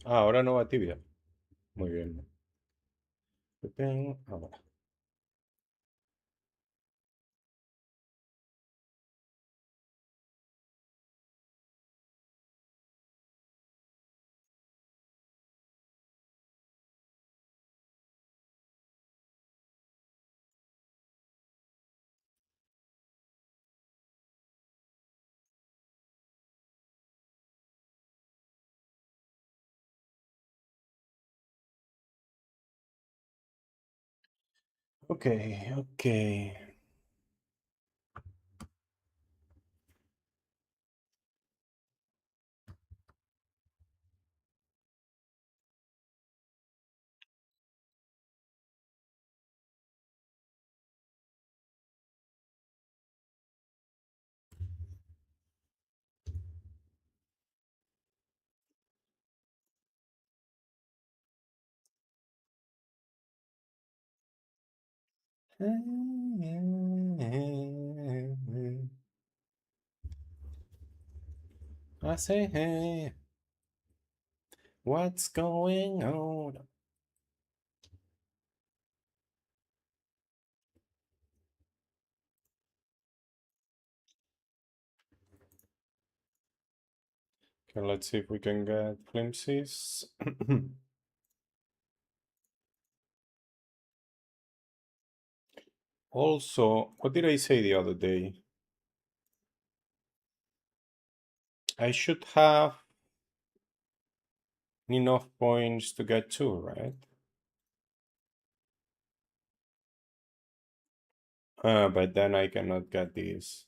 Ah, ahora no va Tibia. Muy bien. Ahora. Ok, ok. I say, hey, what's going on? Okay, let's see if we can get glimpses. Also, what did I say the other day? I should have enough points to get two, right? But then I cannot get these.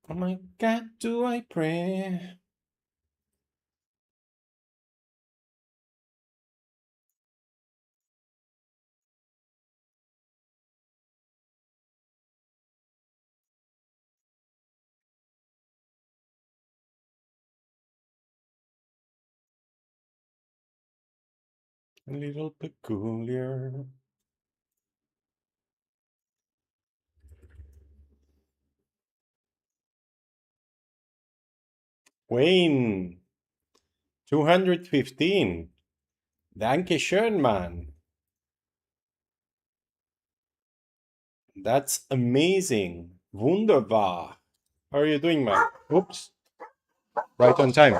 Oh my God, do I pray? A little peculiar. Wayne, 215. Danke schön, man. That's amazing. Wunderbar. How are you doing, man? Oops. Right on time.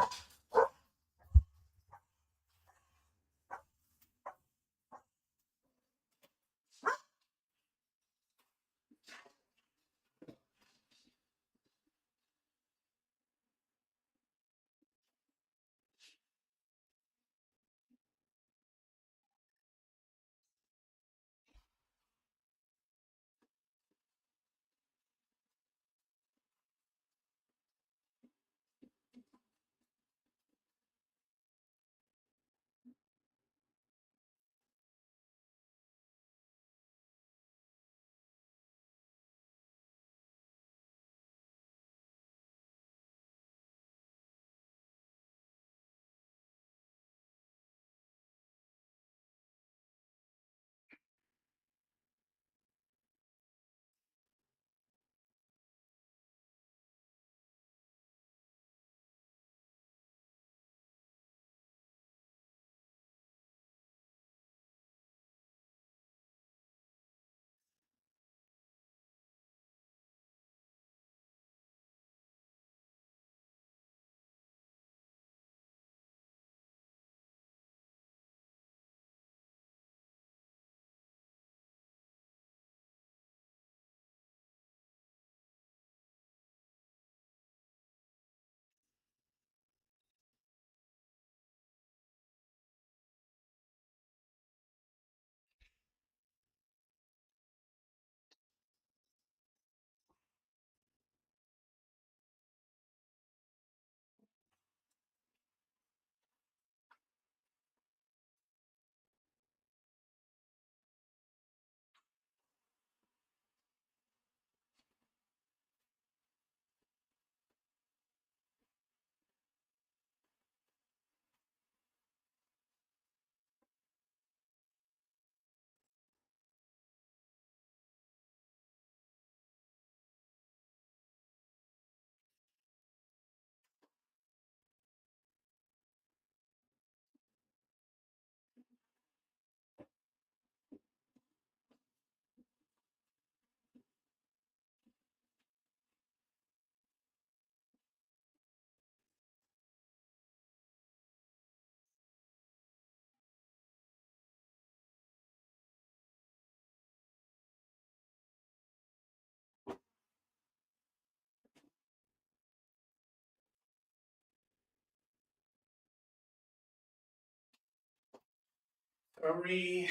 Sorry.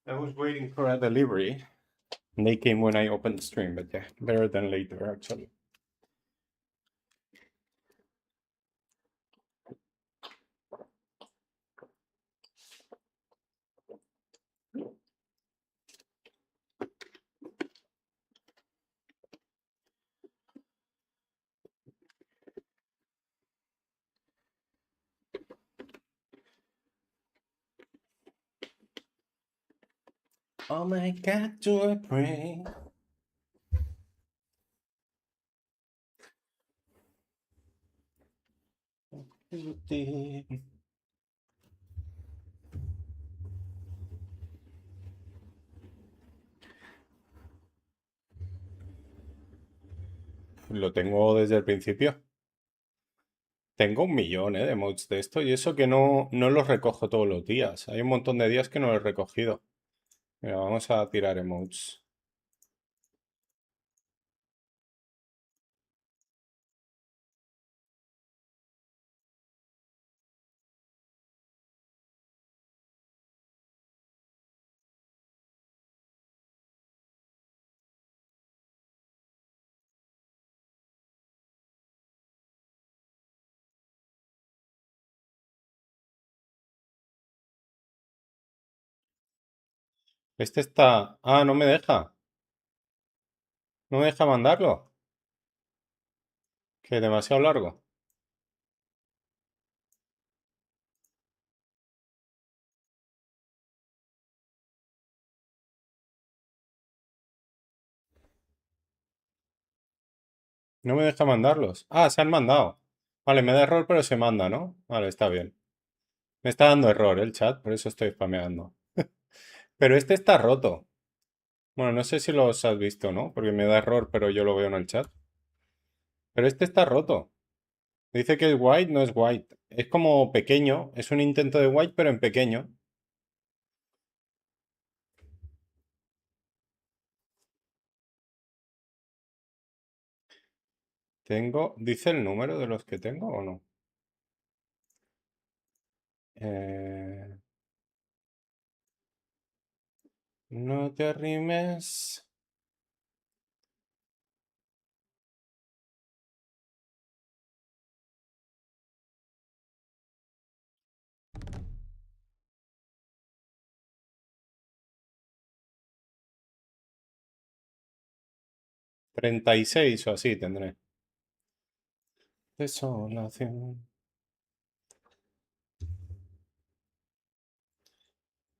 I was waiting for a delivery. And they came when I opened the stream, but yeah, better than later actually. Oh my God, do I pray? Lo tengo desde el principio. Tengo un millón, de emotes de esto y eso que no los recojo todos los días. Hay un montón de días que no los he recogido. Mira, vamos a tirar emotes. Este está... Ah, no me deja. No me deja mandarlo. Que demasiado largo. No me deja mandarlos. Ah, se han mandado. Vale, me da error, pero se manda, ¿no? Vale, está bien. Me está dando error el chat, por eso estoy spameando. Pero este está roto. Bueno, no sé si los has visto, ¿no? Porque me da error, pero yo lo veo en el chat. Pero este está roto. Dice que es white, no es white. Es como pequeño. Es un intento de white, pero en pequeño. Tengo... ¿Dice el número de los que tengo o no? Eh, No te arrimes. 36 o así tendré. Desolación.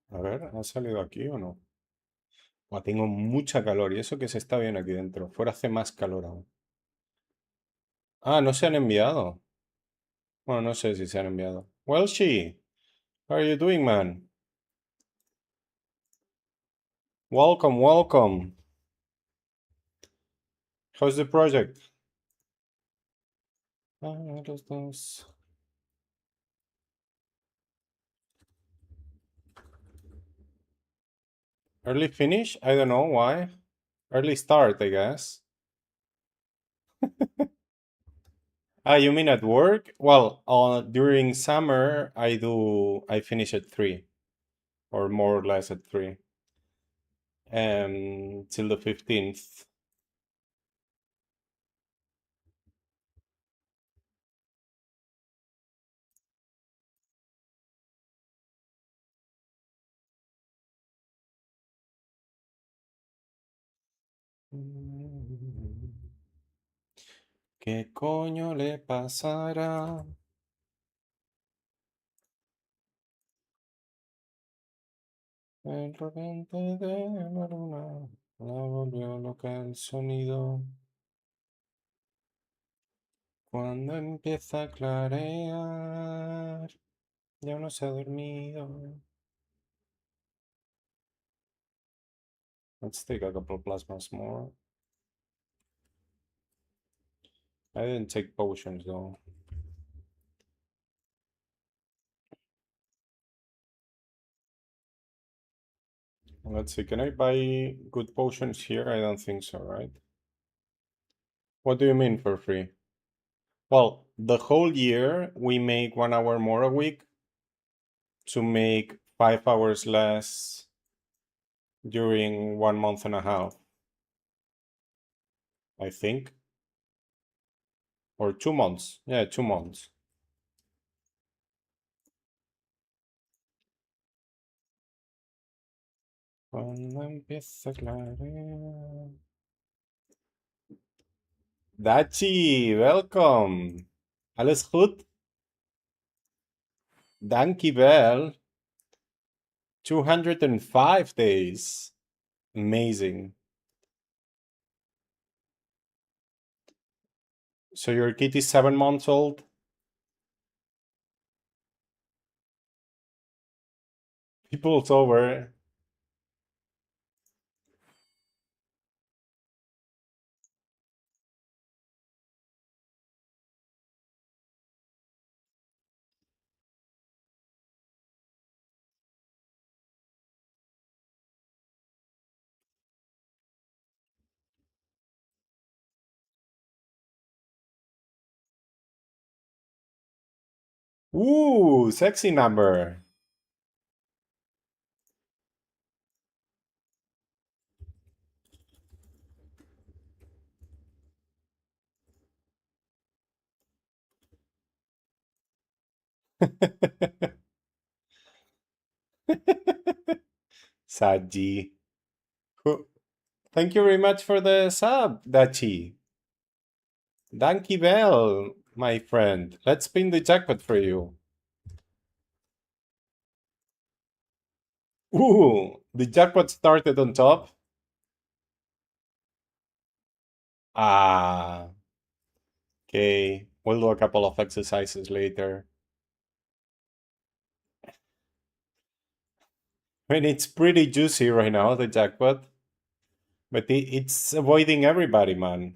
A ver, ¿ha salido aquí o no? Buah, tengo mucha calor y eso que se está bien aquí dentro. Fuera hace más calor aún. Ah, no se han enviado. Bueno, no sé si se han enviado. Welshi, how are you doing, man? Welcome, welcome. How's the project? Ah, los dos. Early finish? I don't know why. Early start, I guess. Ah, you mean at work? Well, during summer, I finish at 3, or more or less at 3, till the 15th. ¿Qué coño le pasará? El repente de la luna la volvió loca el sonido. Cuando empieza a clarear, ya no se ha dormido. Let's take a couple plasmas more. I didn't take potions though. Let's see, can I buy good potions here? I don't think so, right? What do you mean for free? Well, the whole year we make 1 hour more a week. to make 5 hours less during 1.5 months, I think. Or 2 months. Yeah, 2 months. Cuando empieza a clarear. Dachi, welcome. Alles goed? Dankjewel. 205 days. Amazing. So your kid is 7 months old? People's over. Ooh, sexy number. Saji. Thank you very much for the sub, Dachi. Dankjewel, my friend. Let's spin the jackpot for you. Ooh, the jackpot started on top. Ah, okay. We'll do a couple of exercises later. I mean, it's pretty juicy right now, the jackpot. But it's avoiding everybody, man.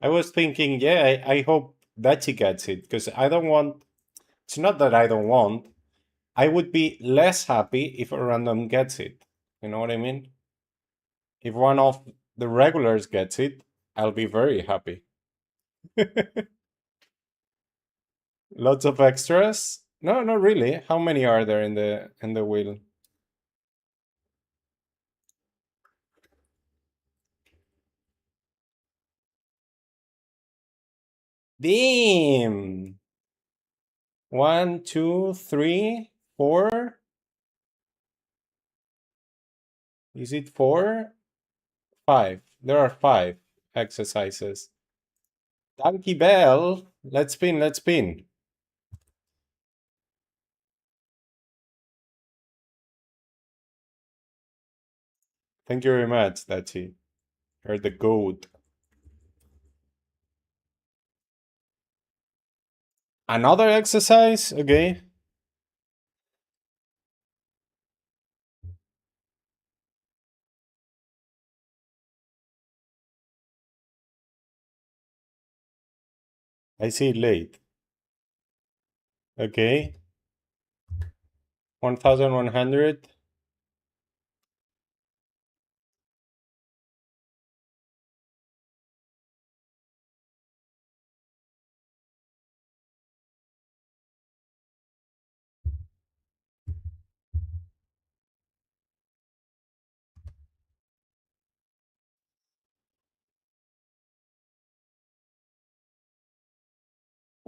I was thinking, yeah, I hope Dachi gets it, because I don't want... It's not that I don't want. I would be less happy if a random gets it. You know what I mean? If one of the regulars gets it, I'll be very happy. Lots of extras? No, not really. How many are there in the wheel? Damn! 1, 2, 3, 4. Is it 4? 5. There are 5 exercises. Donkey Bell. Let's spin, let's spin. Thank you very much, Dachi. You're the goat. Another exercise? Okay. I see it late. Okay. 1100.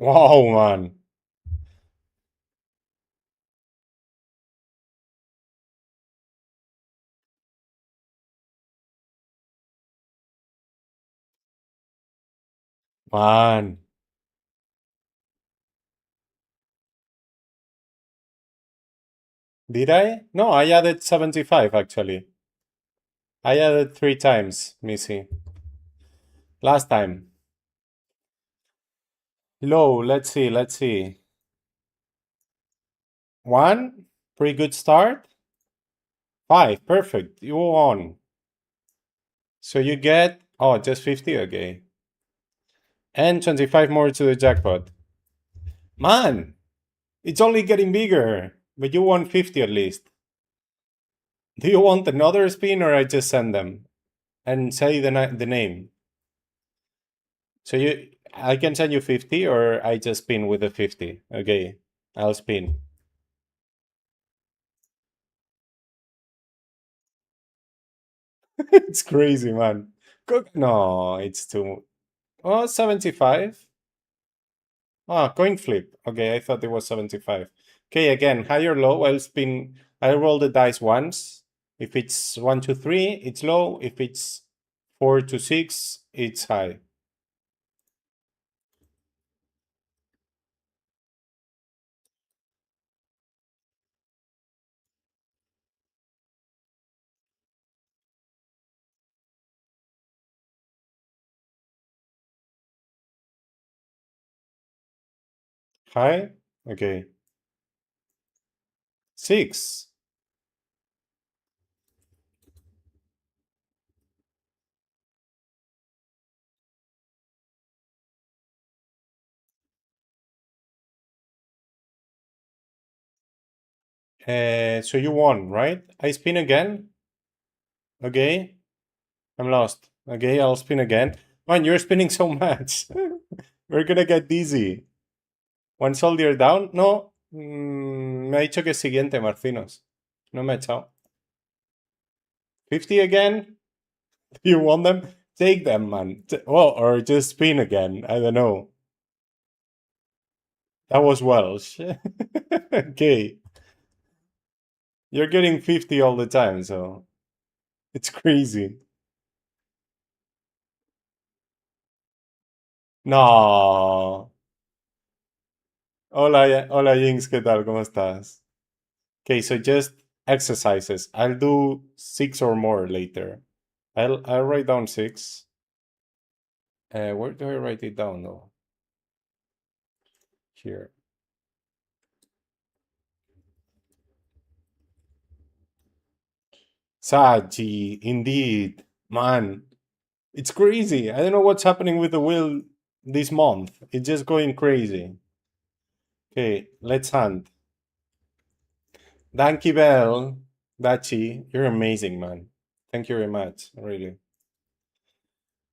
Wow, man. Man. Did I? No, I added 75 actually. I added 3 times, Missy. Last time. Low, let's see, let's see. 1, pretty good start. 5, perfect. You won. So you get, oh, just 50, okay. And 25 more to the jackpot. Man, it's only getting bigger. But you won 50 at least. Do you want another spin or I just send them? And say the name. So I can send you 50 or I just spin with the 50. Okay, I'll spin. It's crazy, man. No, it's too... Oh, 75. Ah, coin flip. Okay, I thought it was 75. Okay, again, high or low, I'll roll the dice once. If it's 1 to 3, it's low. If it's 4 to 6, it's high. High? Okay. 6. So you won, right? I spin again. Okay. I'm lost. Okay, I'll spin again. Man, you're spinning so much. We're gonna get dizzy. One soldier down. No. Me ha dicho que siguiente, Marcinos. No me ha echado. 50 again? You want them? Take them, man. Well, or just spin again. I don't know. That was Welsh. Okay. You're getting 50 all the time, so it's crazy. No. Hola, hola Jinx, ¿qué tal? ¿Cómo estás? Okay, so just exercises. I'll do 6 or more later. I'll write down 6. Where do I write it down though? Here. Saji, indeed. Man, it's crazy. I don't know what's happening with the wheel this month. It's just going crazy. Okay, let's hunt. Danky Bell, Dachi, you're amazing, man. Thank you very much, really.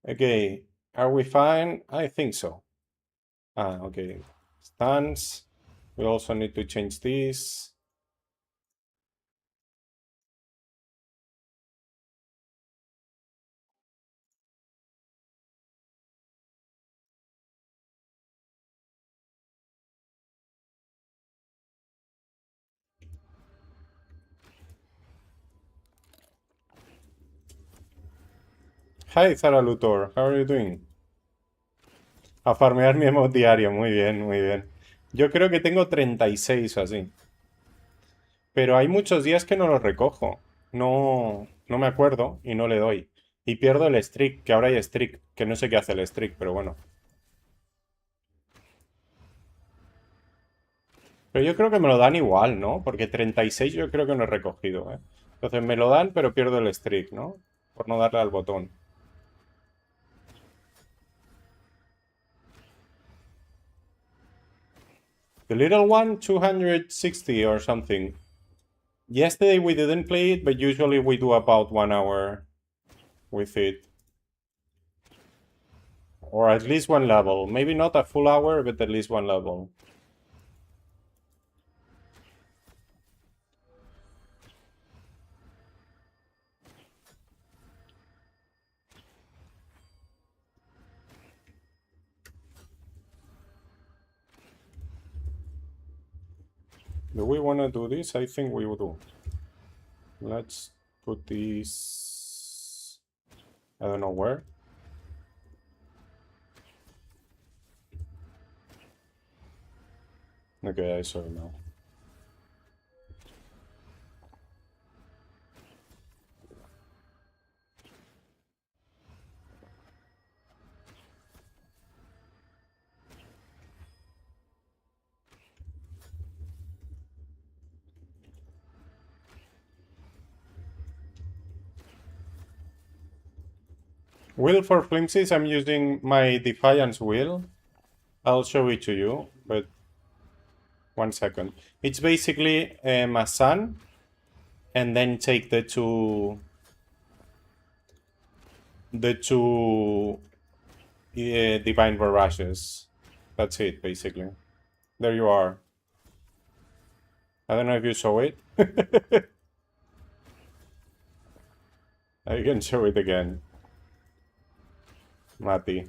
Okay, are we fine? I think so. Ah, okay. Stance. We also need to change this. Hi, Zara Luthor. How are you doing? A farmear mi emo diario. Muy bien, muy bien. Yo creo que tengo 36 o así. Pero hay muchos días que no los recojo. No me acuerdo y no le doy. Y pierdo el streak, que ahora hay streak, que no sé qué hace el streak, pero bueno. Pero yo creo que me lo dan igual, ¿no? Porque 36 yo creo que no he recogido, ¿eh? Entonces me lo dan, pero pierdo el streak, ¿no? Por no darle al botón. The little one, 260 or something. Yesterday we didn't play it, but usually we do about 1 hour with it. Or at least one level. Maybe not a full hour, but at least one level. Do we want to do this? I think we will do. Let's put this... I don't know where. Okay, I saw it now. Wheel for flimsies, I'm using my Defiance wheel. I'll show it to you, but 1 second. It's basically a sun, and then take the two divine barrages. That's it, basically. There you are. I don't know if you saw it. I can show it again. Mati.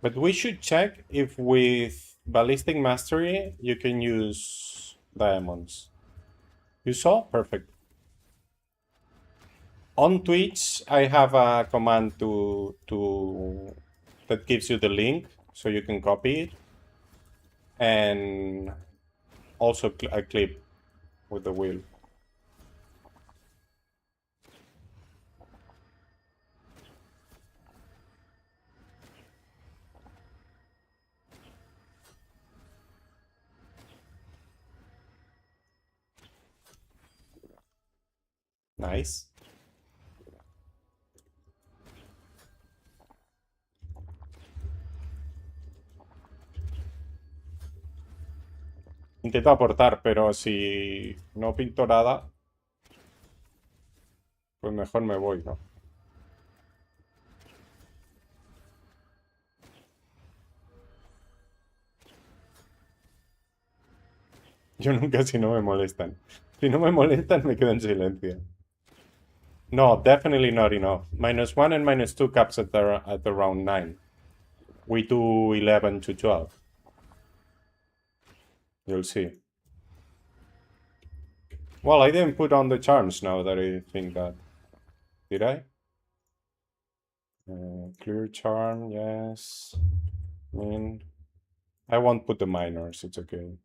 But we should check if with Ballistic Mastery you can use diamonds. You saw? Perfect. On Twitch, I have a command that gives you the link so you can copy it. And also a clip with the wheel. Nice. Intento aportar, pero si no pinto nada, pues mejor me voy, ¿no? Yo nunca si no me molestan. Si no me molestan, me quedo en silencio. No, definitely not enough. -1 and -2 caps at the round 9. We do 11 to 12. You'll see. Well, I didn't put on the charms now that I think that. Did I? Clear charm, yes. I won't put the minors, it's okay.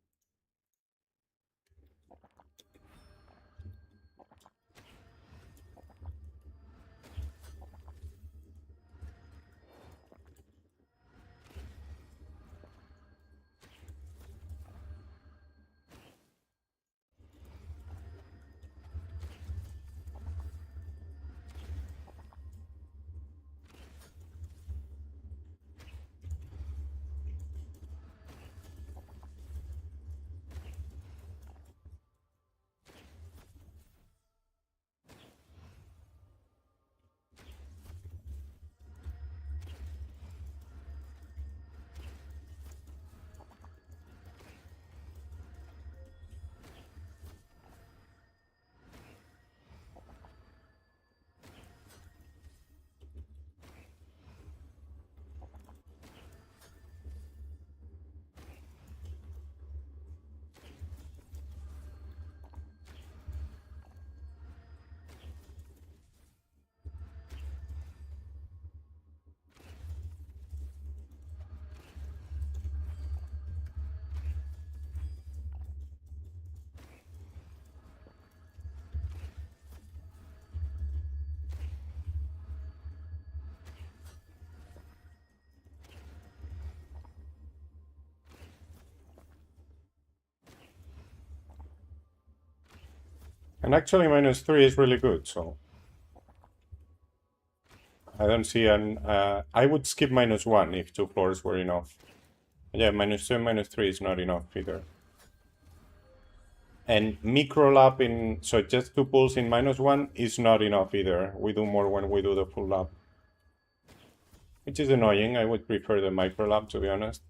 And actually -3 is really good, so I don't see I would skip -1 if 2 floors were enough. Yeah, -2 and -3 is not enough either. And micro lap so just 2 pulls in -1 is not enough either. We do more when we do the full lap. Which is annoying, I would prefer the micro lap, to be honest.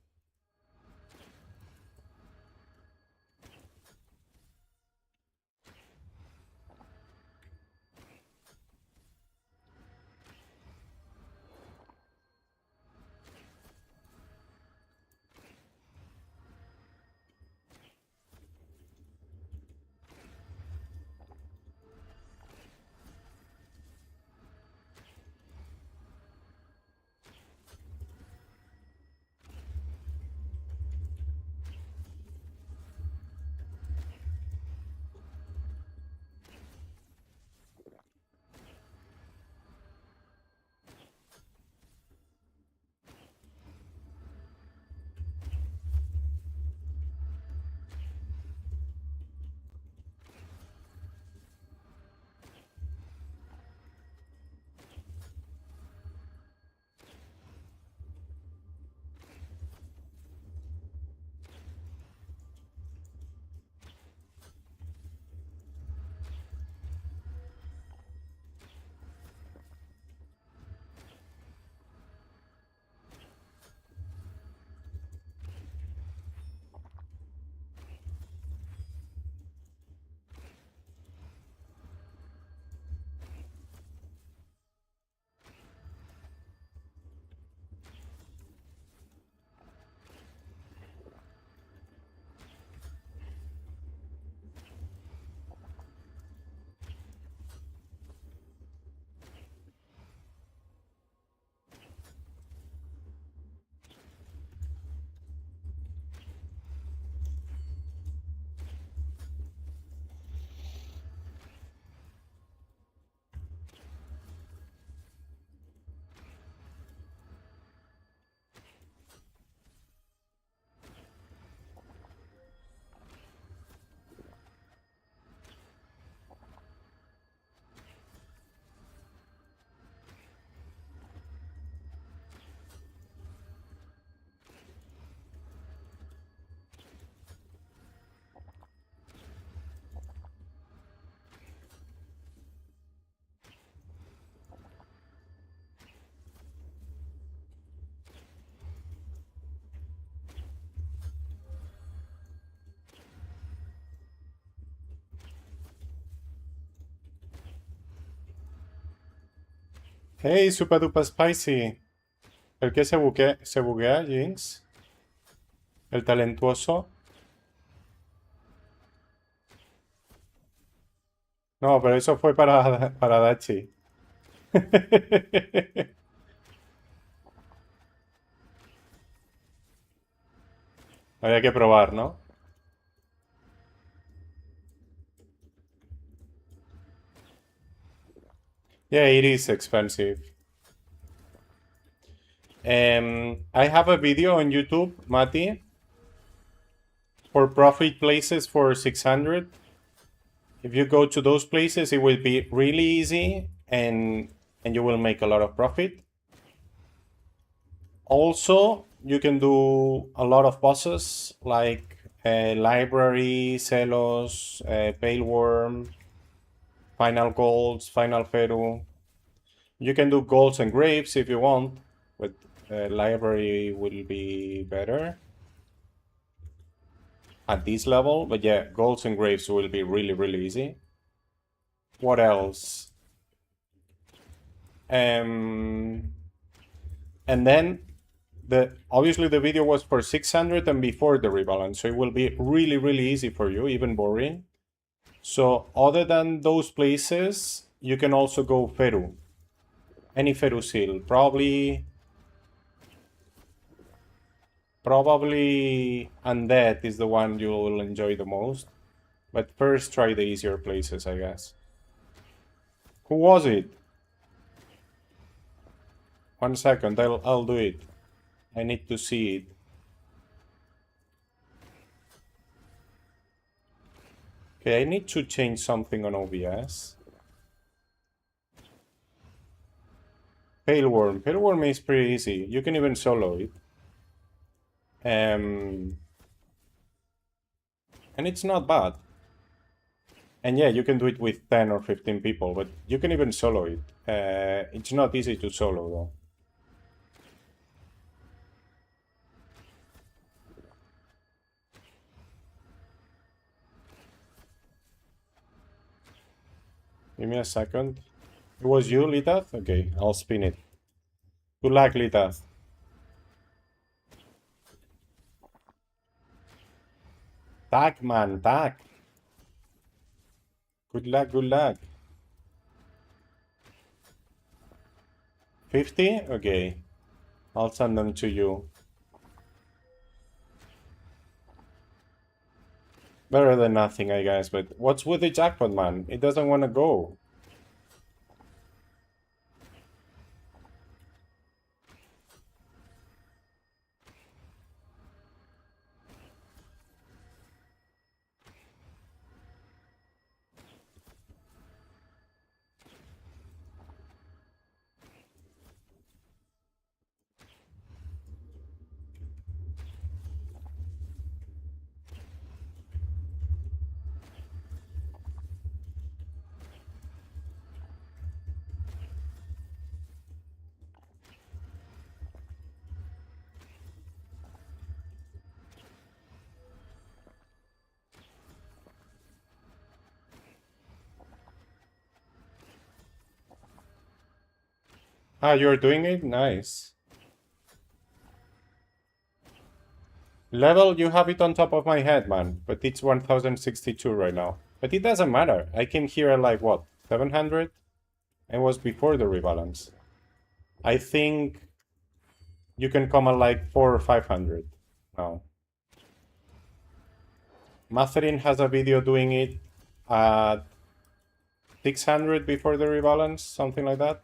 Hey, super duper spicy. ¿El que se buguea, Jinx? El talentuoso. No, pero eso fue para Dachi. Había que probar, ¿no? Yeah, it is expensive. I have a video on YouTube, Mati, for profit places for 600. If you go to those places, it will be really easy and you will make a lot of profit. Also, you can do a lot of bosses like Library, Celos, Pale Worm, Final Golds, Final Feru. You can do Golds and Graves if you want, but Library will be better at this level. But yeah, Golds and Graves will be really, really easy. What else? And then obviously the video was for 600 and before the rebalance, so it will be really, really easy for you, even boring. So other than those places, you can also go Feru. Any Feru seal. Probably Undead is the one you will enjoy the most. But first try the easier places, I guess. Who was it? 1 second, I'll do it. I need to see it. Okay, I need to change something on OBS. Pale Worm is pretty easy. You can even solo it. And it's not bad. And yeah, you can do it with 10 or 15 people, but you can even solo it. It's not easy to solo though. Give me a second. It was you, Litath? Okay, I'll spin it. Good luck, Litath. Tag, man, tag. Good luck, good luck. 50? Okay. I'll send them to you. Better than nothing, I guess, but what's with the jackpot, man? It doesn't want to go. Ah, you're doing it? Nice. Level, you have it on top of my head, man. But it's 1062 right now. But it doesn't matter. I came here at like, what, 700? It was before the rebalance. I think you can come at like 400 or 500 now. Matherin has a video doing it at 600 before the rebalance, something like that.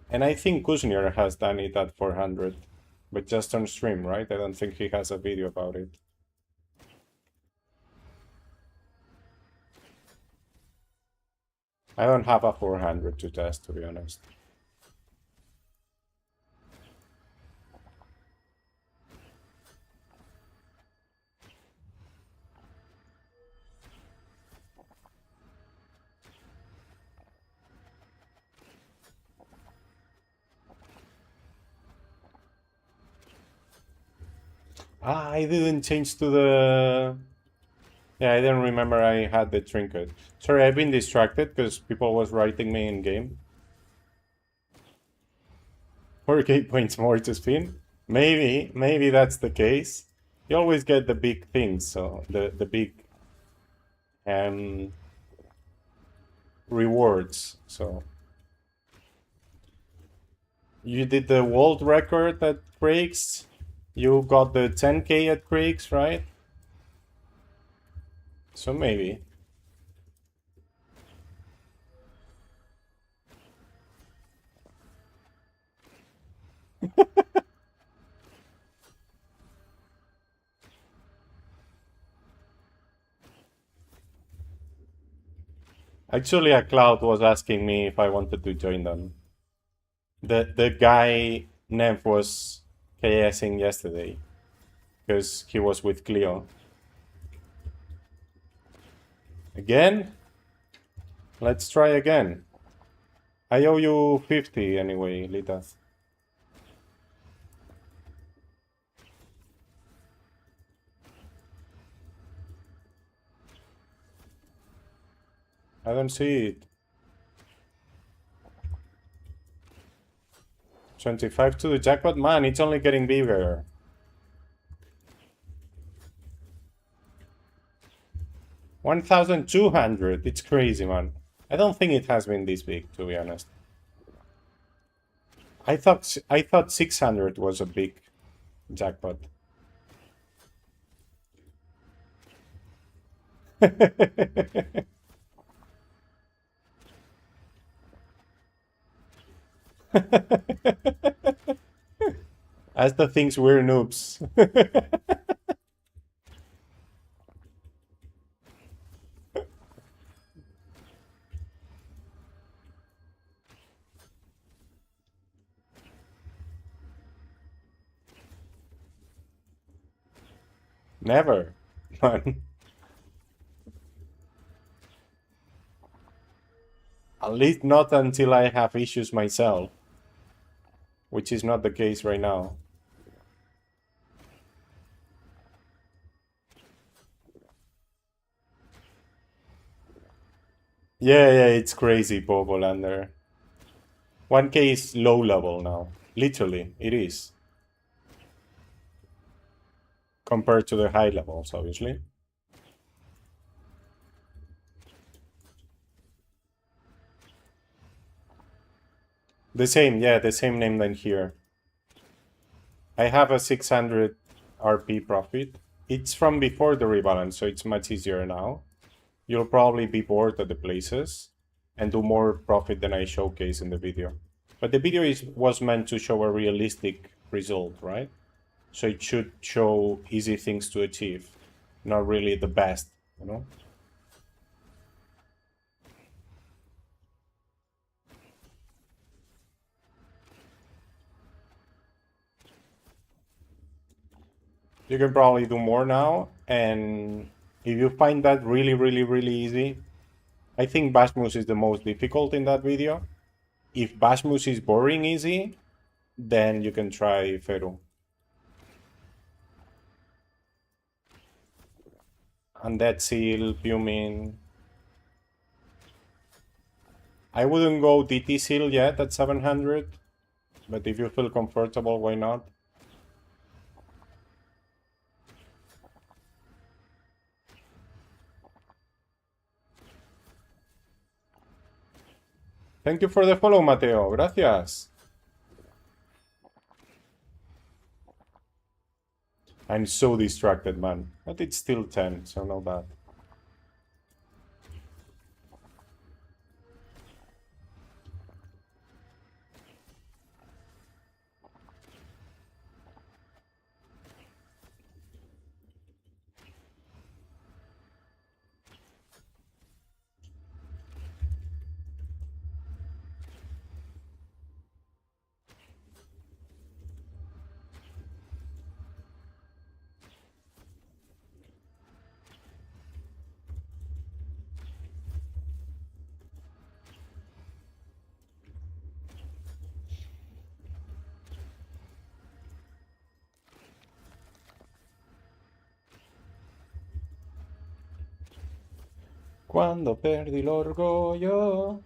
And I think Kuznir has done it at 400, but just on stream, right? I don't think he has a video about it. I don't have a 400 to test, to be honest. Ah, I didn't change to the Yeah, I didn't remember I had the trinket. Sorry, I've been distracted because people was writing me in game. 4k points more to spin? Maybe that's the case. You always get the big things, so the big rewards. So you did the world record at Craig's. You got the 10k at Craig's, right? So maybe. Actually, a cloud was asking me if I wanted to join them. The guy Nev was KSing yesterday because he was with Cleo. Again? Let's try again. I owe you 50 anyway, Litas. I don't see it. 25 to the jackpot? Man, it's only getting bigger. 1,200. It's crazy, man. I don't think it has been this big, to be honest. I thought 600 was a big jackpot. As the things we're noobs. Never. Man. At least not until I have issues myself. Which is not the case right now. Yeah, it's crazy, Bobolander. 1k is low level now. Literally, it is. Compared to the high levels, obviously. The same, yeah, the same name than here. I have a 600 RP profit. It's from before the rebalance, so it's much easier now. You'll probably be bored at the places and do more profit than I showcase in the video. But the video was meant to show a realistic result, right? So it should show easy things to achieve, not really the best, you know? You can probably do more now, and if you find that really easy, I think Bashmus is the most difficult in that video. If Bashmus is boring easy, then you can try Feru. Undead Seal, Pumin. I wouldn't go DT Seal yet at 700, but if you feel comfortable, why not? Thank you for the follow, Mateo. Gracias. I'm so distracted, man. But it's still 10, so not bad. Cuando perdí el orgullo.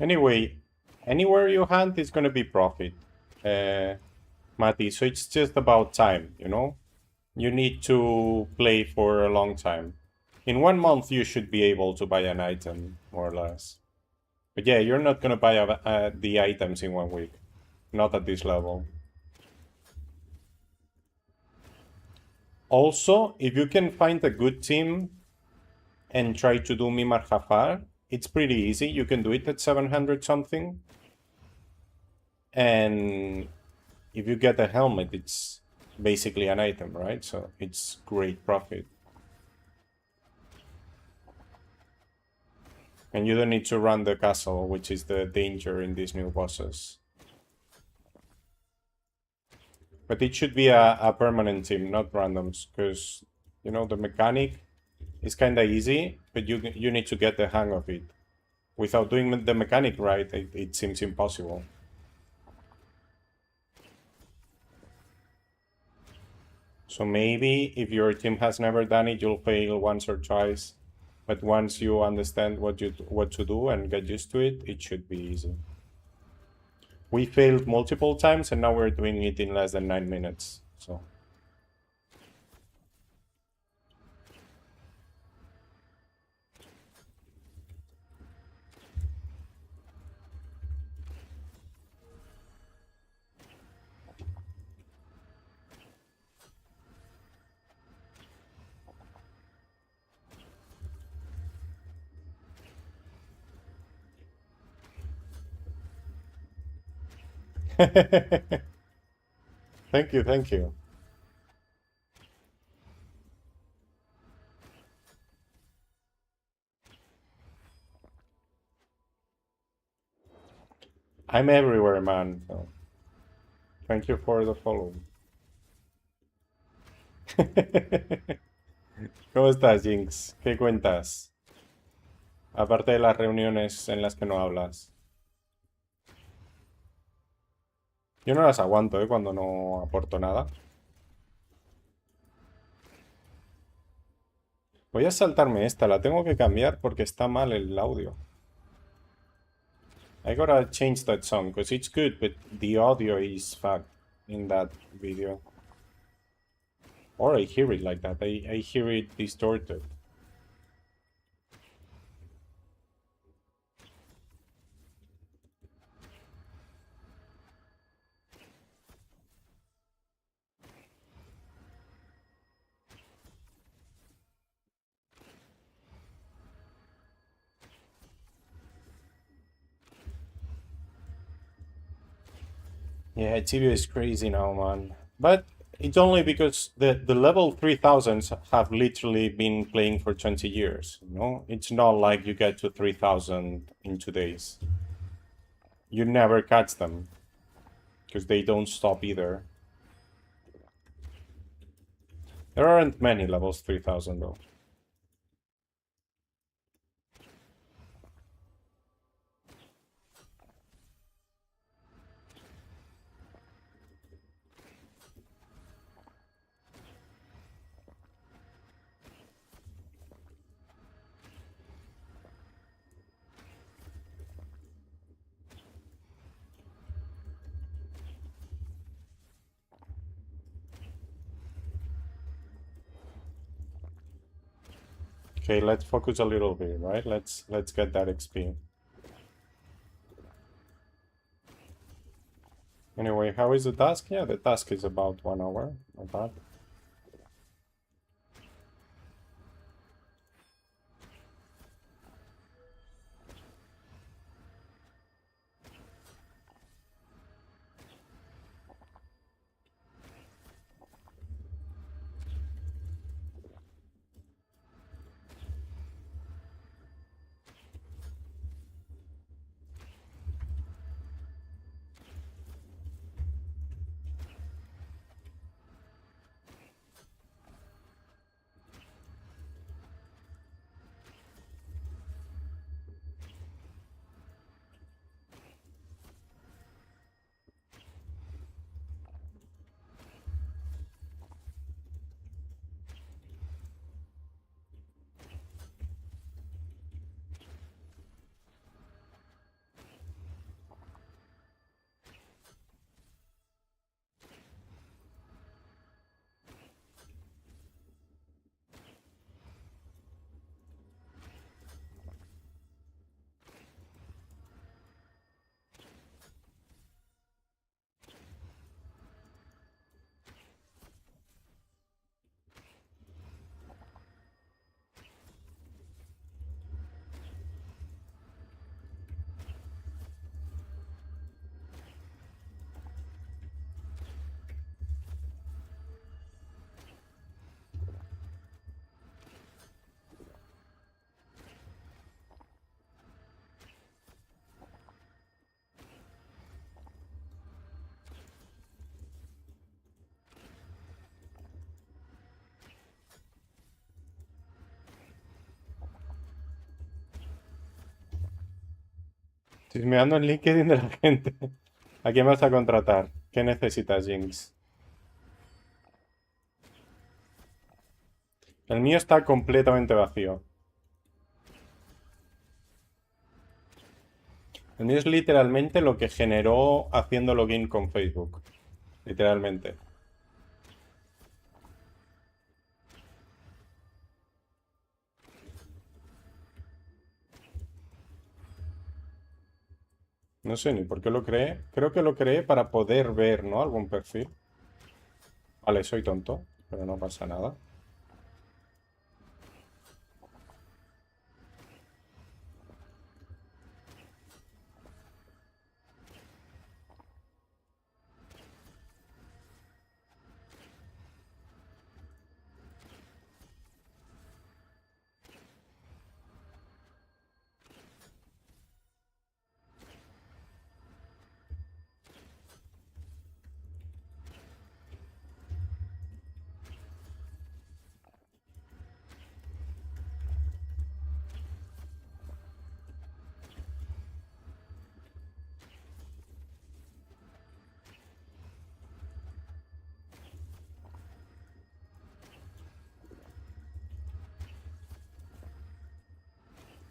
Anyway, anywhere you hunt is gonna be profit, Mati. So it's just about time, you know? You need to play for a long time. In 1 month, you should be able to buy an item, more or less. But yeah, you're not gonna buy the items in 1 week. Not at this level. Also, if you can find a good team and try to do Mimar Jafar, it's pretty easy. You can do it at 700 something. And if you get a helmet, it's basically an item, right? So it's great profit. And you don't need to run the castle, which is the danger in these new bosses. But it should be a permanent team, not randoms, because, you know, the mechanic is kind of easy, but you need to get the hang of it. Without doing the mechanic right, it seems impossible. So maybe if your team has never done it, you'll fail once or twice. But once you understand what to do and get used to it, it should be easy. We failed multiple times and now we're doing it in less than 9 minutes. So thank you, thank you. I'm everywhere, man. So thank you for the follow. ¿Cómo estás, Jinx? ¿Qué cuentas? Aparte de las reuniones en las que no hablas. Yo no las aguanto, cuando no aporto nada. Voy a saltarme esta, la tengo que cambiar porque está mal el audio. I gotta change that song, because it's good, but the audio is fucked in that video. Or I hear it like that, I hear it distorted. Yeah, Tibia is crazy now, man. But it's only because the level 3000s have literally been playing for 20 years, you know? It's not like you get to 3000 in 2 days. You never catch them, because they don't stop either. There aren't many levels 3000 though. Okay, let's focus a little bit, right? Let's get that XP. Anyway, how is the task? Yeah, the task is about 1 hour, not bad. Chismeando el LinkedIn de la gente. ¿A quién vas a contratar? ¿Qué necesitas, Jinx? El mío está completamente vacío. El mío es literalmente lo que generó haciendo login con Facebook. Literalmente. No sé ni por qué lo creé. Creo que lo creé para poder ver, ¿no? Algún perfil. Vale, soy tonto, pero no pasa nada.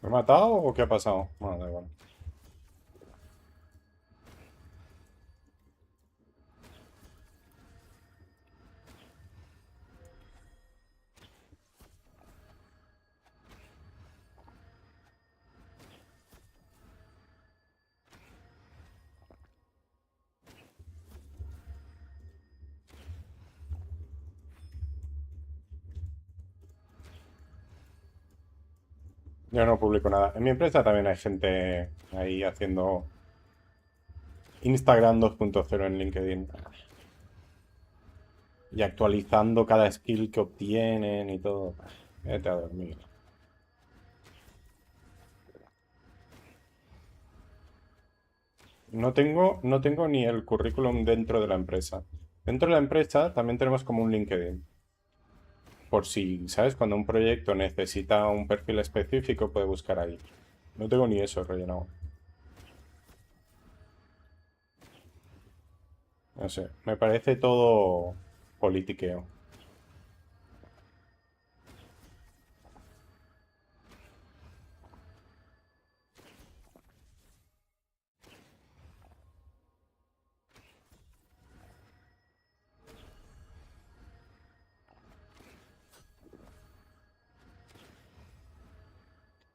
¿Me he matado o qué ha pasado? Bueno, da igual. Yo no publico nada. En mi empresa también hay gente ahí haciendo Instagram 2.0 en LinkedIn. Y actualizando cada skill que obtienen y todo. Vete a dormir. No tengo ni el currículum dentro de la empresa. Dentro de la empresa también tenemos como un LinkedIn. Por si, ¿sabes? Cuando un proyecto necesita un perfil específico, puede buscar ahí. No tengo ni eso rellenado. No sé, me parece todo politiqueo.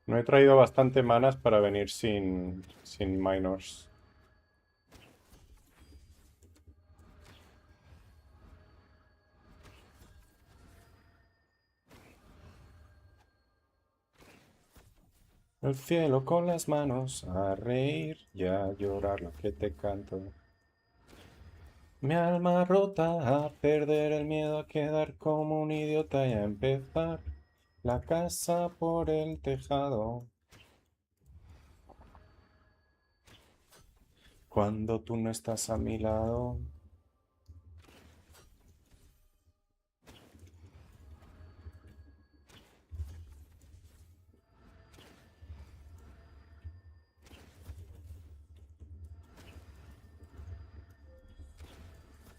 No he traído bastante manas para venir sin minors. El cielo con las manos, a reír y a llorar lo que te canto. Mi alma rota, a perder el miedo a quedar como un idiota y a empezar la casa por el tejado. Cuando tú no estás a mi lado.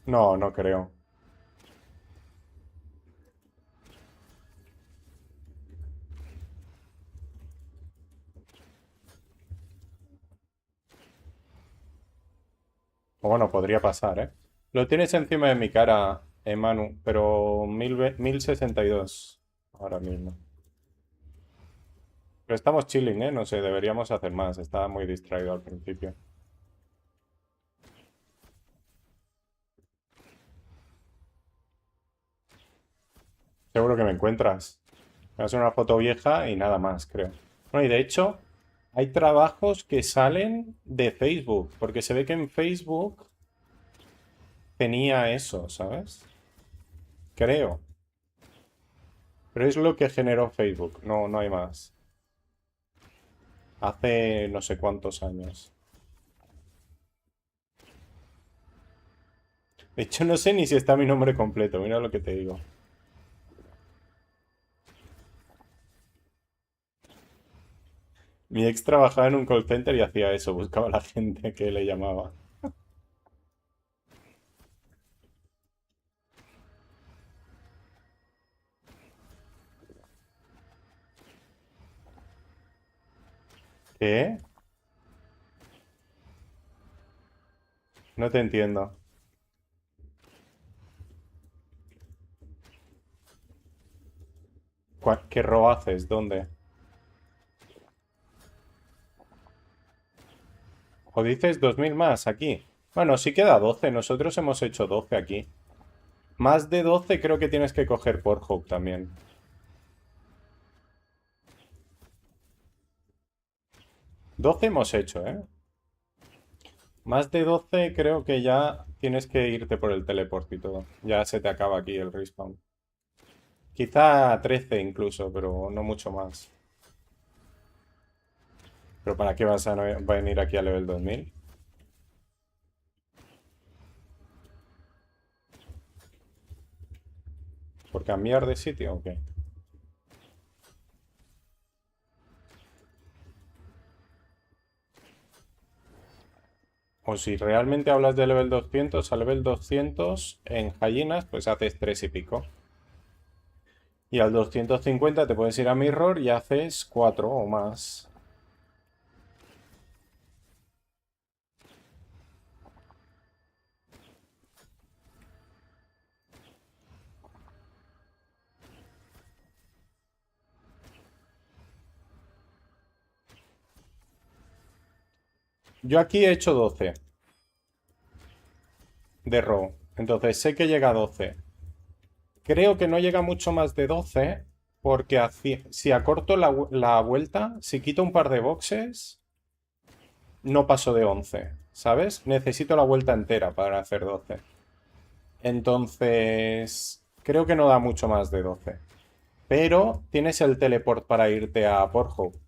No, no creo. O bueno, podría pasar, ¿eh? Lo tienes encima de mi cara, Manu, pero 1062 ahora mismo. Pero estamos chilling, ¿eh? No sé, deberíamos hacer más. Estaba muy distraído al principio. Seguro que me encuentras. Me hacer una foto vieja y nada más, creo. No, y de hecho, hay trabajos que salen de Facebook, porque se ve que en Facebook tenía eso, ¿sabes? Creo. Pero es lo que generó Facebook, no, no hay más. Hace no sé cuántos años. De hecho, no sé ni si está mi nombre completo, mira lo que te digo. Mi ex trabajaba en un call center y hacía eso, buscaba a la gente que le llamaba. ¿Qué? No te entiendo. ¿Qué robo haces? ¿Dónde? ¿O dices 2000 más aquí? Bueno, sí queda 12. Nosotros hemos hecho 12 aquí. Más de 12 creo que tienes que coger por hook también. 12 hemos hecho, ¿eh? Más de 12 creo que ya tienes que irte por el teleport y todo. Ya se te acaba aquí el respawn. Quizá 13 incluso, pero no mucho más. ¿Pero para qué vas a venir aquí a level 2000? ¿Por cambiar de sitio o qué? O si realmente hablas de level 200, a level 200 en Hyenas pues haces 3 y pico. Y al 250 te puedes ir a Mirror y haces 4 o más. Yo aquí he hecho 12 de row. Entonces sé que llega a 12. Creo que no llega mucho más de 12 porque si acorto la vuelta, si quito un par de boxes, no paso de 11, ¿sabes? Necesito la vuelta entera para hacer 12. Entonces, creo que no da mucho más de 12. Pero tienes el teleport para irte a Pornhub.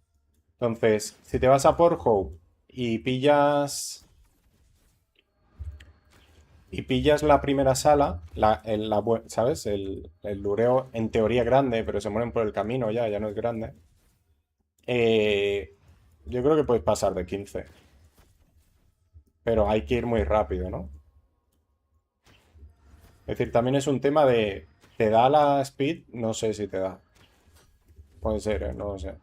Entonces, si te vas a Pornhub y pillas la primera sala, ¿sabes? El lureo en teoría grande, pero se mueren por el camino ya no es grande. eh, yo creo que puedes pasar de 15, pero hay que ir muy rápido, ¿no? Es decir, también es un tema de, ¿te da la speed? No sé si te da. Puede ser, no lo sé.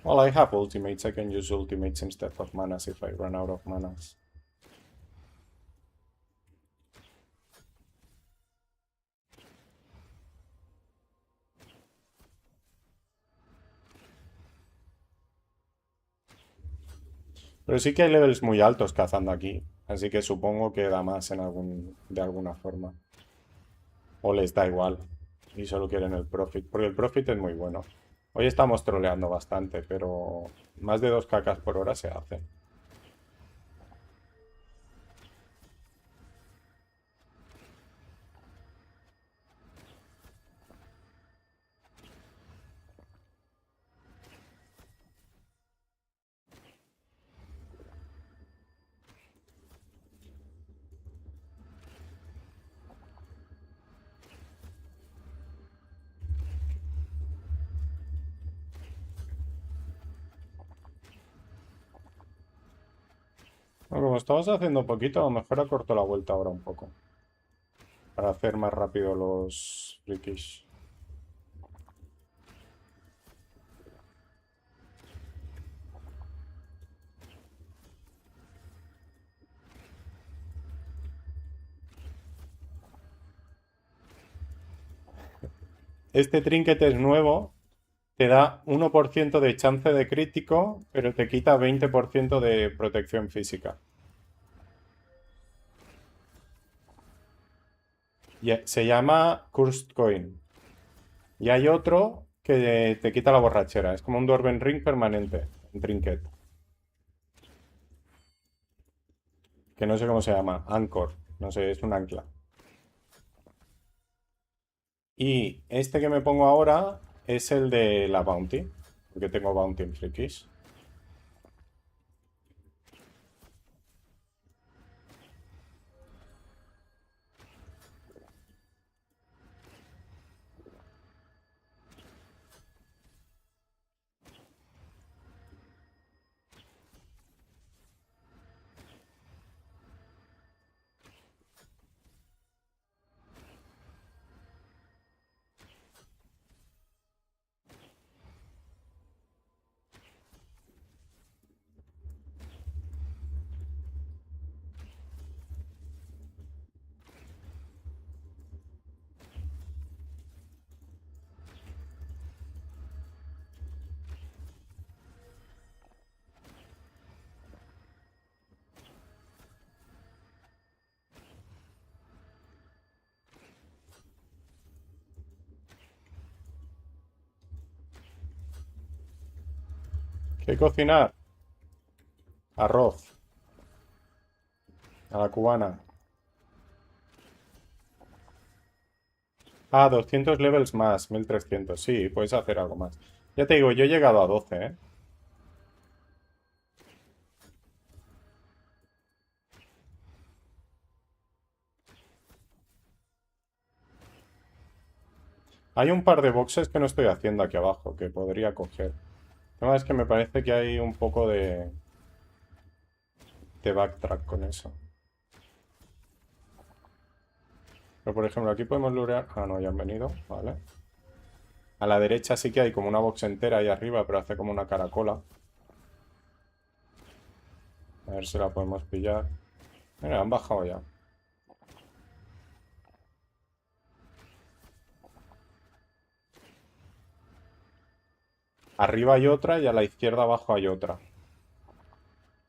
Well, I have ultimates. I can use ultimates instead of manas if I run out of manas. Pero sí que hay levels muy altos cazando aquí. Así que supongo que da más de alguna forma. O les da igual. Y solo quieren el profit. Porque el profit es muy bueno. Hoy estamos troleando bastante, pero más de 2 cacas por hora se hace. Bueno, como estabas haciendo poquito, a lo mejor acorto la vuelta ahora un poco. Para hacer más rápido los frikis. Este trinket es nuevo. Te da 1% de chance de crítico, pero te quita 20% de protección física. Y se llama Cursed Coin. Y hay otro que te quita la borrachera. Es como un Dwarven Ring permanente. Un trinket. Que no sé cómo se llama. Anchor. No sé, es un ancla. Y este que me pongo ahora es el de la Bounty. Porque tengo Bounty en Frikis. ¿Qué cocinar? Arroz. A la cubana. Ah, 200 levels más, 1300. Sí, puedes hacer algo más. Ya te digo, yo he llegado a 12, ¿eh? Hay un par de boxes que no estoy haciendo aquí abajo, que podría coger. El tema es que me parece que hay un poco de backtrack con eso. Pero por ejemplo, aquí podemos lootear. Ah, no, ya han venido. Vale. A la derecha sí que hay como una box entera ahí arriba, pero hace como una caracola. A ver si la podemos pillar. Mira, han bajado ya. Arriba hay otra y a la izquierda abajo hay otra.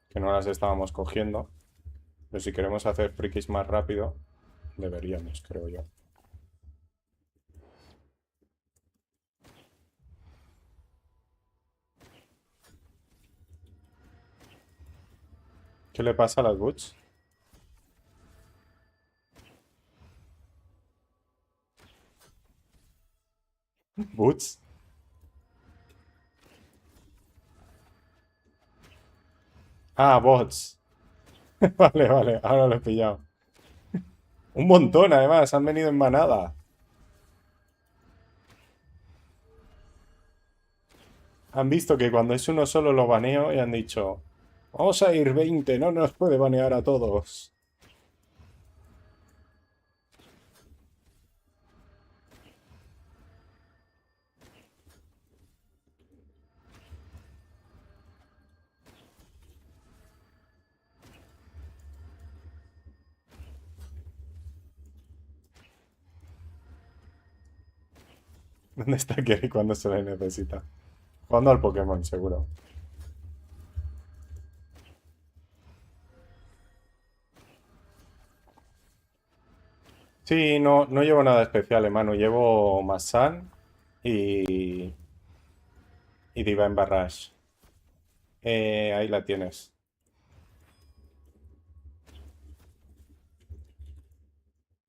Que no las estábamos cogiendo. Pero si queremos hacer frikis más rápido, deberíamos, creo yo. ¿Qué le pasa a las boots? ¿Boots? Ah, bots. Vale, vale, ahora lo he pillado. Un montón, además, han venido en manada. Han visto que cuando es uno solo lo baneo y han dicho, vamos a ir 20, no nos puede banear a todos. ¿Dónde está Kerry cuando se le necesita? Jugando al Pokémon, seguro. Sí, no, no llevo nada especial, hermano. Llevo Masan y, y Divine Barrage. Ahí la tienes.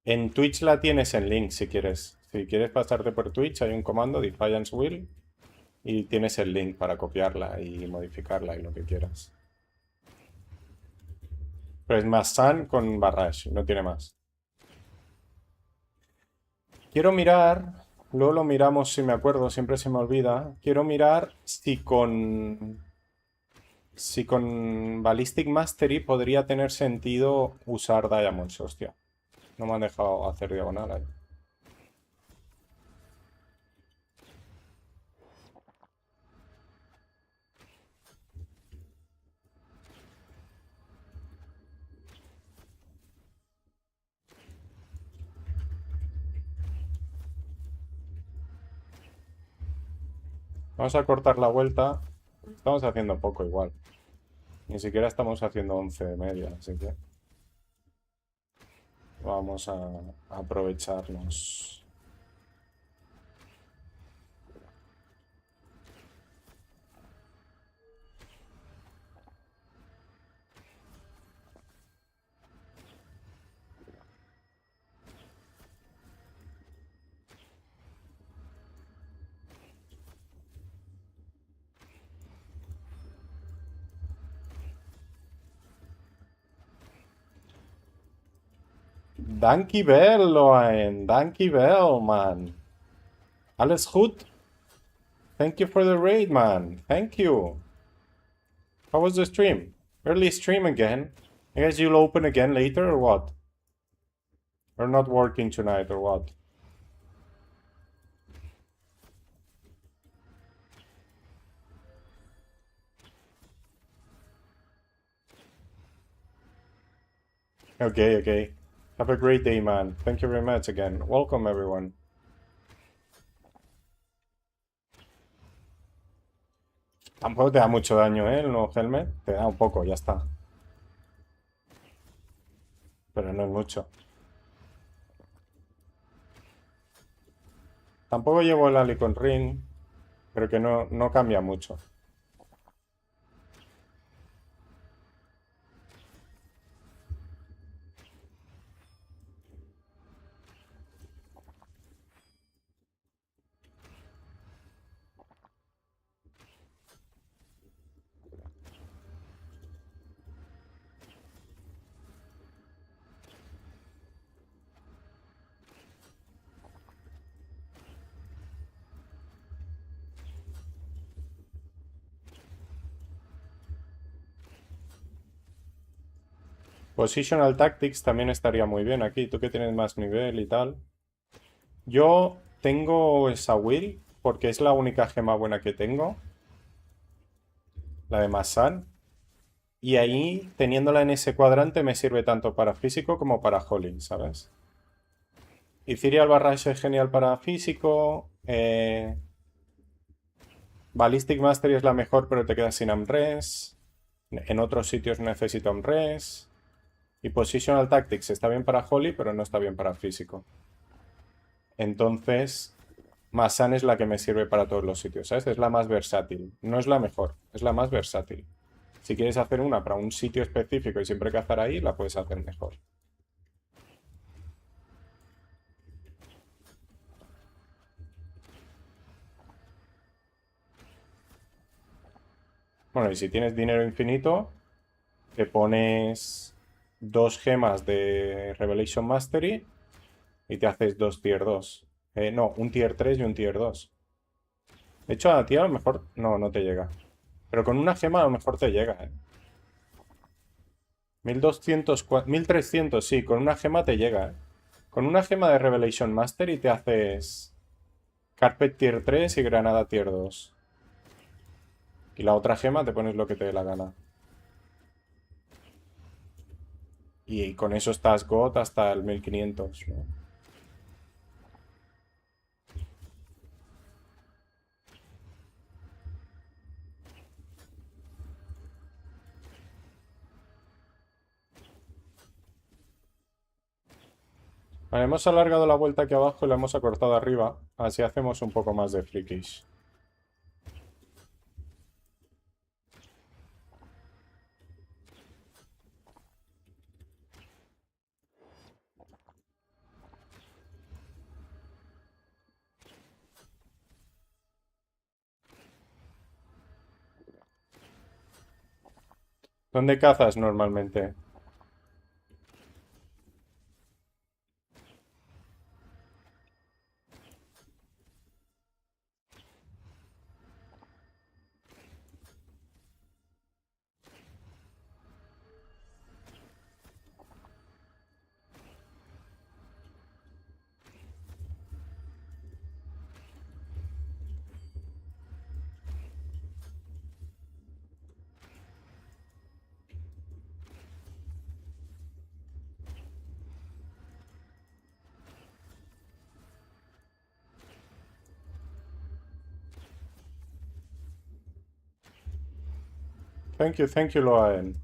En Twitch la tienes en link si quieres. Si quieres pasarte por Twitch, hay un comando, Defiance Will, y tienes el link para copiarla y modificarla y lo que quieras. Pero es Masan con Barrage, no tiene más. Quiero mirar, luego lo miramos si me acuerdo, siempre se me olvida. Quiero mirar si con Ballistic Mastery podría tener sentido usar Diamonds, hostia. No me han dejado hacer diagonal ahí. Vamos a cortar la vuelta. Estamos haciendo poco igual. Ni siquiera estamos haciendo 11 de media, así que vamos a aprovecharnos. Dankjewel, Loan. Dankjewel, man. Alles goed? Thank you for the raid, man. Thank you. How was the stream? Early stream again. I guess you'll open again later or what? Or not working tonight or what? Okay, okay. Have a great day, man. Thank you very much again. Welcome, everyone. Tampoco te da mucho daño, ¿eh? El nuevo helmet. Te da un poco, ya está. Pero no es mucho. Tampoco llevo el Alicon Ring, pero que no cambia mucho. Positional Tactics también estaría muy bien aquí. Tú que tienes más nivel y tal. Yo tengo esa Will porque es la única gema buena que tengo. La de Masan. Y ahí, teniéndola en ese cuadrante, me sirve tanto para físico como para Holy, ¿sabes? Ethereal Barrage es genial para físico. Ballistic Mastery es la mejor, pero te quedas sin Amres. En otros sitios necesito Amres. Y Positional Tactics está bien para Holy, pero no está bien para físico. Entonces, Masan es la que me sirve para todos los sitios, ¿sabes? Es la más versátil. No es la mejor, es la más versátil. Si quieres hacer una para un sitio específico y siempre cazar ahí, la puedes hacer mejor. Bueno, y si tienes dinero infinito, te pones 2 gemas de Revelation Mastery y te haces 2 tier 2. No, un tier 3 y un tier 2. De hecho, a ti a lo mejor no te llega. Pero con una gema a lo mejor te llega, ¿eh? 1200, 1300, sí, con una gema te llega, ¿eh? Con una gema de Revelation Mastery te haces Carpet tier 3 y Granada tier 2. Y la otra gema te pones lo que te dé la gana. Y con eso estás GOT hasta el 1500, ¿no? Vale, hemos alargado la vuelta aquí abajo y la hemos acortado arriba. Así hacemos un poco más de frikis. ¿Dónde cazas normalmente? Thank you, Loaen.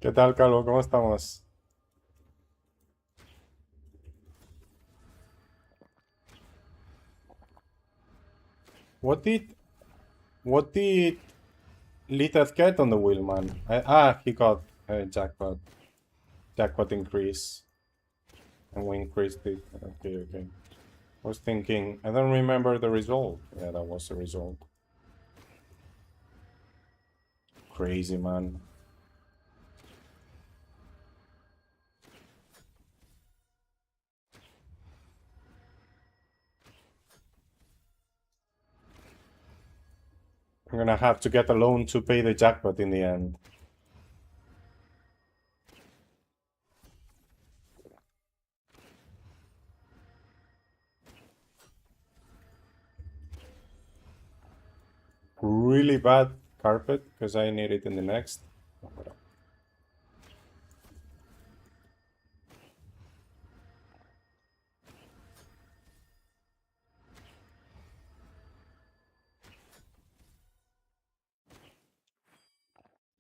¿Qué tal, Calvo? ¿Cómo estamos? What did Liteth get on the wheel, man? He got a jackpot increase, and we increased it. Okay, okay. I was thinking, I don't remember the result. Yeah, that was the result. Crazy, man. I'm gonna have to get a loan to pay the jackpot in the end. Really bad carpet, because I need it in the next.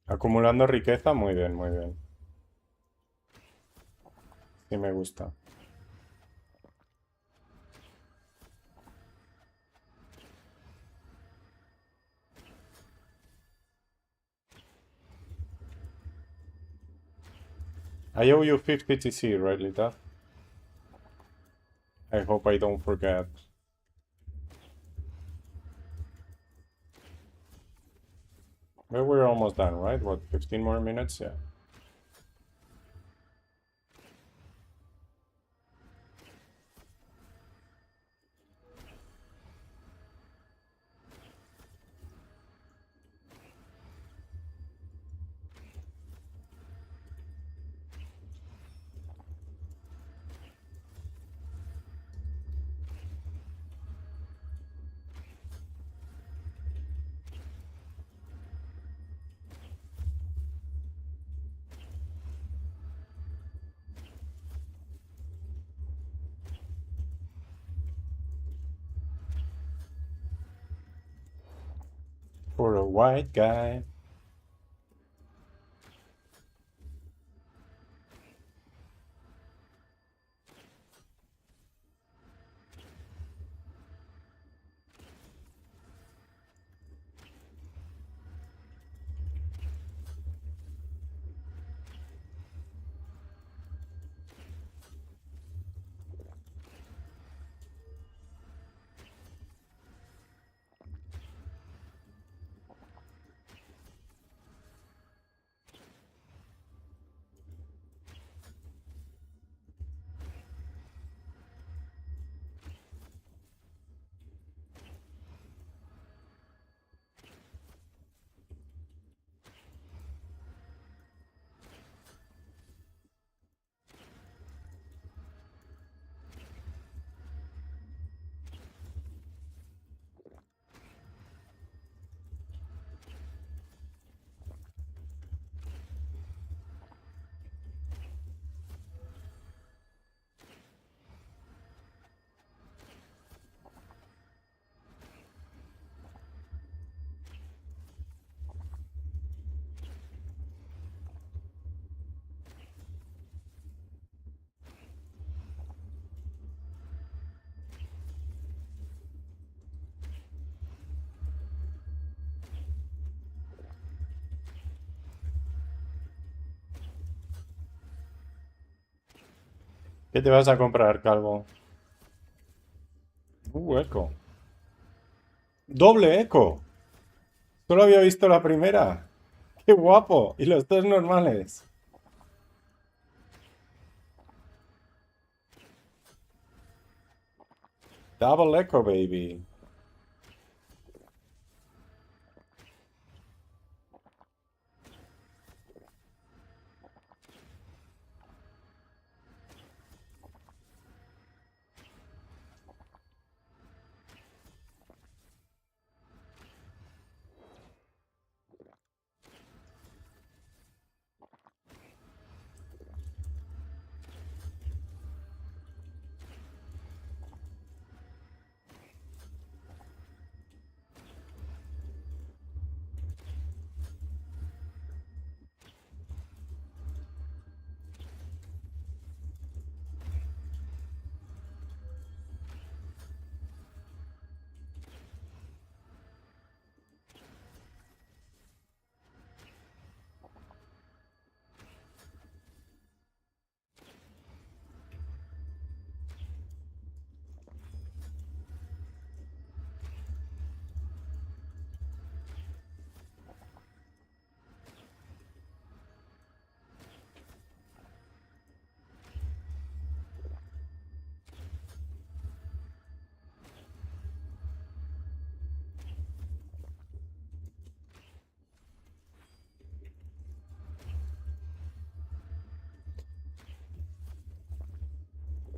Acumulando riqueza, muy bien, muy bien. Sí me gusta. I owe you 50 TC, right, Lita? I hope I don't forget. But we're almost done, right? What, 15 more minutes? Yeah. For a white guy. ¿Qué te vas a comprar, calvo? Eco. ¡Doble eco! Solo había visto la primera. ¡Qué guapo! Y los dos normales. Double eco, baby.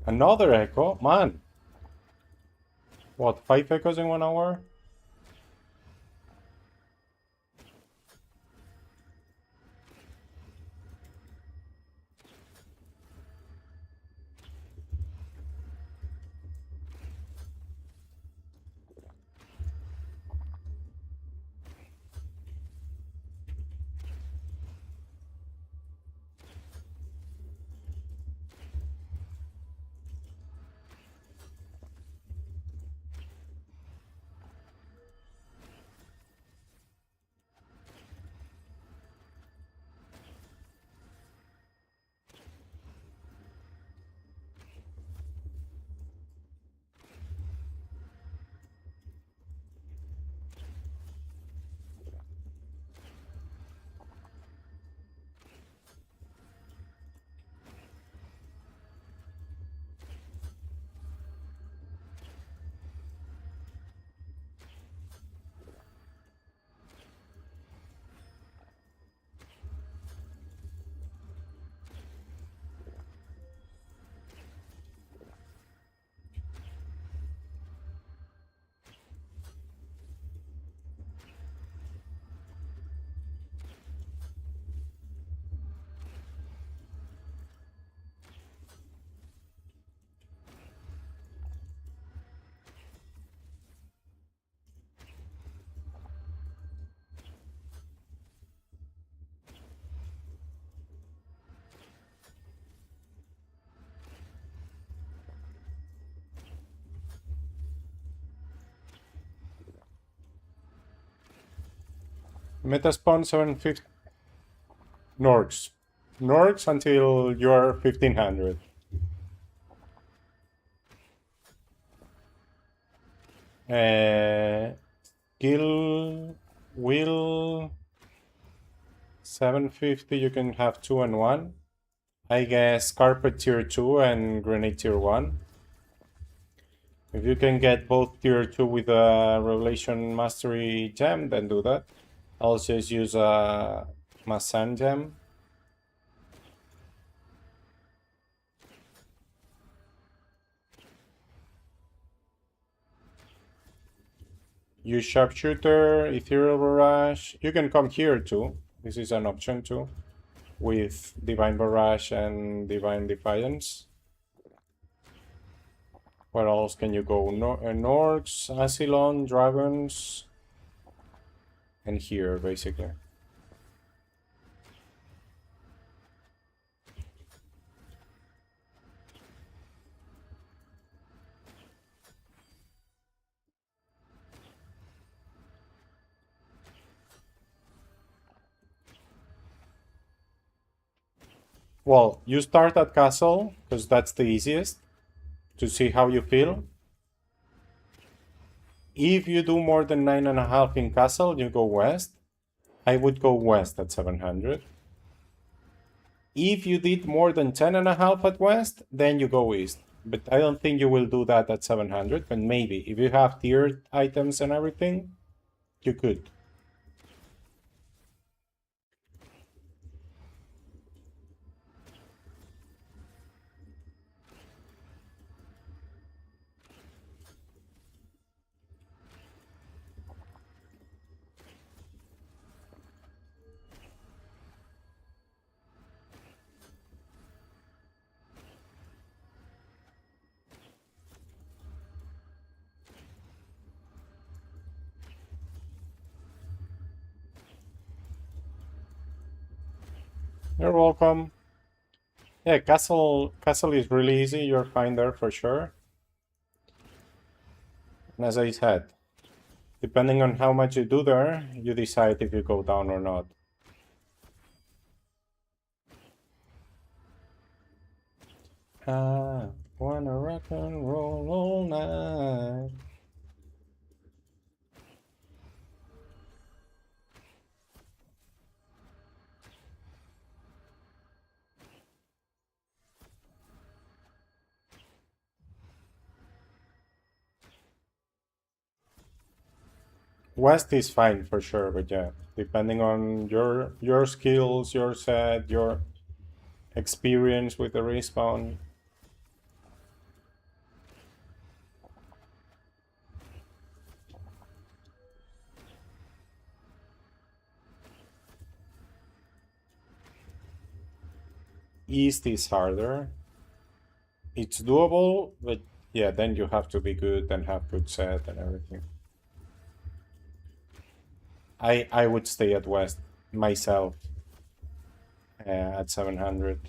Another echo? Man. What, 5 echoes in 1 hour? Meta spawn 750. Norks. Norks until you're 1500. Skill. Will. 750, you can have 2 and 1. I guess Carpet tier 2 and Grenade tier 1. If you can get both tier 2 with a Revelation Mastery gem, then do that. I'll just use a Masan gem. Use Sharpshooter, Ethereal Barrage. You can come here too. This is an option too. With Divine Barrage and Divine Defiance. Where else can you go? Norks, Asylon, Dragons. And here, basically. Well, you start at castle, because that's the easiest, to see how you feel. If you do more than 9.5 in castle, you go west. I would go west at 700. If you did more than 10.5 at west, then you go east. But I don't think you will do that at 700, but maybe. If you have tiered items and everything, you could. You're welcome. Yeah, castle is really easy. You're fine there for sure. And as I said, depending on how much you do there, you decide if you go down or not. I wanna rock and roll all night. West is fine for sure, but yeah, depending on your skills, your set, your experience with the respawn. East is harder. It's doable, but yeah, then you have to be good and have good set and everything. I would stay at West myself at 700.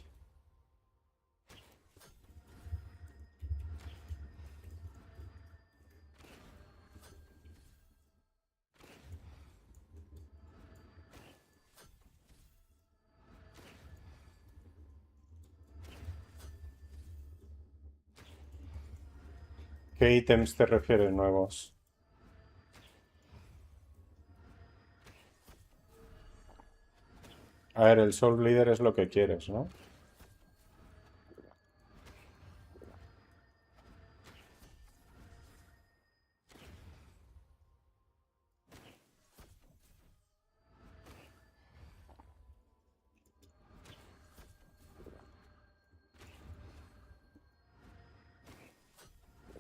¿Qué ítems te refieres nuevos? A ver, el Soul Leader es lo que quieres, ¿no?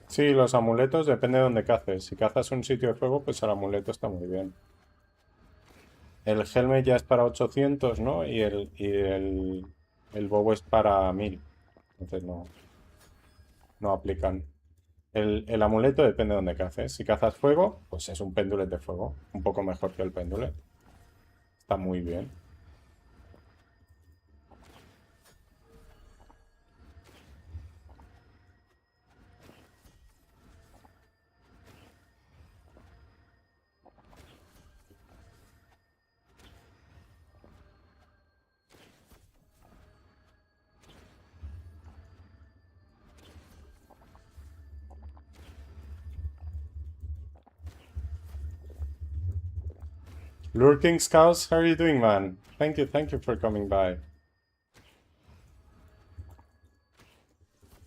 Sí, los amuletos depende de dónde caces. Si cazas un sitio de fuego, pues el amuleto está muy bien. El helmet ya es para 800, ¿no? El bow es para 1000. Entonces no aplican. El amuleto depende de dónde caces. Si cazas fuego, pues es un péndulet de fuego. Un poco mejor que el péndulet. Está muy bien. Lurking Scouts, how are you doing, man? Thank you for coming by.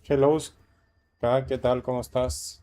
Hello, ¿qué tal? ¿Cómo estás?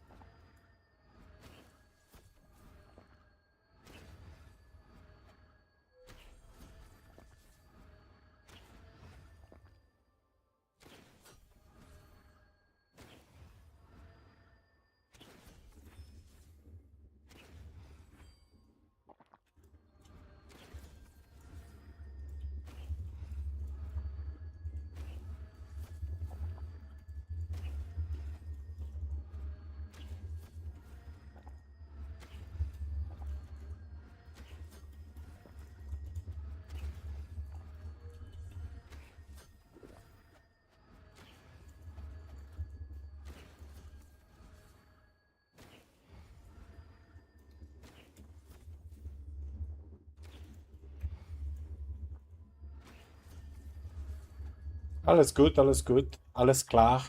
Alles gut, alles klar.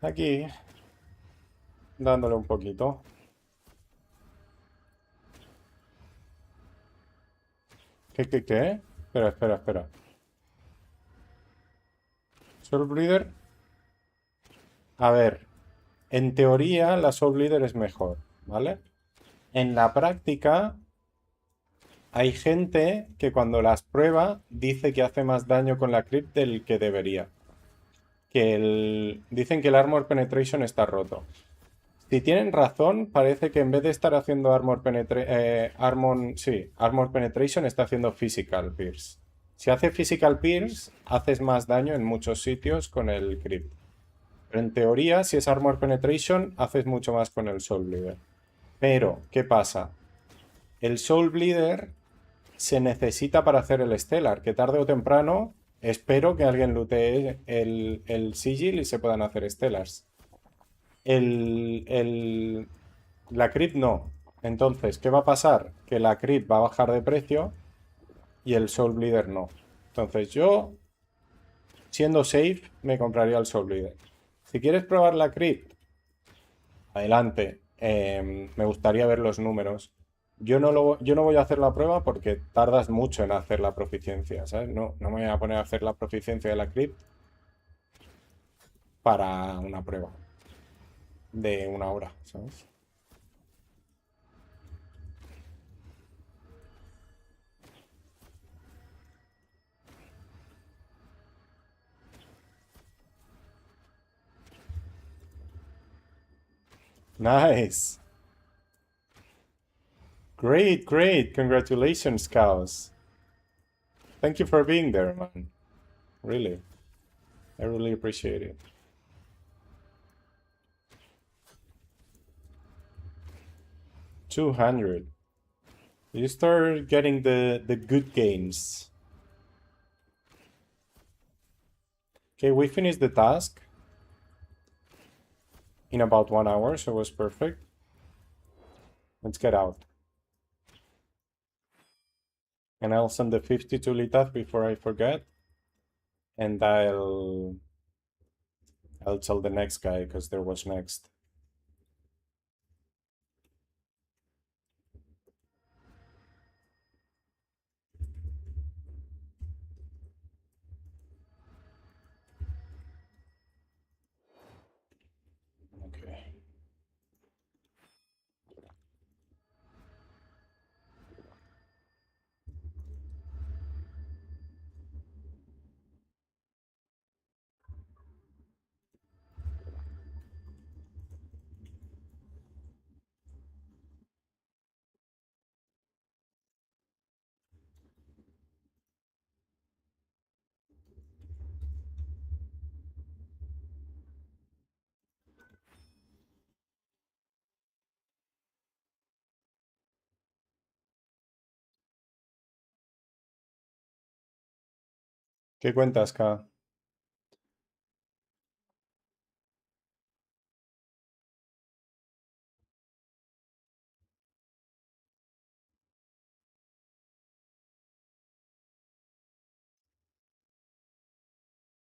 Aquí, dándole un poquito. ¿Qué? Espera. Soul Breeder. A ver, en teoría la Soul Breeder es mejor, ¿vale? En la práctica hay gente que cuando las prueba dice que hace más daño con la crit del que debería. Dicen que el Armor Penetration está roto. Si tienen razón, parece que en vez de estar haciendo Armor Penetration está haciendo Physical Pierce. Si hace Physical Pierce, haces más daño en muchos sitios con el crit. Pero en teoría, si es Armor Penetration, haces mucho más con el Soul Bleeder. Pero, ¿qué pasa? El Soul Bleeder se necesita para hacer el Stellar, que tarde o temprano espero que alguien lootee el Sigil y se puedan hacer Stellars. La crit no. Entonces, ¿qué va a pasar? Que la crit va a bajar de precio y el Soul Bleeder no. Entonces yo, siendo safe, me compraría el Soul Bleeder. Si quieres probar la crit, adelante. Me gustaría ver los números. Yo no voy a hacer la prueba porque tardas mucho en hacer la proficiencia, ¿sabes? No me voy a poner a hacer la proficiencia de la crit para una prueba de una hora, ¿sabes? Nice. Great. Congratulations, Chaos. Thank you for being there, man. Really. I really appreciate it. 200. You start getting the good gains. Okay, we finished the task in about 1 hour, so it was perfect. Let's get out. And I'll send the 50 to Litaz before I forget. And I'll tell the next guy, because there was next. Okay. ¿Qué cuentas, K?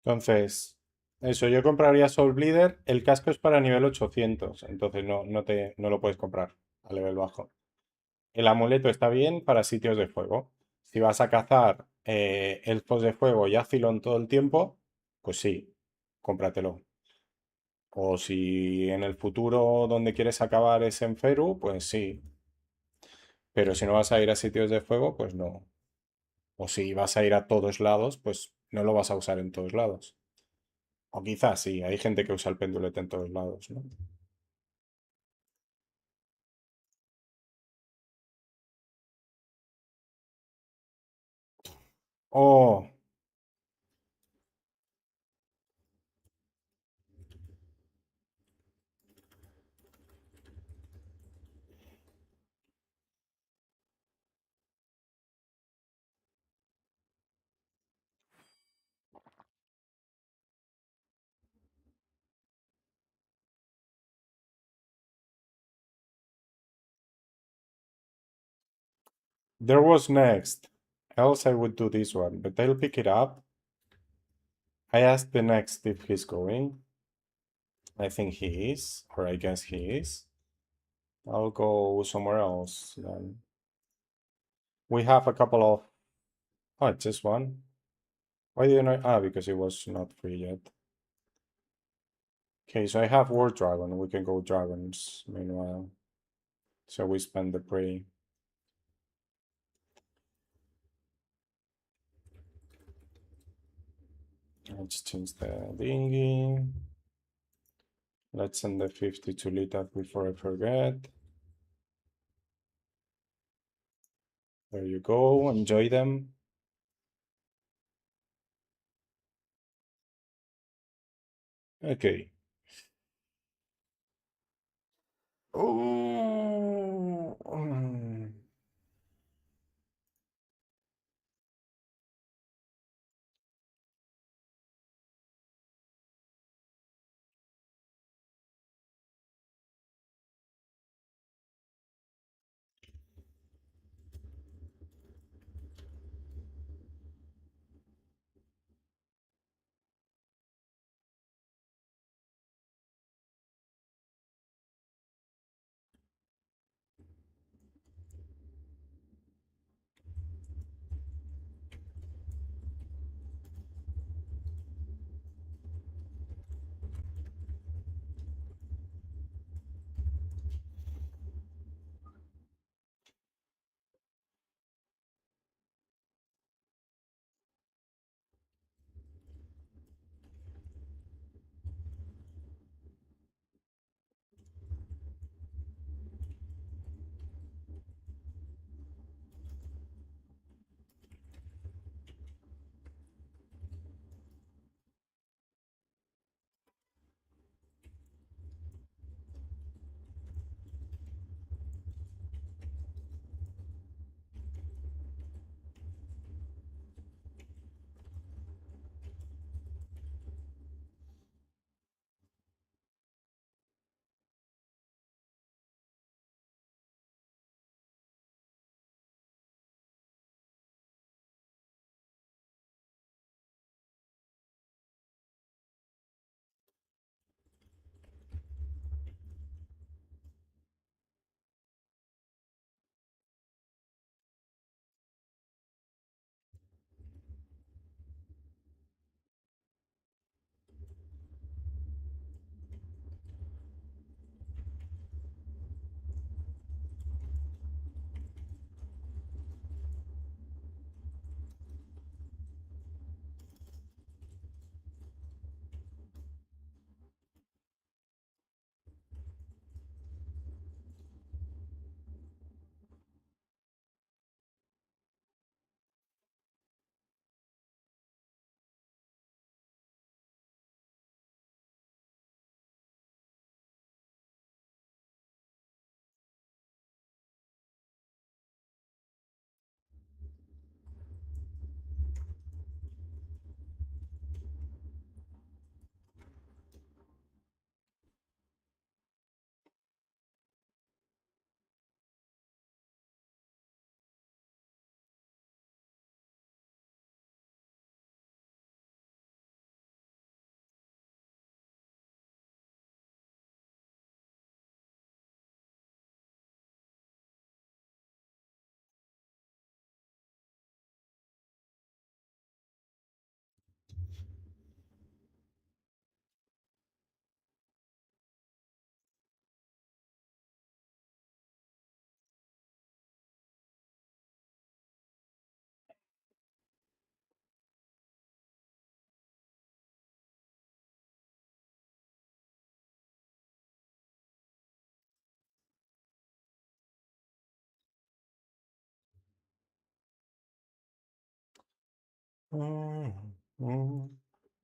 Entonces, eso, yo compraría Soul Bleeder. El casco es para nivel 800, entonces no lo puedes comprar a nivel bajo. El amuleto está bien para sitios de fuego. Si vas a cazar elfos de fuego y Azilon todo el tiempo, pues sí, cómpratelo. O si en el futuro donde quieres acabar es en Feru, pues sí. Pero si no vas a ir a sitios de fuego, pues no. O si vas a ir a todos lados, pues no lo vas a usar en todos lados. O quizás sí, hay gente que usa el pendulete en todos lados, ¿no? Oh, there was next. Else I would do this one, but I'll pick it up. I asked the next if he's going. I think he is, or I guess he is. I'll go somewhere else then. We have a couple of... Oh, just one. Why didn't I? Ah, because it was not free yet. Okay, so I have War Dragon. We can go dragons meanwhile. So we spend the prey. Let's change the dinghy. Let's send the 50 to Litat before I forget. There you go. Enjoy them. Okay. Oh.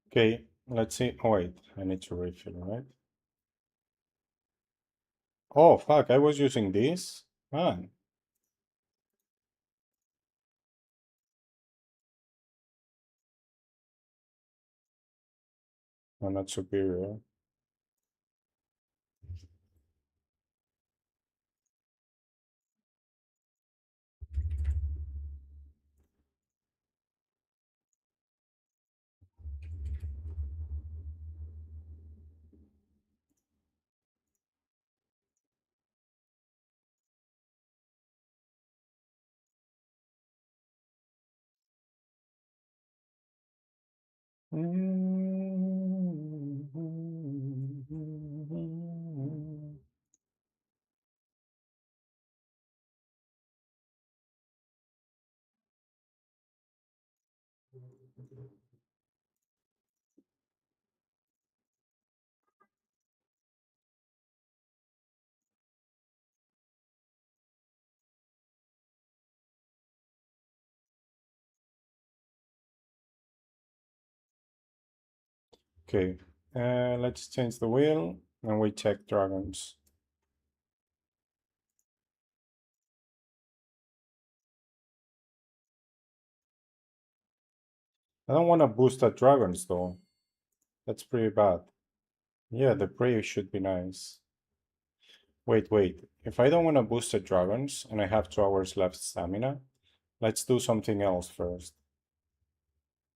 Okay, let's see. Oh, wait, I need to refill, right? Oh, fuck, I was using this. Man, I'm not superior. Okay, let's change the wheel and we check dragons. I don't want to boost at dragons though. That's pretty bad. Yeah, the prey should be nice. Wait. If I don't want to boost the dragons and I have 2 hours left stamina, let's do something else first.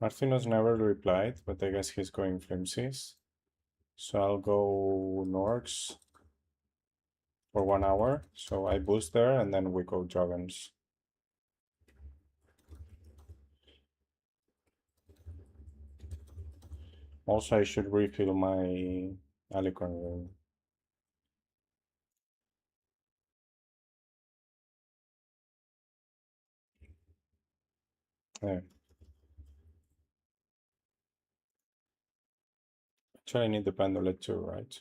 Martinos never replied, but I guess he's going flimsies. So I'll go Norks for 1 hour. So I boost there and then we go dragons. Also, I should refill my Alicorn room. Yeah. Actually, I need the pendulum too, right?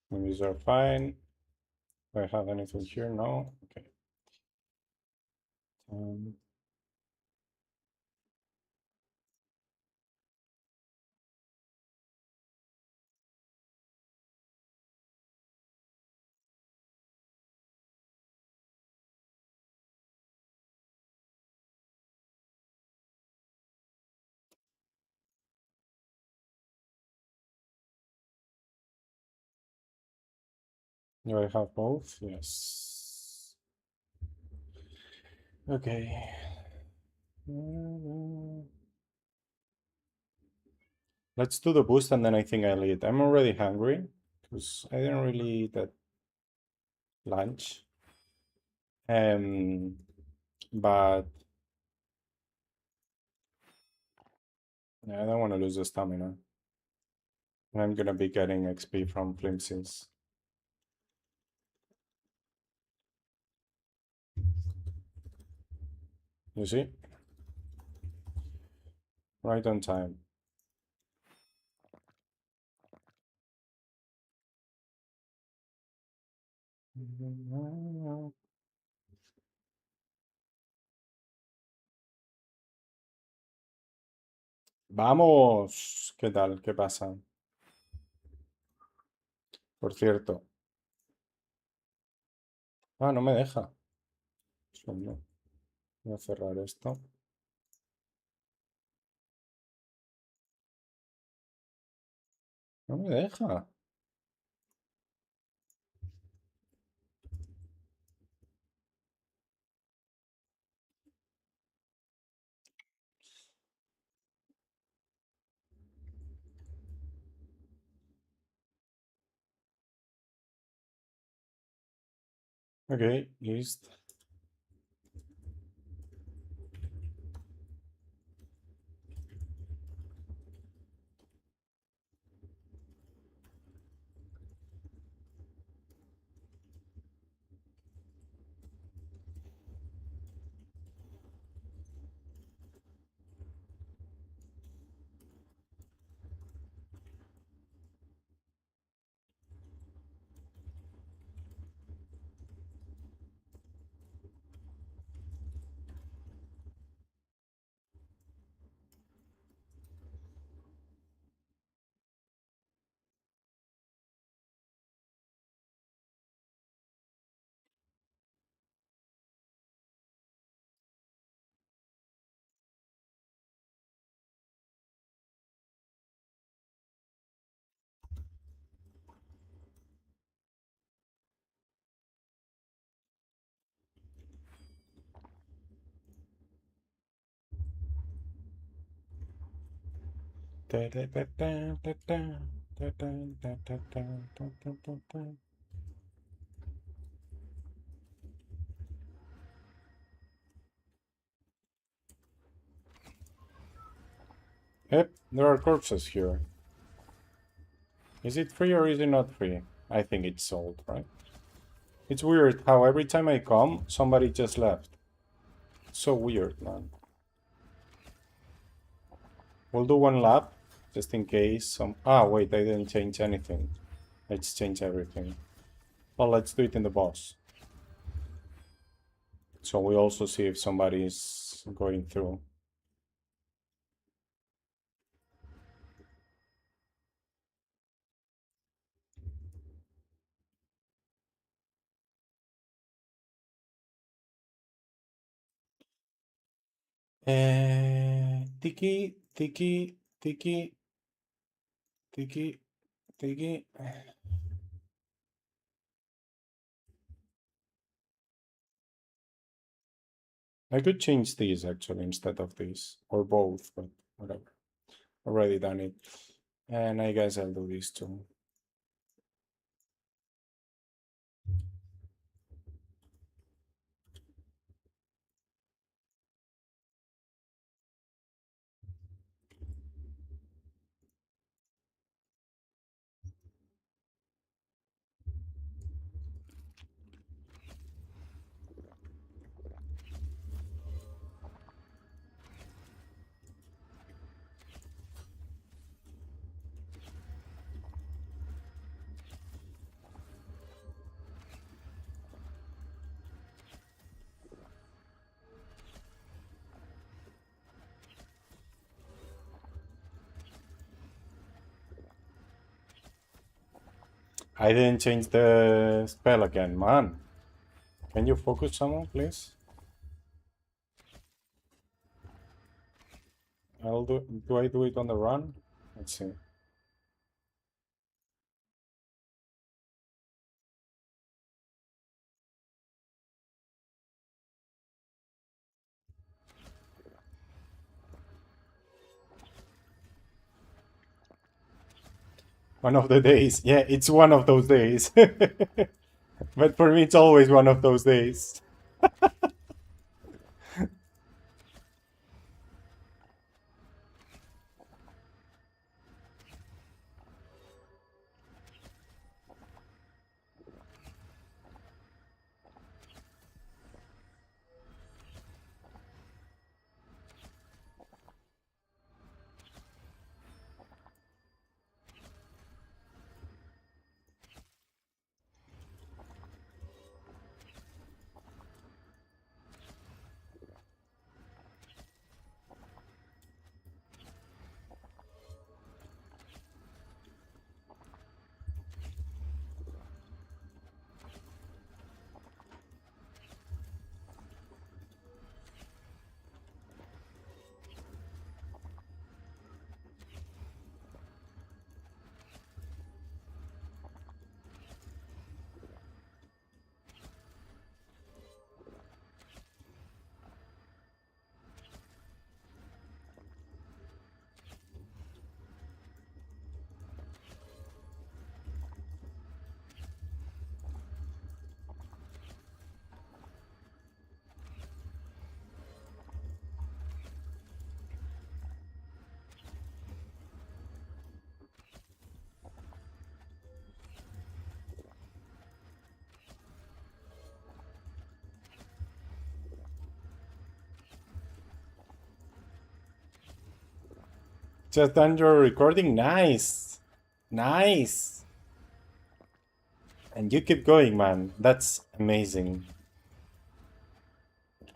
These are fine. Do I have anything here? No? Okay. Do I have both? Yes. Okay. Let's do the boost and then I think I'll eat. I'm already hungry because I didn't really eat that lunch. But yeah, I don't want to lose the stamina. And I'm gonna be getting XP from flimsies. You see? Right on time. Vamos. ¿Qué tal? ¿Qué pasa? Por cierto. Ah, no me deja. Segundo. Voy a cerrar esto. No me deja. Okay, east. Yep, there are corpses here. Is it free or is it not free? I think it's sold, right? It's weird how every time I come, somebody just left. It's so weird, man. We'll do one lap, just in case some... Ah, wait, I didn't change anything. Let's change everything. Well, let's do it in the boss. So we also see if somebody is going through. Tiki, tiki, tiki, tiki, tiki. I could change these actually instead of these, or both, but whatever. Already done it. And I guess I'll do these too. I didn't change the spell again, man. Can you focus someone, please? Do I do it on the run? Let's see. One of the days. Yeah, it's one of those days. But for me, it's always one of those days. Just done your recording. Nice. Nice. And you keep going, man. That's amazing.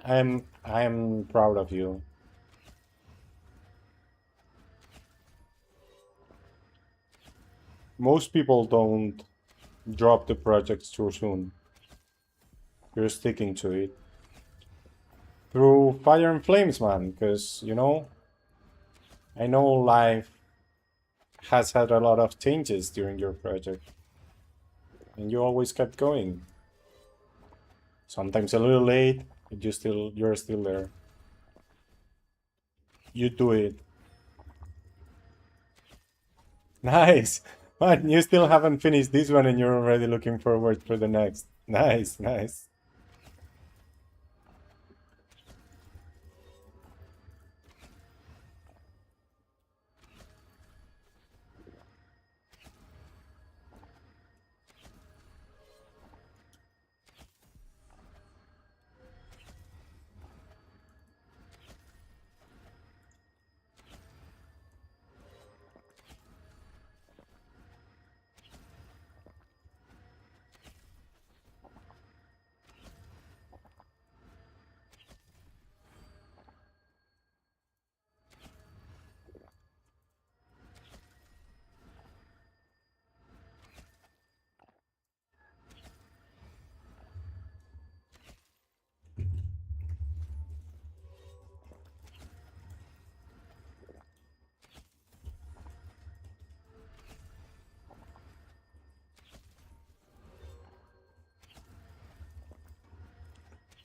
I'm proud of you. Most people don't drop the projects too soon. You're sticking to it. Through fire and flames, man, because, you know, I know life has had a lot of changes during your project. And you always kept going. Sometimes a little late, but you're still there. You do it. Nice. Man, you still haven't finished this one and you're already looking forward for the next. Nice, nice.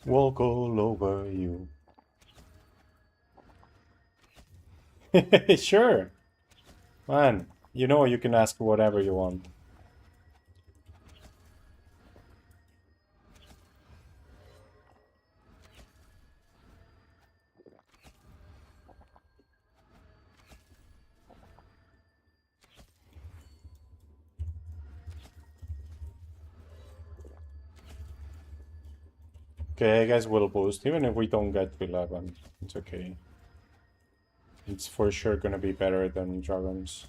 Walk all over you. Sure. Man, you know you can ask whatever you want. Okay, I guess we'll boost. Even if we don't get to 11, it's okay. It's for sure gonna be better than dragons.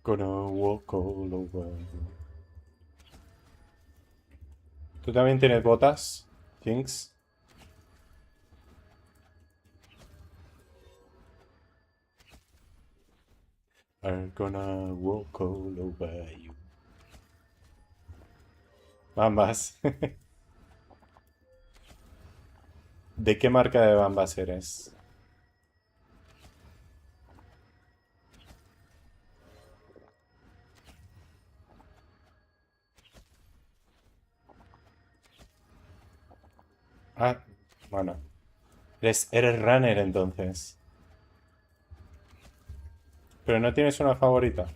Gonna walk all over you. ¿Tú también tienes botas, Jinx? Are gonna walk all over you. Bambas. ¿De qué marca de bambas eres? Ah, bueno. Eres runner entonces. Pero no tienes una favorita.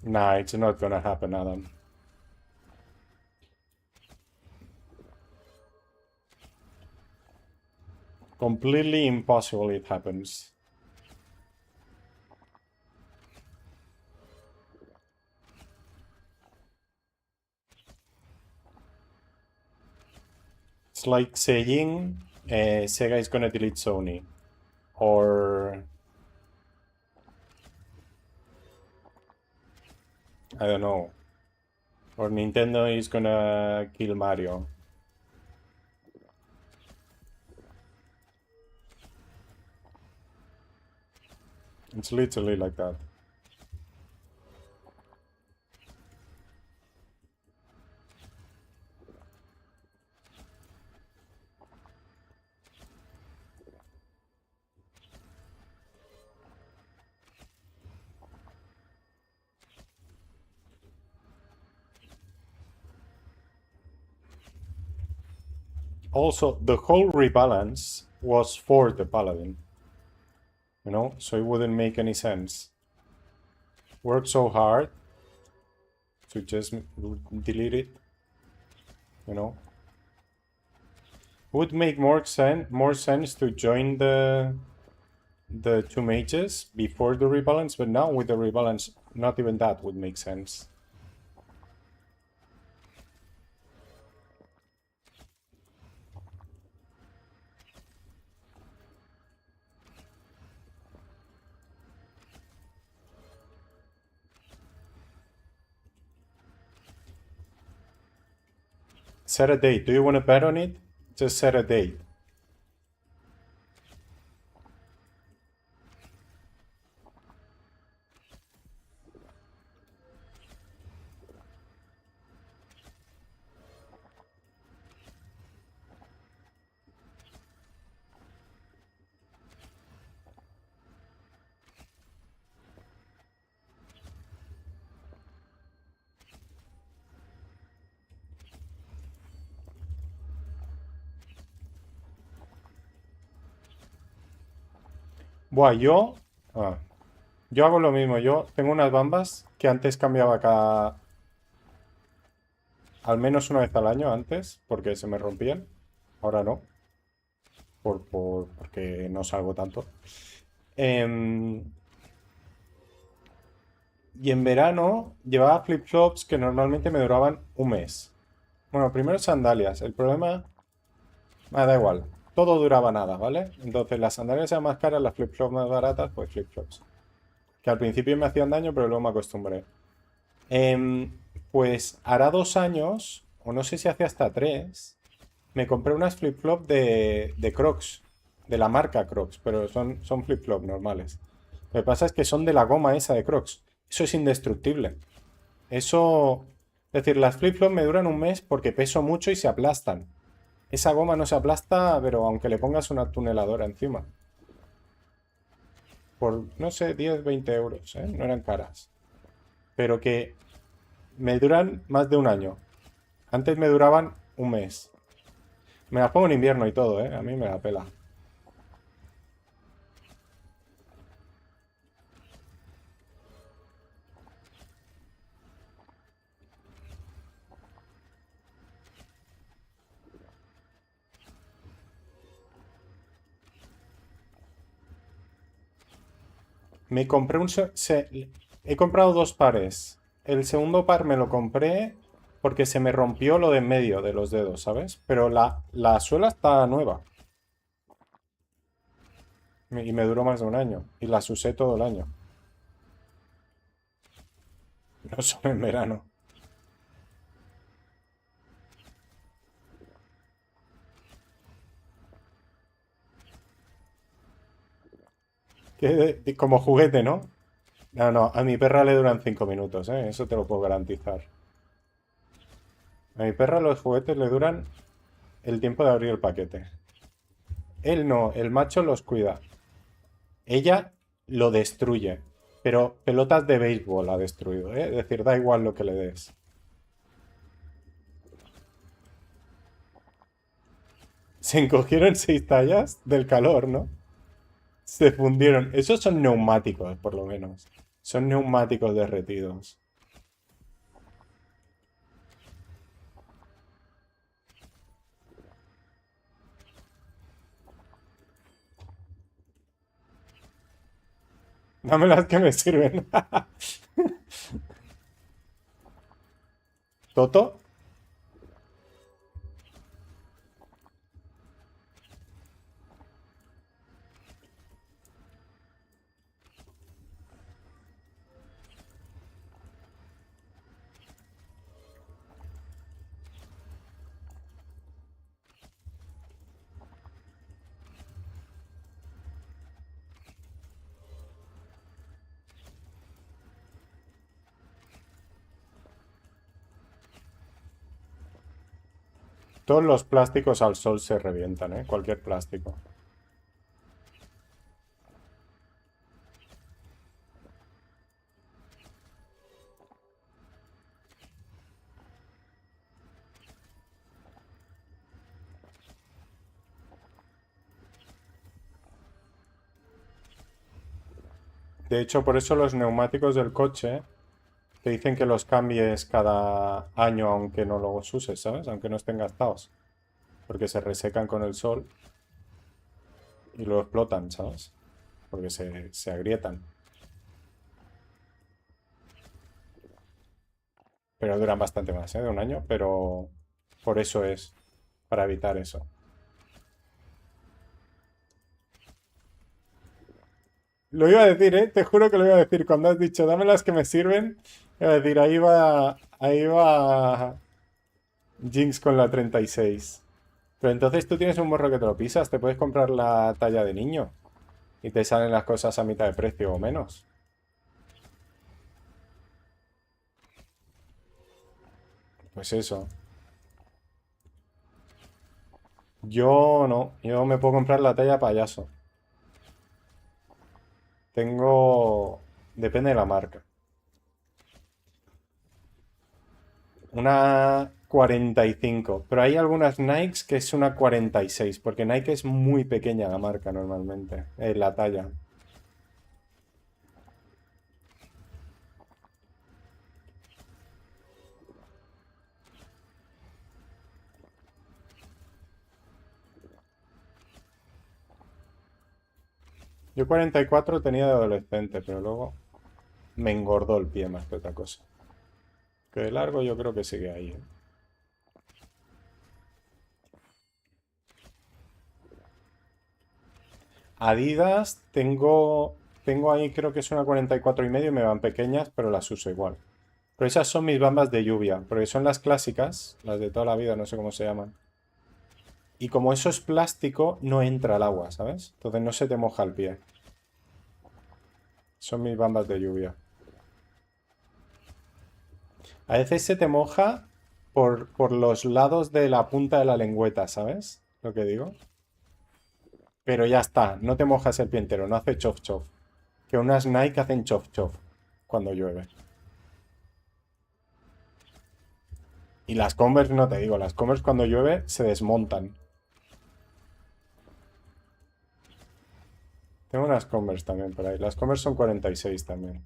Nah, it's not gonna happen, Adam. Completely impossible it happens. It's like saying Sega is gonna delete Sony. Or... I don't know. Or Nintendo is gonna kill Mario. It's literally like that. Also, the whole rebalance was for the Paladin. You know, so it wouldn't make any sense. Work so hard to just delete it. You know, would make more sense to join the the two mages before the rebalance, but now with the rebalance, not even that would make sense. Set a date. Do you want to bet on it? Just set a date. Buah, yo hago lo mismo. Yo tengo unas bambas que antes cambiaba al menos una vez al año antes, porque se me rompían. Ahora no, porque no salgo tanto. Em, y en verano llevaba flip-flops que normalmente me duraban un mes. Bueno, primero sandalias. El problema... da igual. Todo duraba nada, ¿vale? Entonces las sandalias eran más caras, las flip-flops más baratas, pues flip-flops. Que al principio me hacían daño, pero luego me acostumbré. Em, pues hará 2 años, o no sé si hace hasta 3, me compré unas flip-flop de Crocs, de la marca Crocs, pero son flip-flop normales. Lo que pasa es que son de la goma esa de Crocs. Eso es indestructible. Eso... Es decir, las flip-flop me duran un mes porque peso mucho y se aplastan. Esa goma no se aplasta, pero aunque le pongas una tuneladora encima. Por, no sé, 10, 20 euros, ¿eh? No eran caras. Pero que me duran más de un año. Antes me duraban un mes. Me las pongo en invierno y todo, ¿eh? A mí me la pela. Me compré he comprado 2 pares. El segundo par me lo compré porque se me rompió lo de en medio de los dedos, ¿sabes? Pero la suela está nueva. Y me duró más de un año. Y las usé todo el año. No solo en verano. Como juguete, ¿no? No, no, a mi perra le duran 5 minutos, ¿eh? Eso te lo puedo garantizar. A mi perra los juguetes le duran el tiempo de abrir el paquete. Él no, el macho los cuida. Ella lo destruye. Pero pelotas de béisbol ha destruido, ¿eh? Es decir, da igual lo que le des. Se encogieron 6 tallas del calor, ¿no? Se fundieron. Esos son neumáticos, por lo menos. Son neumáticos derretidos. Dame las que me sirven. Toto, todos los plásticos al sol se revientan, ¿eh? Cualquier plástico. De hecho, por eso los neumáticos del coche te dicen que los cambies cada año aunque no los uses, ¿sabes? Aunque no estén gastados. Porque se resecan con el sol y lo explotan, ¿sabes? porque se agrietan. Pero duran bastante más, ¿eh? De un año, pero por eso es, para evitar eso. Lo iba a decir, ¿eh? Te juro que lo iba a decir. Cuando has dicho, dame las que me sirven, iba a decir, ahí va Jinx con la 36. Pero entonces tú tienes un morro que te lo pisas, te puedes comprar la talla de niño y te salen las cosas a mitad de precio o menos. Pues eso. Yo no, yo me puedo comprar la talla payaso. Tengo... Depende de la marca. Una 45. Pero hay algunas Nikes que es una 46. Porque Nike es muy pequeña la marca normalmente. La talla. Yo 44 tenía de adolescente, pero luego me engordó el pie más que otra cosa. Que de largo yo creo que sigue ahí, ¿eh? Adidas tengo ahí creo que es una 44,5 y me van pequeñas, pero las uso igual. Pero esas son mis bambas de lluvia, porque son las clásicas, las de toda la vida, no sé cómo se llaman. Y como eso es plástico, no entra el agua, ¿sabes? Entonces no se te moja el pie. Son mis bambas de lluvia. A veces se te moja por los lados de la punta de la lengüeta, ¿sabes? Lo que digo. Pero ya está, no te mojas el pie entero, no hace chof chof. Que unas Nike hacen chof chof cuando llueve. Y las Converse, no te digo, las Converse cuando llueve se desmontan. Tengo unas Converse también por ahí. Las Converse son 46 también.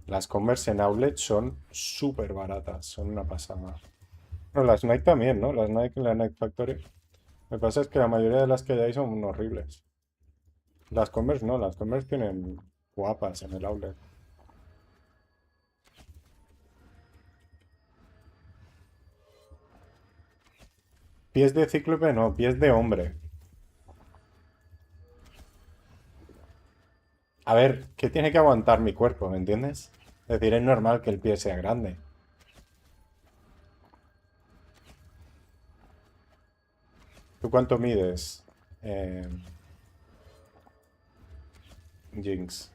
Las Converse en outlet son súper baratas, son una pasada. No, las Nike también, ¿no? Las Nike en la Nike Factory. Lo que pasa es que la mayoría de las que hay ahí son horribles. Las Converse no, las Converse tienen guapas en el outlet. Pies de cíclope no, pies de hombre. A ver, ¿qué tiene que aguantar mi cuerpo, me entiendes? Es decir, es normal que el pie sea grande. ¿Tú cuánto mides, eh, Jinx?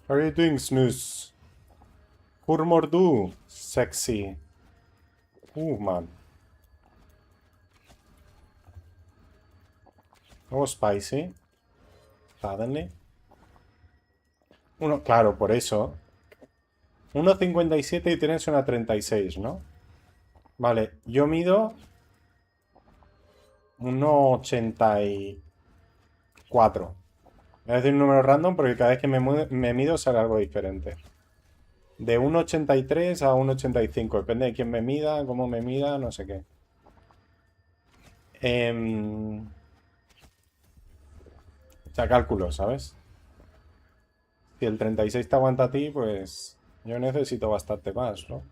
How are you doing, Snooze? Hurmordu, sexy. Man. Oh, spicy. Suddenly. Claro, por eso. 1,57 y tienes una 36, ¿no? Vale, yo mido 1,84. Voy a decir un número random porque cada vez que me mido sale algo diferente. De 1,83 a 1,85. Depende de quién me mida, cómo me mida, no sé qué. O sea, cálculo, ¿sabes? Si el 36 te aguanta a ti, pues yo necesito bastante más, ¿no?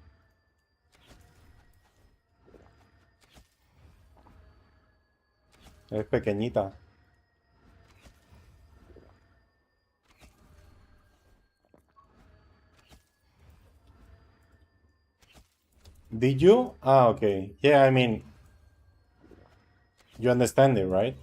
Es pequeñita. Did you? Ah, okay. Yeah, I mean, you understand it, right?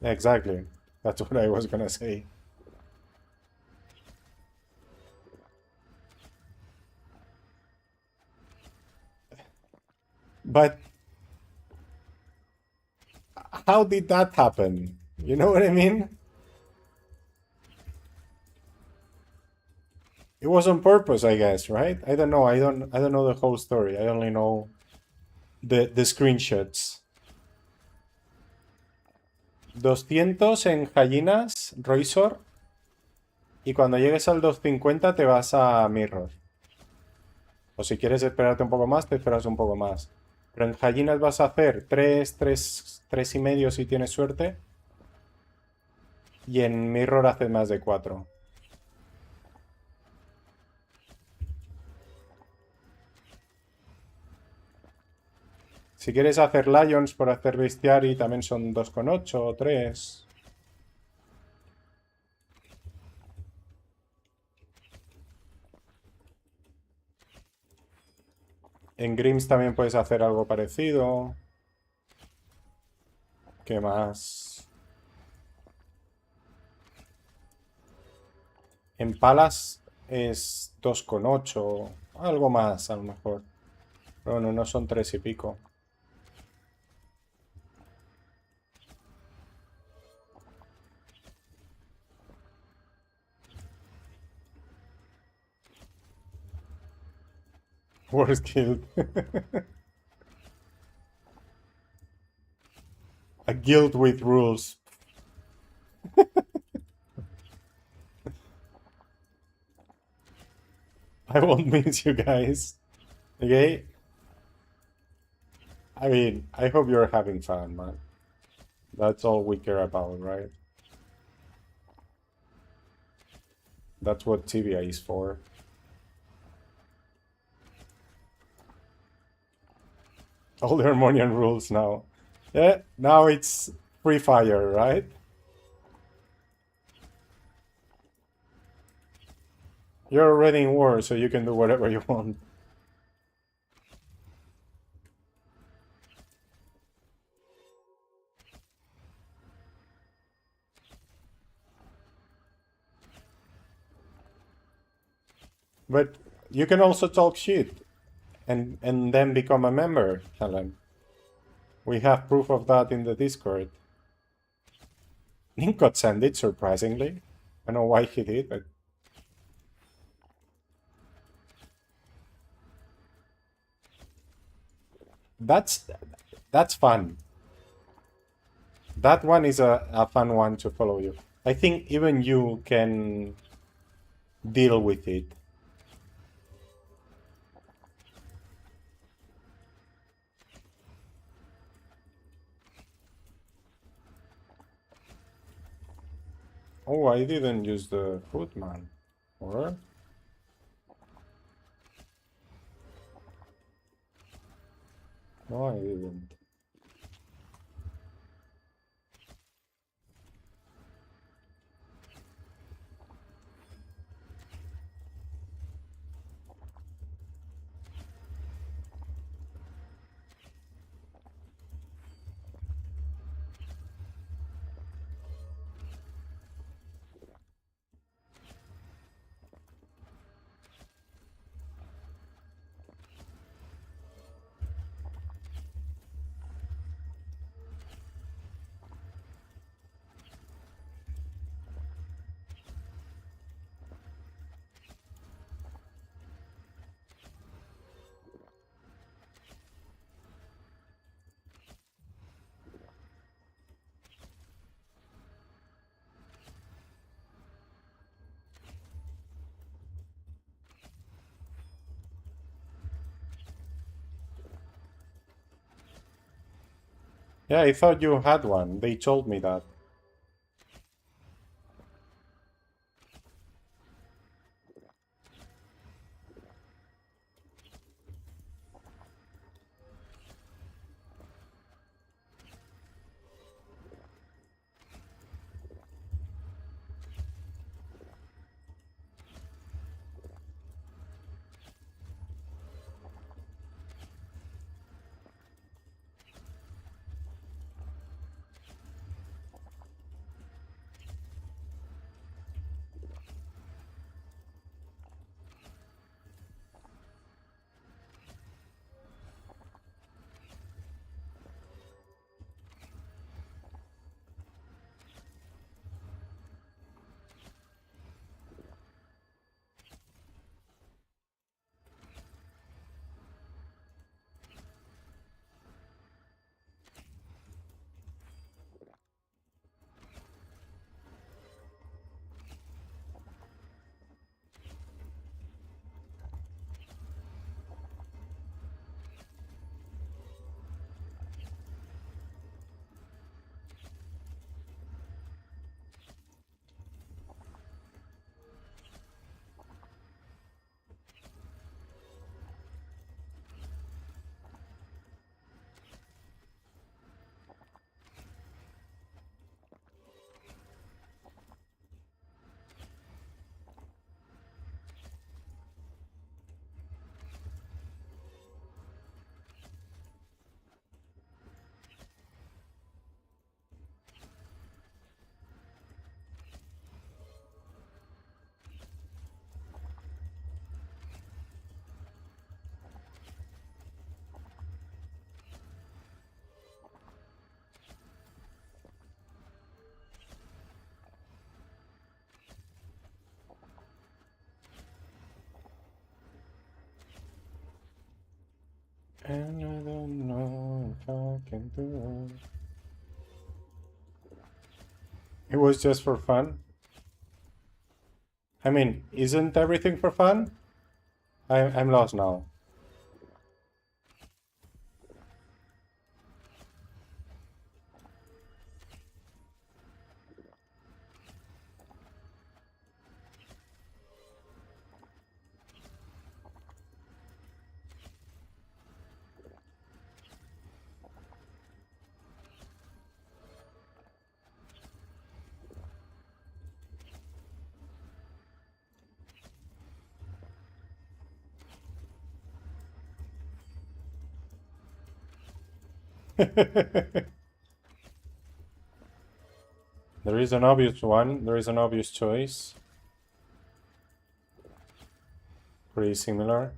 Exactly. That's what I was gonna say. But how did that happen? You know what I mean? It was on purpose, I guess, right? I don't know. I don't know the whole story. I only know the screenshots. 200 en Gallinas, Roysor, y cuando llegues al 250 te vas a Mirror. O si quieres esperarte un poco más, te esperas un poco más. Pero en Gallinas vas a hacer 3 y medio si tienes suerte. Y en Mirror haces más de 4. Si quieres hacer Lions por hacer Bestiary, también son 2,8 o 3. En Grims también puedes hacer algo parecido. ¿Qué más? En Palas es 2,8. Algo más, a lo mejor. Pero bueno, no son 3 y pico. Worst guild. A guild with rules. I won't miss you guys. Okay? I mean, I hope you're having fun, man. That's all we care about, right? That's what Tibia is for. All the Harmonian rules now. Yeah, now it's free fire, right? You're already in war, so you can do whatever you want. But you can also talk shit and then become a member, Helen. We have proof of that in the Discord. Link got sent surprisingly. I don't know why he did, but that's fun. That one is a fun one to follow you. I think even you can deal with it. Oh, I didn't use the footman. Or? No, I didn't. Yeah, I thought you had one. They told me that. And I don't know if I can do it. It was just for fun. I mean, isn't everything for fun? I'm lost now. There is an obvious one. There is an obvious choice. Pretty similar.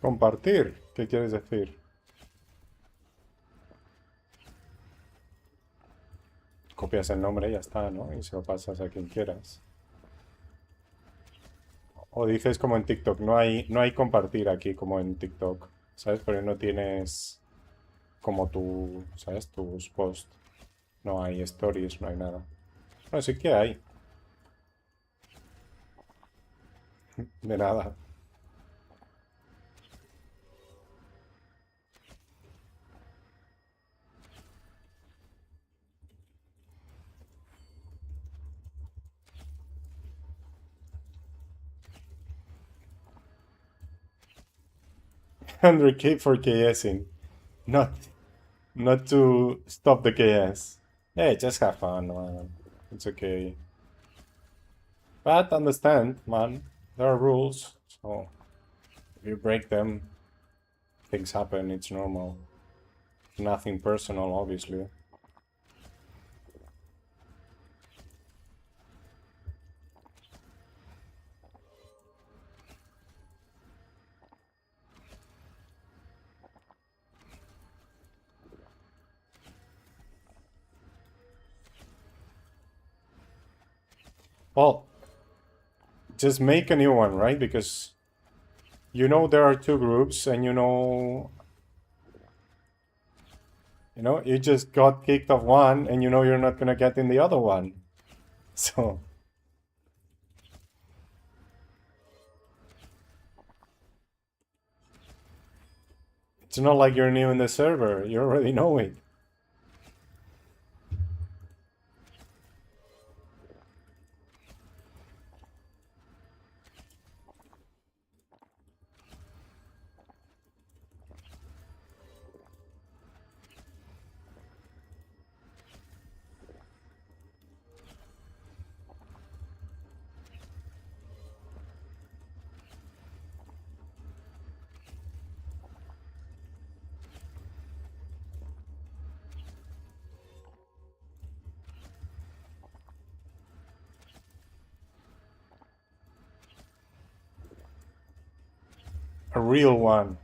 Compartir. ¿Qué quieres decir? Copias el nombre y ya está, ¿no? Y se lo pasas a quien quieras. O dices como en TikTok, no hay compartir aquí como en TikTok, ¿sabes? Pero no tienes como tu, ¿sabes? Tus posts. No hay stories, no hay nada. Bueno, sí que hay. De nada. 100k for KSing. Not, not to stop the KS. Hey, just have fun, man. It's okay. But understand, man, there are rules. So if you break them, things happen. It's normal. Nothing personal, obviously. Well, just make a new one, right? Because you know there are two groups, and you just got kicked off one, and you know you're not gonna get in the other one. So it's not like you're new in the server. You already know it. A real one.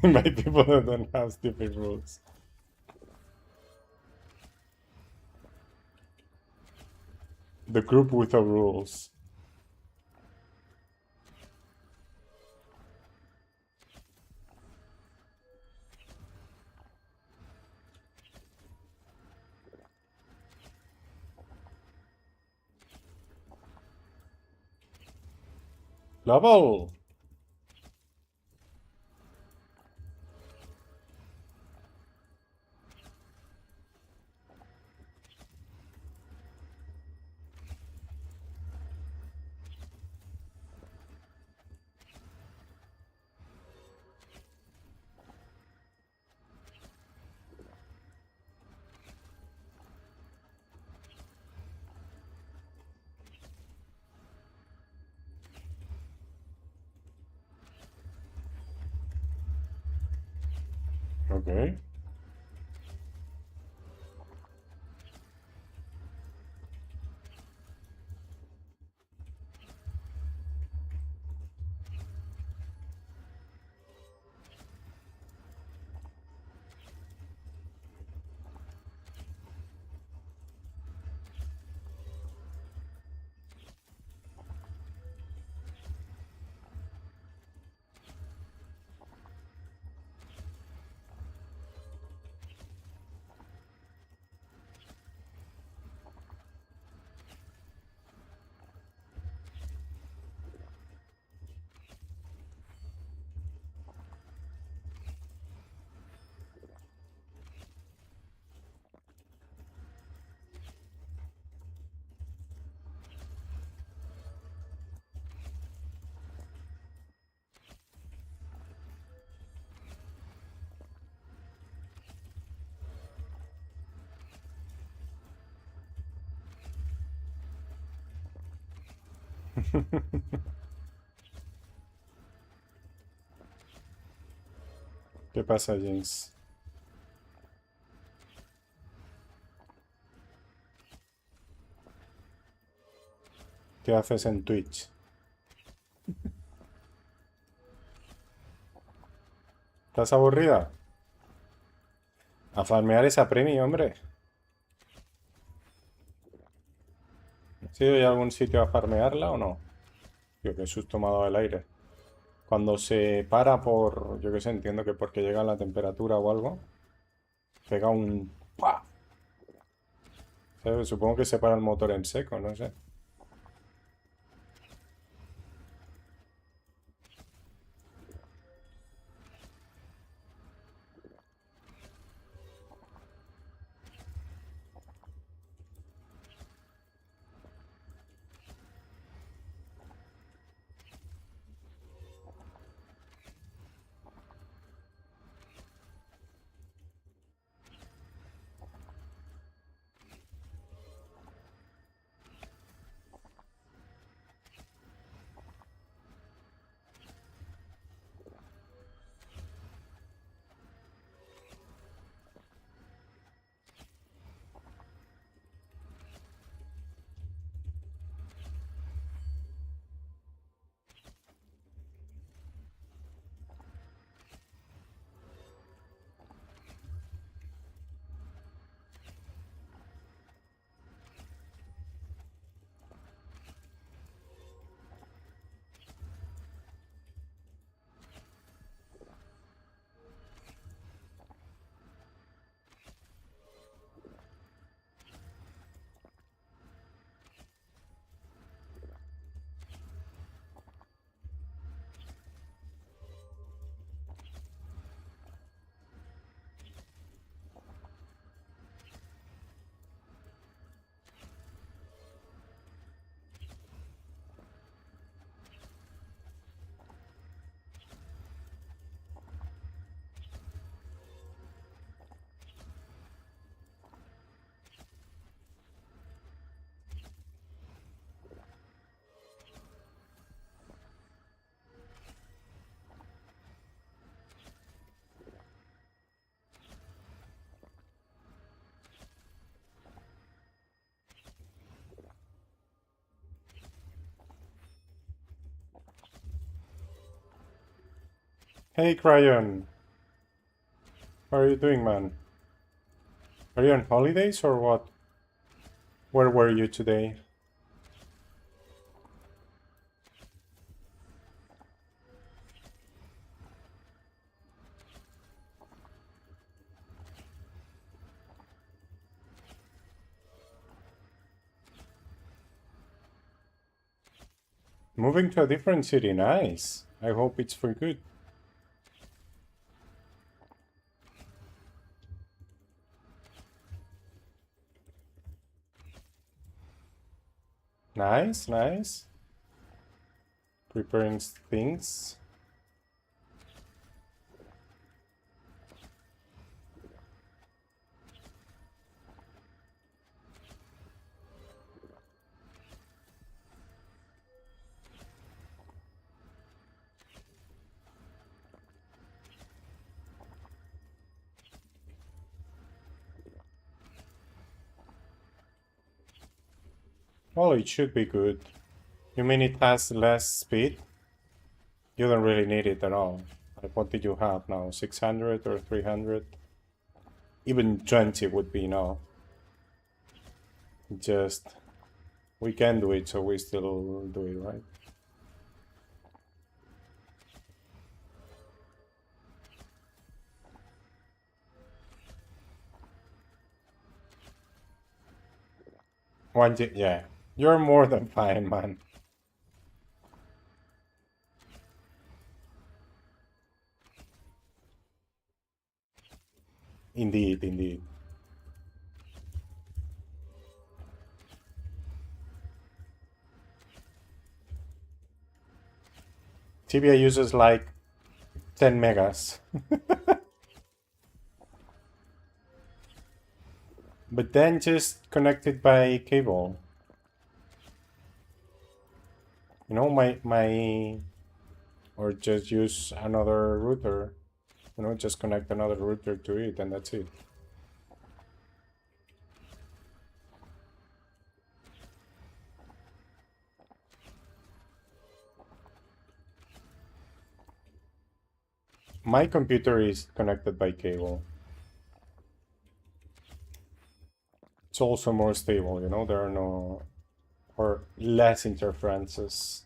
By people that don't have stupid rules. The group without rules. Level! Okay. ¿Qué pasa, Jinx? ¿Qué haces en Twitch? ¿Estás aburrida? A farmear esa premio, hombre. ¿Has ido ya a algún sitio a farmearla o no? Tío, qué susto me ha dado el aire. Cuando se para por, yo qué sé, entiendo que porque llega la temperatura o algo, pega un... ¡Pah! ¿Sabes? Supongo que se para el motor en seco, no sé. Hey, Cryon. How are you doing, man? Are you on holidays or what? Where were you today? Moving to a different city, nice. I hope it's for good. Nice, nice. Preparing things. Well, it should be good. You mean it has less speed? You don't really need it at all. Like, what did you have now? 600 or 300? Even 20 would be enough. Just, we can do it, so we still do it, right? Yeah. You're more than fine, man. Indeed, indeed. Tibia uses like 10 megas. But then just connect it by cable. You know, or just use another router. You know, just connect another router to it and that's it. My computer is connected by cable. It's also more stable, you know, there are no, or less interferences.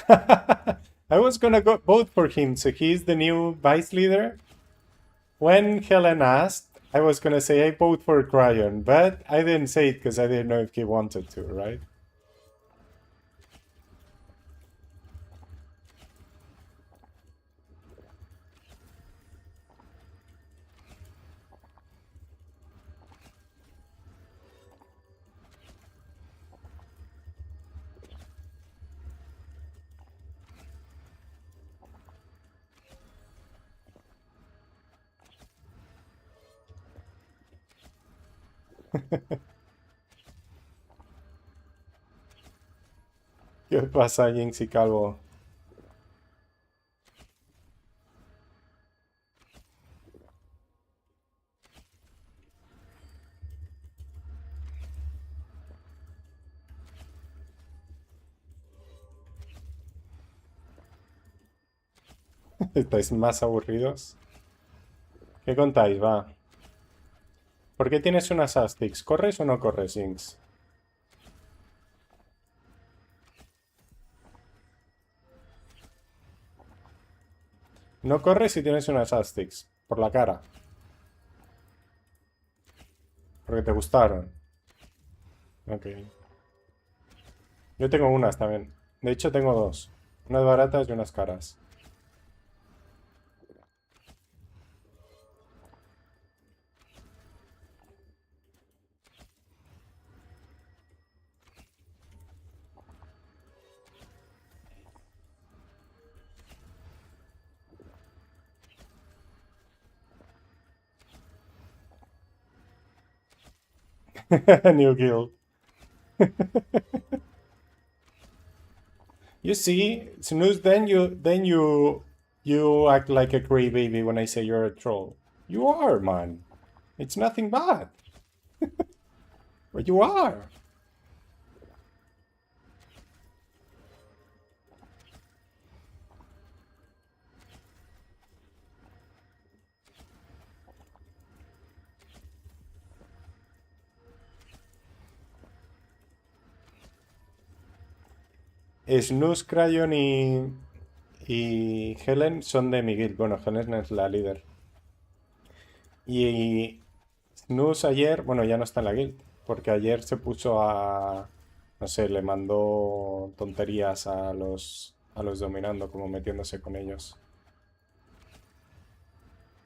I was gonna go vote for him, so he's the new vice leader. When Helen asked, I was gonna say I vote for Cryon, but I didn't say it because I didn't know if he wanted to, right? ¿Qué pasa, Jinx y Calvo? ¿Estáis más aburridos? ¿Qué contáis? Va. ¿Por qué tienes unas Astics? ¿Corres o no corres, Jinx? No corres si tienes unas Astics. Por la cara. Porque te gustaron. Ok. Yo tengo unas también. De hecho, tengo dos. Unas baratas y unas caras. New guild. You see, Snooze, you act like a cray baby when I say you're a troll. You are, man. It's nothing bad. But you are. Snooze, Crayon y Helen son de mi guild. Bueno, Helen es la líder. Y Snooze ayer, bueno, ya no está en la guild, porque ayer se puso a, no sé, le mandó tonterías a los dominando, como metiéndose con ellos.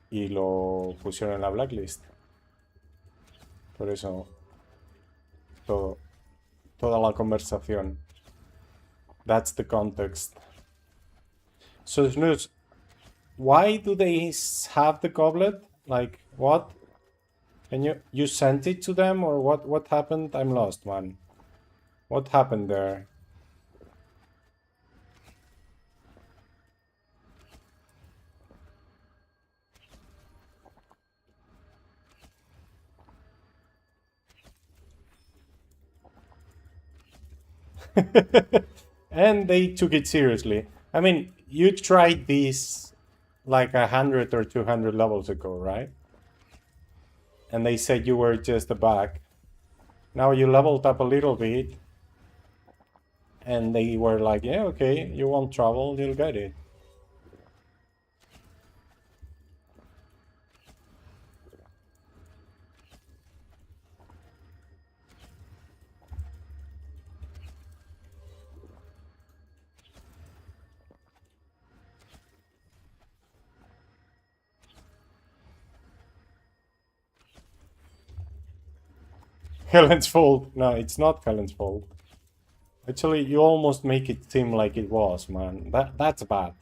Y lo pusieron en la blacklist. Por eso, todo, toda la conversación. That's the context. So, Snooze, why do they have the goblet? Like, what? Can you sent it to them or what happened? I'm lost, man. What happened there? And they took it seriously. I mean, you tried this like 100 or 200 levels ago, right? And they said you were just a bug. Now you leveled up a little bit. And they were like, yeah, okay, you want trouble, you'll get it. Helen's fault. No, it's not Helen's fault. Actually, you almost make it seem like it was, man. That's bad.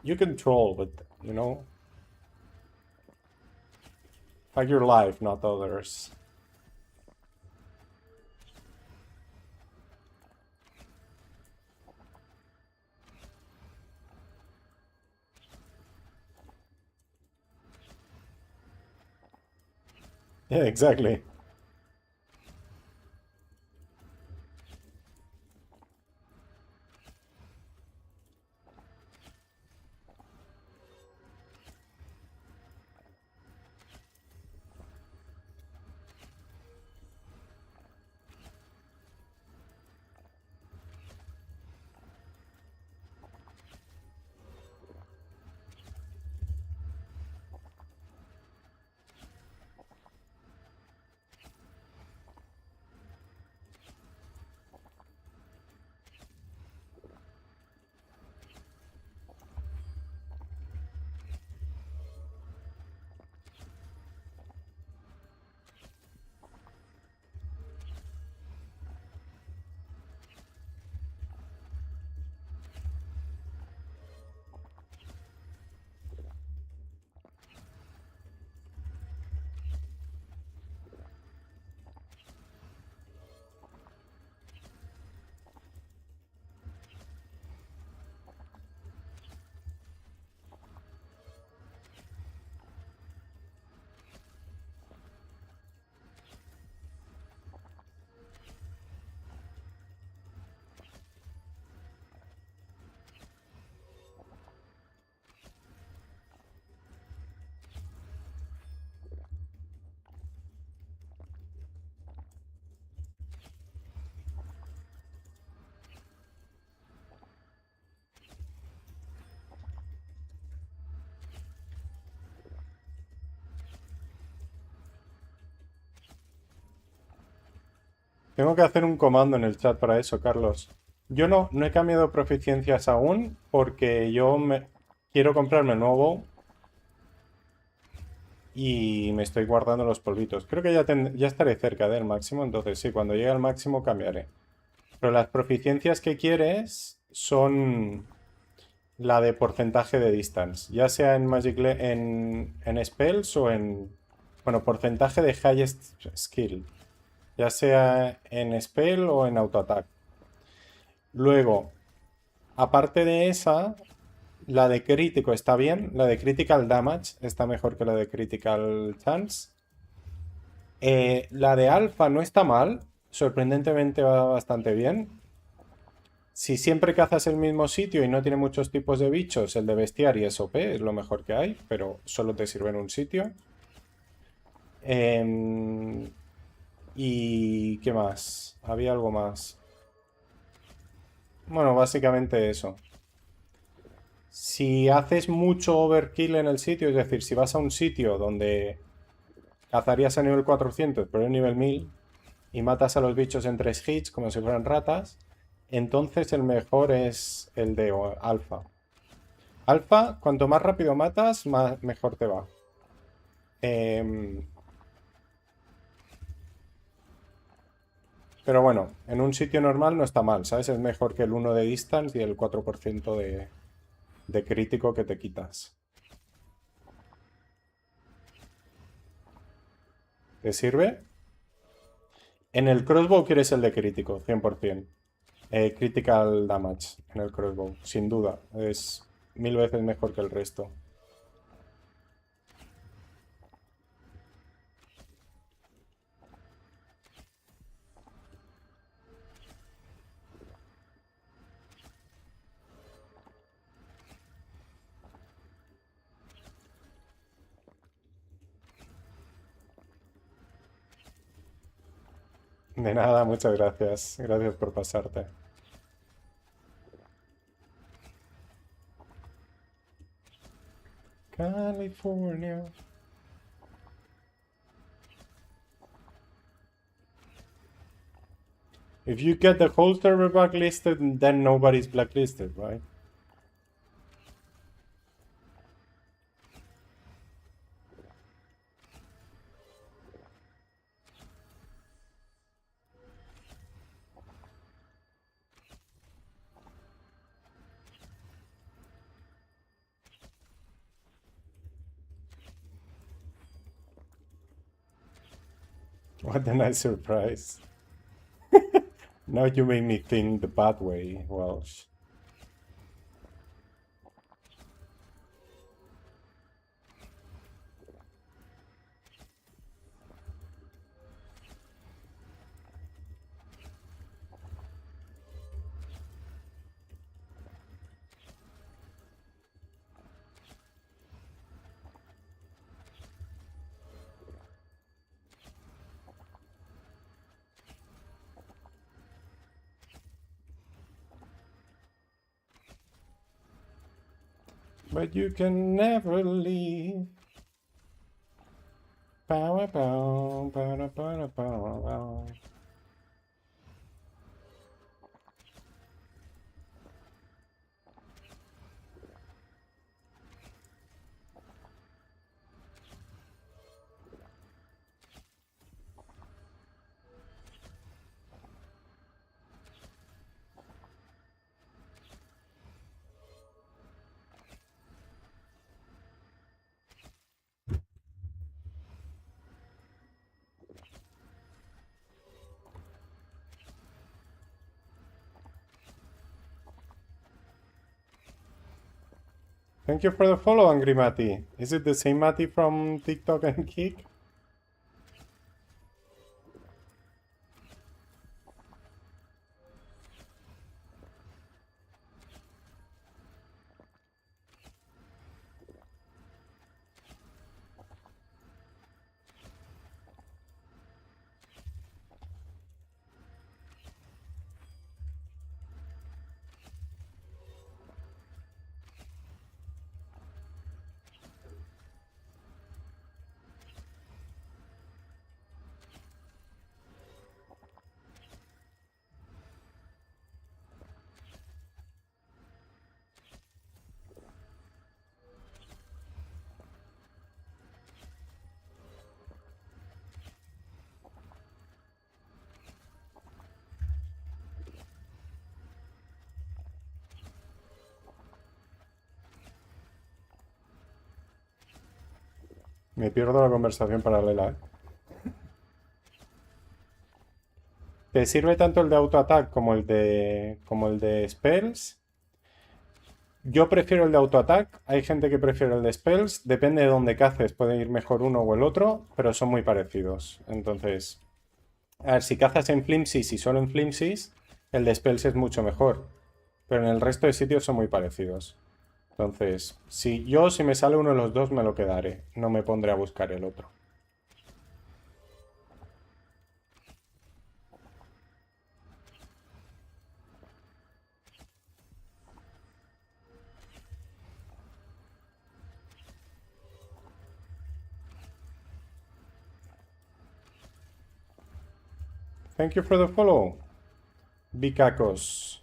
You can troll, but, you know, like your life, not others. Yeah, exactly. Tengo que hacer un comando en el chat para eso, Carlos. Yo no he cambiado proficiencias aún porque quiero comprarme el nuevo y me estoy guardando los polvitos. Creo que ya estaré cerca del máximo, entonces sí, cuando llegue al máximo cambiaré. Pero las proficiencias que quieres son la de porcentaje de distance, ya sea en en spells o en, bueno, porcentaje de highest skill, ya sea en spell o en auto-attack. Luego, aparte de esa, la de crítico está bien, la de critical damage está mejor que la de critical chance. La de alfa no está mal, sorprendentemente va bastante bien. Si siempre cazas el mismo sitio y no tiene muchos tipos de bichos, el de Bestiary es OP, es lo mejor que hay, pero solo te sirve en un sitio. Em, ¿Y qué más? Había algo más. Bueno, básicamente eso. Si haces mucho overkill en el sitio, es decir, si vas a un sitio donde cazarías a nivel 400, pero en nivel 1000, y matas a los bichos en 3 hits, como si fueran ratas, entonces el mejor es el de alfa. Alfa, cuanto más rápido matas, mejor te va. Em, pero bueno, en un sitio normal no está mal, ¿sabes? Es mejor que el 1 de distance y el 4% de crítico que te quitas. ¿Te sirve? En el crossbow quieres el de crítico, 100%. Critical damage en el crossbow, sin duda. Es 1000 veces mejor que el resto. De nada, muchas gracias. Gracias por pasarte. California. If you get the whole server blacklisted, then nobody's blacklisted, right? What a nice surprise. Now you make me think the bad way, Welsh. But you can never leave. Pow, pow, pow, pow, pow, pow. Thank you for the follow, Angry Matty. Is it the same Matty from TikTok and Kick? Me pierdo la conversación paralela, ¿eh? ¿Te sirve tanto el de auto-attack como el de spells? Yo prefiero el de autoattack, hay gente que prefiere el de spells, depende de dónde caces, puede ir mejor uno o el otro, pero son muy parecidos. Entonces, a ver, si cazas en flimsies y solo en flimsies, el de spells es mucho mejor, pero en el resto de sitios son muy parecidos. Entonces, si me sale uno de los dos me lo quedaré, no me pondré a buscar el otro. Thank you for the follow, Bicacos.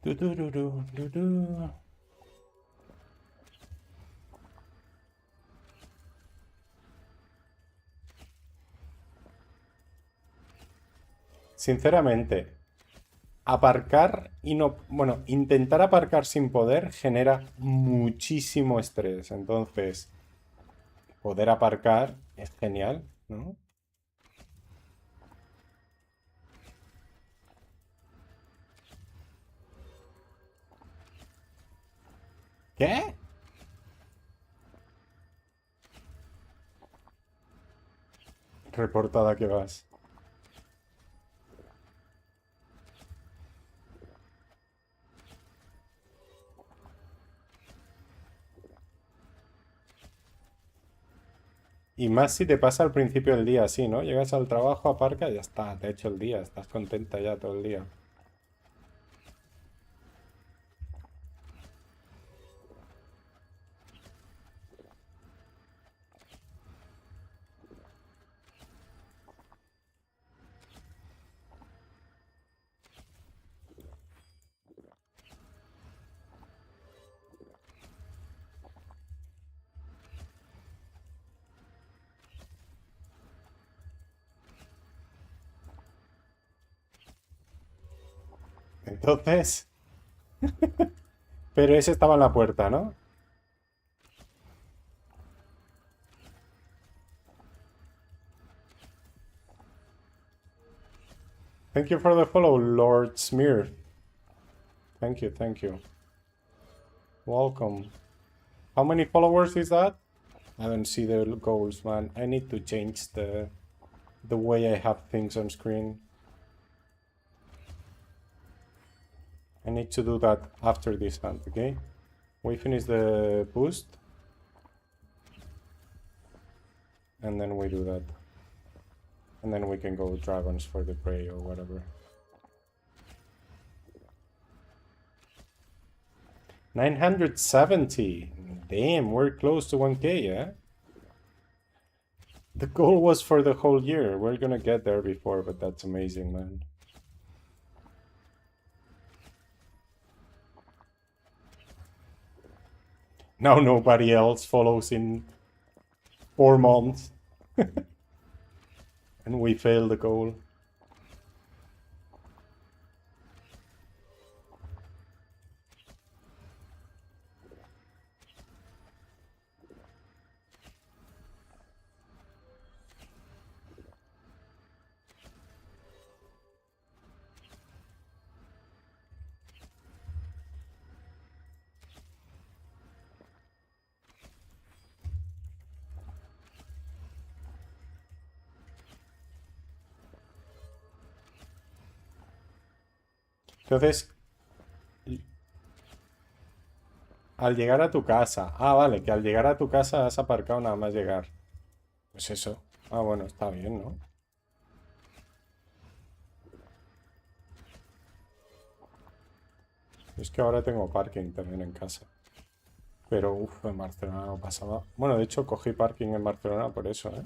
Du, du, du, du, du, du. Sinceramente, aparcar y no... Bueno, intentar aparcar sin poder genera muchísimo estrés. Entonces, poder aparcar es genial, ¿no? ¿Qué? Reportada que vas. Y más si te pasa al principio del día así, ¿no? Llegas al trabajo, aparca y ya está, te ha hecho el día, estás contenta ya todo el día. Entonces, pero ese estaba en la puerta, ¿no? Thank you for the follow, Lord Smear. Thank you, thank you. Welcome. How many followers is that? I don't see the goals, man. I need to change the way I have things on screen. I need to do that after this hunt, okay? We finish the boost. And then we do that. And then we can go dragons for the prey or whatever. 970. Damn, we're close to 1k, yeah? The goal was for the whole year. We're gonna get there before, but that's amazing, man. Now nobody else follows in 4 months. And we fail the goal. Entonces, al llegar a tu casa. Ah, vale, que al llegar a tu casa has aparcado nada más llegar. Pues eso. Ah, bueno, está bien, ¿no? Es que ahora tengo parking también en casa. Pero, uff, en Barcelona no pasaba. Bueno, de hecho, cogí parking en Barcelona por eso, ¿eh?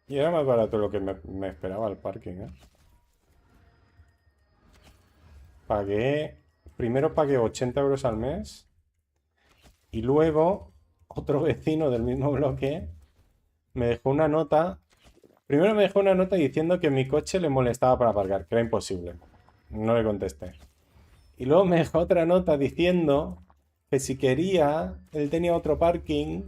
Y era más barato lo que me esperaba el parking, ¿eh? Pagué. Primero pagué 80 euros al mes. Y luego, otro vecino del mismo bloque me dejó una nota. Primero me dejó una nota diciendo que mi coche le molestaba para aparcar, que era imposible. No le contesté. Y luego me dejó otra nota diciendo que si quería, él tenía otro parking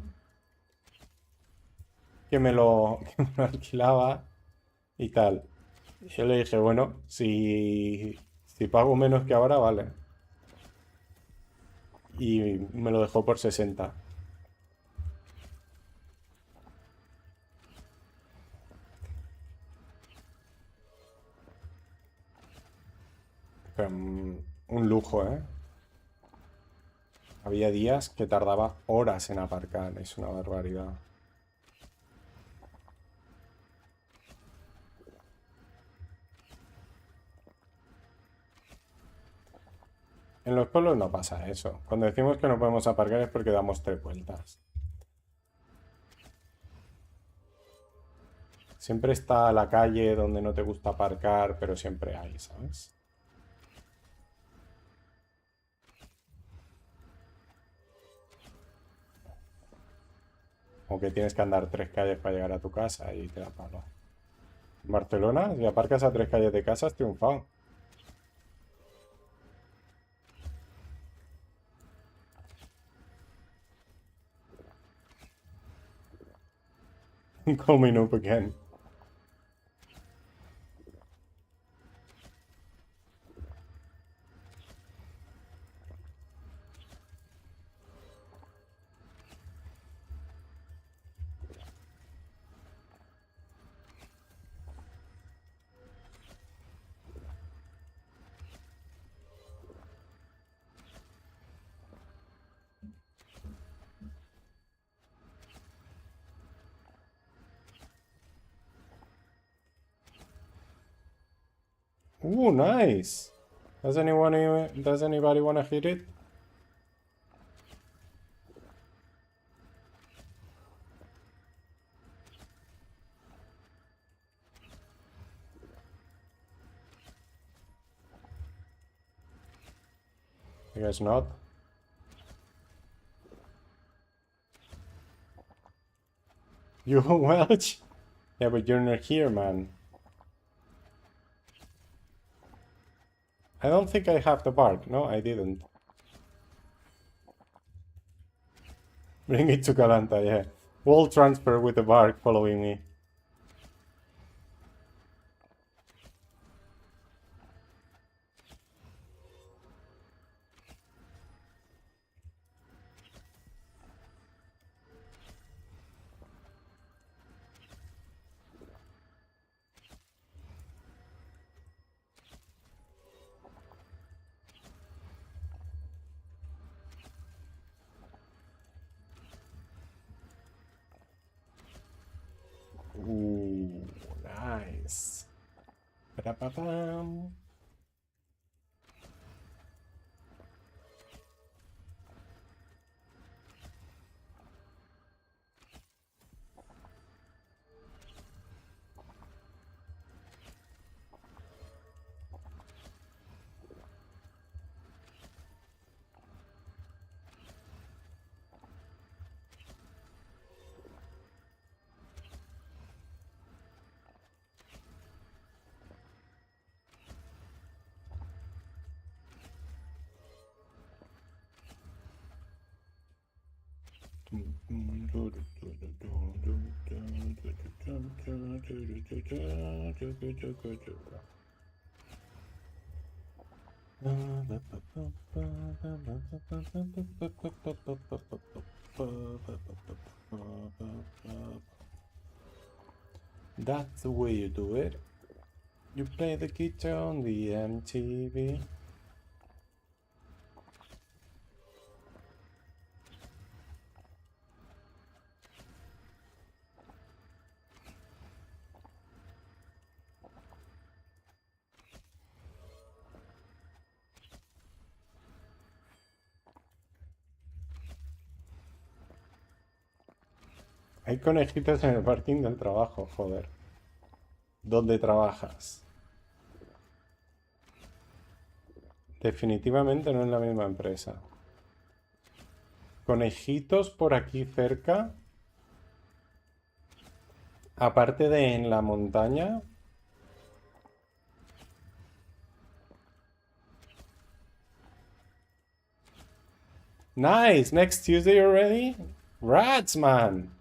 que me lo alquilaba y tal. Y yo le dije, bueno, si pago menos que ahora, vale. Y me lo dejó por 60. Pero, un lujo, ¿eh? Había días que tardaba horas en aparcar, es una barbaridad. En los pueblos no pasa eso. Cuando decimos que no podemos aparcar es porque damos 3 vueltas. Siempre está la calle donde no te gusta aparcar, pero siempre hay, ¿sabes? O que tienes que andar 3 calles para llegar a tu casa y te da palo. En Barcelona, si aparcas a 3 calles de casa, has triunfado. Coming up again. Nice. Does anybody wanna hit it? I guess not. You Welch? Yeah, but you're not here, man. I don't think I have the bark. No, I didn't. Bring it to Galanta, yeah. Wall transfer with the bark following me. Ooh, nice. Ba-da-ba-bam. That's the way you do it. You play the guitar on the MTV. Hay conejitos en el parking del trabajo, joder. ¿Dónde trabajas? Definitivamente no en la misma empresa. Conejitos por aquí cerca. Aparte de en la montaña. Nice! Next Tuesday already? Rats, man!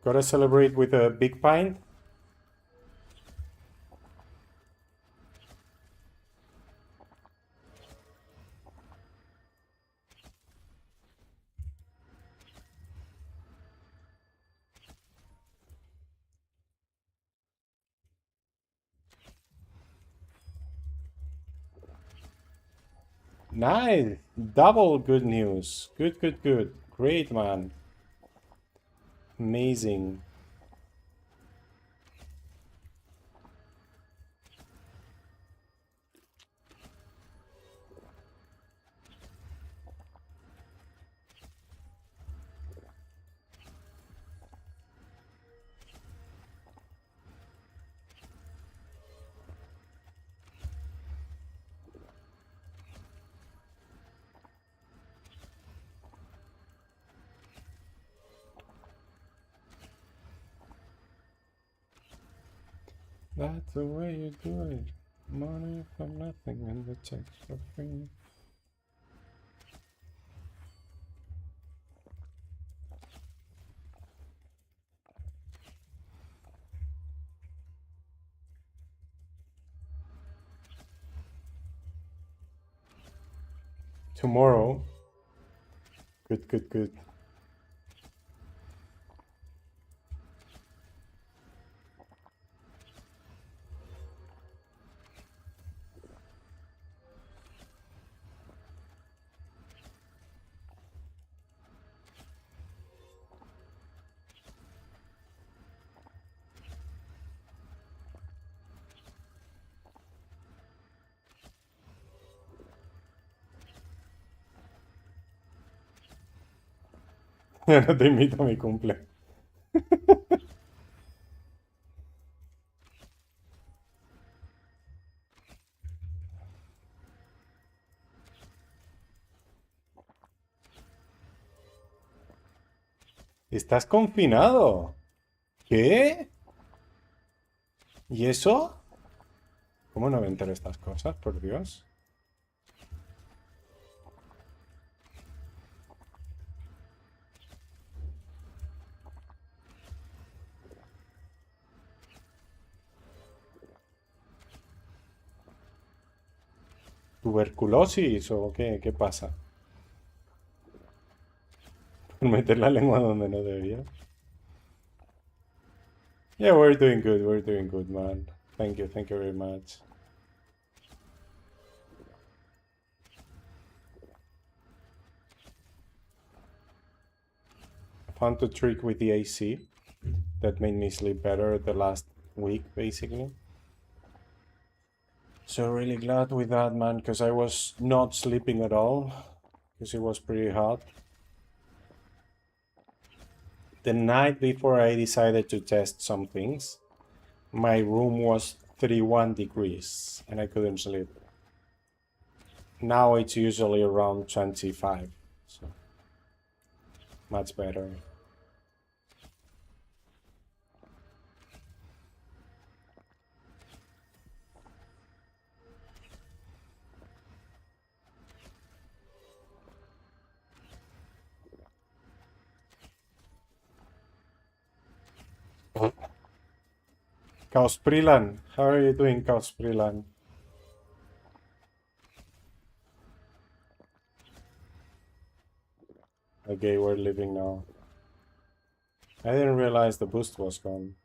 Gotta celebrate with a big pint? Nice! Double good news. Good, good, good. Great, man. Amazing. That's the way you do it. Money for nothing and the checks for free. Tomorrow. Good, good, good. No te invito a mi cumple. ¿Estás confinado? ¿Qué? ¿Y eso? ¿Cómo no me entero de estas cosas, por Dios? ¿Tuberculosis o qué? ¿Qué pasa? ¿Por meter la lengua donde no debía? Yeah, we're doing good, man. Thank you very much. I found a trick with the AC that made me sleep better the last week, basically. So really glad with that, man, because I was not sleeping at all, because it was pretty hot. The night before I decided to test some things, my room was 31 degrees and I couldn't sleep. Now it's usually around 25, so much better. Kausprilan, how are you doing, Kausprilan? gay we're living now. I didn't realize the boost was gone.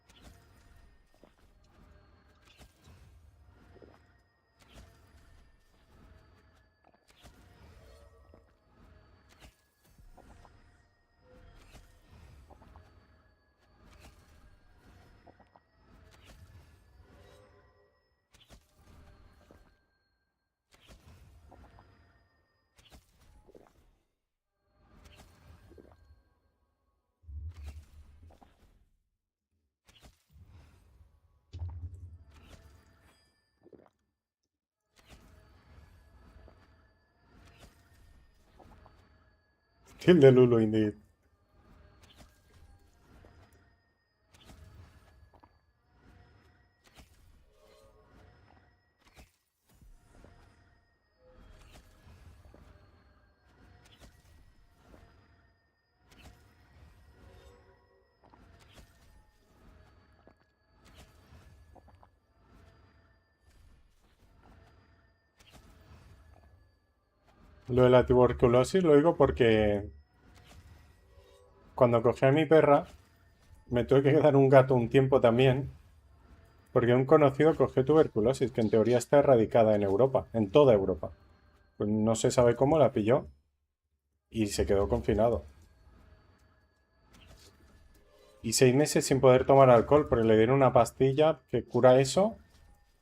Kill the Lulu indeed. Lo de la tuberculosis lo digo porque cuando cogí a mi perra me tuve que quedar un gato un tiempo también porque un conocido cogió tuberculosis que en teoría está erradicada en Europa, en toda Europa. Pues no se sabe cómo la pilló y se quedó confinado. Y 6 meses sin poder tomar alcohol porque le dieron una pastilla que cura eso,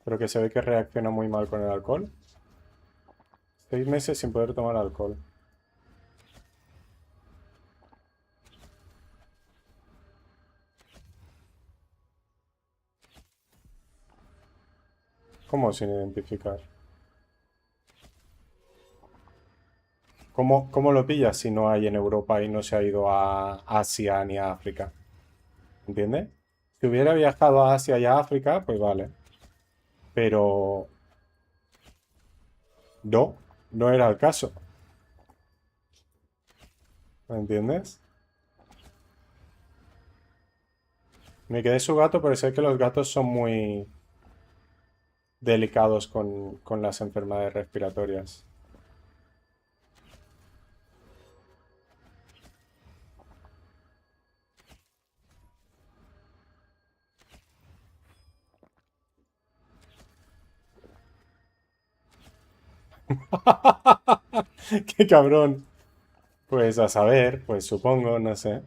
pero que se ve que reacciona muy mal con el alcohol. 6 meses sin poder tomar alcohol. ¿Cómo sin identificar? ¿Cómo lo pillas si no hay en Europa y no se ha ido a Asia ni a África? ¿Entiendes? Si hubiera viajado a Asia y a África, pues vale. Pero no era el caso. ¿Me entiendes? Me quedé su gato, pero sé que los gatos son muy delicados con las enfermedades respiratorias. ¡Qué cabrón! Pues a saber, pues supongo, no sé.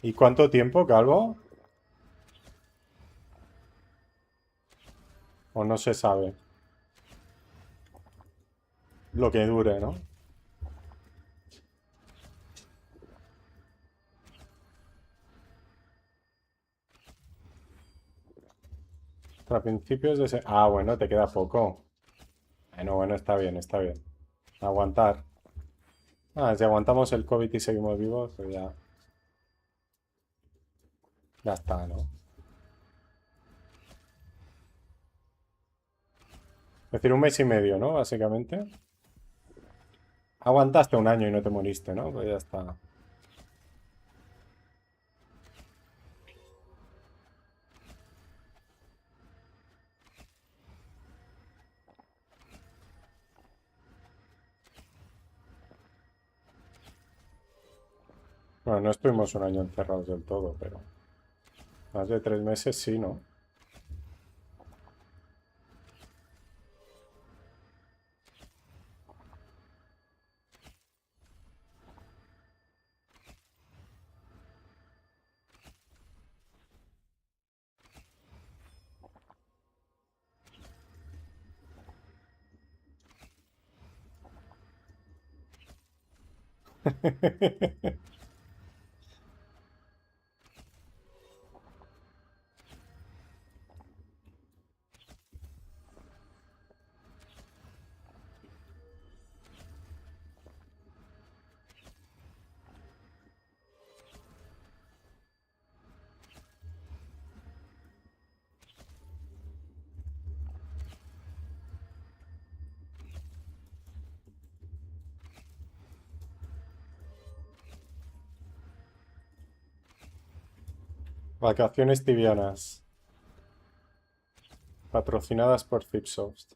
¿Y cuánto tiempo, Calvo? O no se sabe. Lo que dure, ¿no? Hasta principios de ese... Ah, bueno, te queda poco. Bueno, está bien, está bien. Aguantar. Ah, si aguantamos el COVID y seguimos vivos, pues ya está, ¿no? Es decir, 1 mes y medio, ¿no? Básicamente. Aguantaste un año y no te moriste, ¿no? Pues ya está. Bueno, no estuvimos un año encerrados del todo, pero más de 3 meses sí, ¿no? Vacaciones tibianas. Patrocinadas por Zipsoft.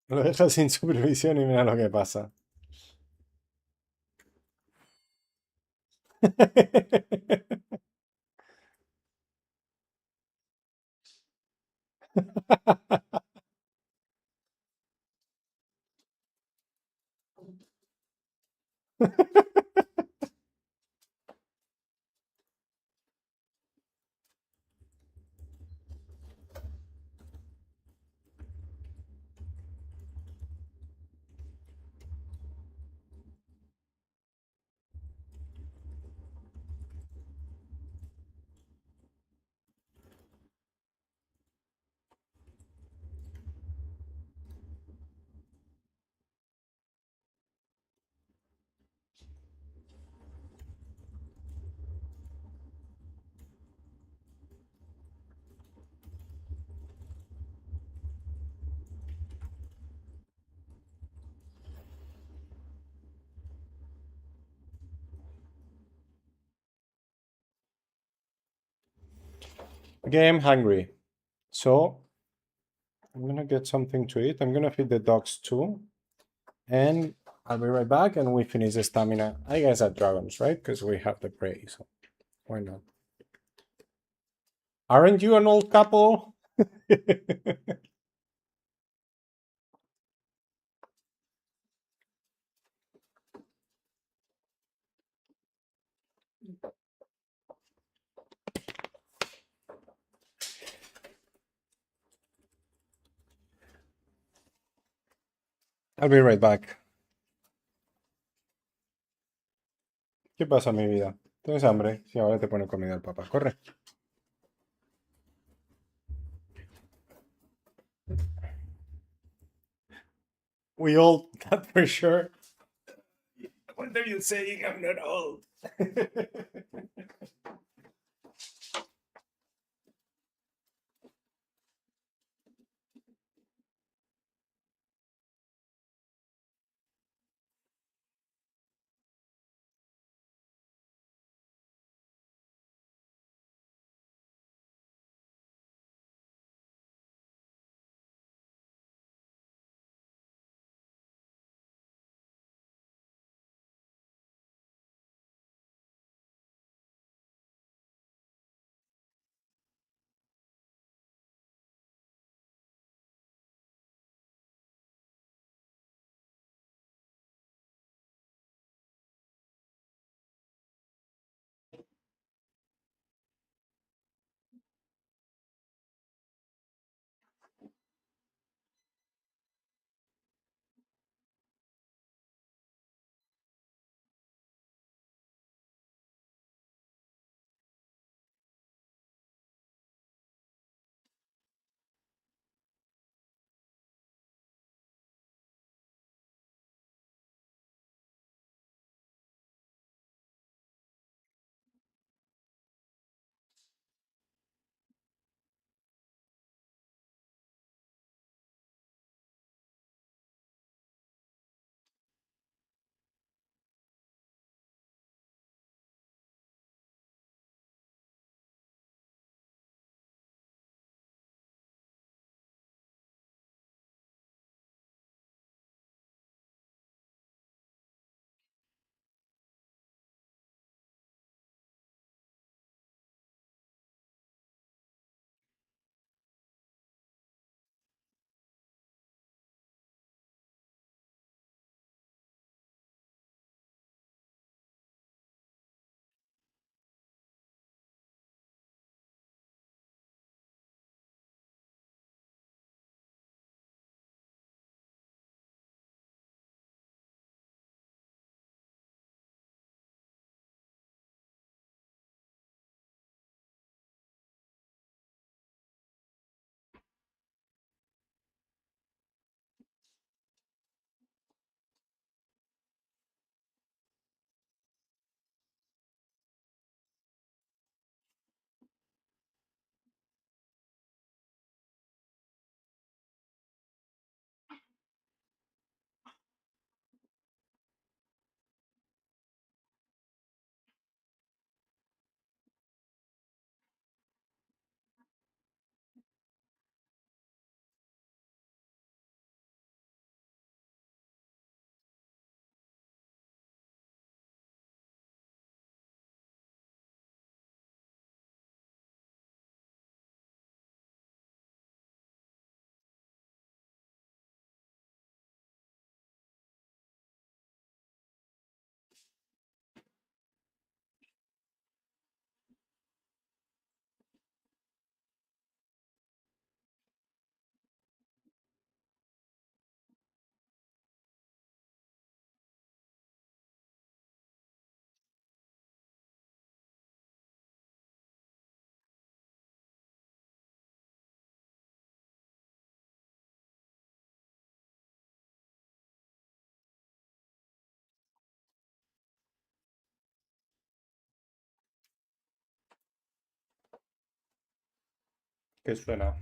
Lo dejas sin supervisión y mira lo que pasa. Okay, I'm hungry. So I'm gonna get something to eat. I'm gonna feed the dogs too. And I'll be right back and we finish the stamina. I guess at dragons, right? Because we have the prey, so why not? Aren't you an old couple? I'll be right back. ¿Qué pasa, mi vida? ¿Tienes hambre? Sí, ahora te pone comida el papá. Corre. We old, that for sure. What are you saying? I'm not old. ¿Qué suena?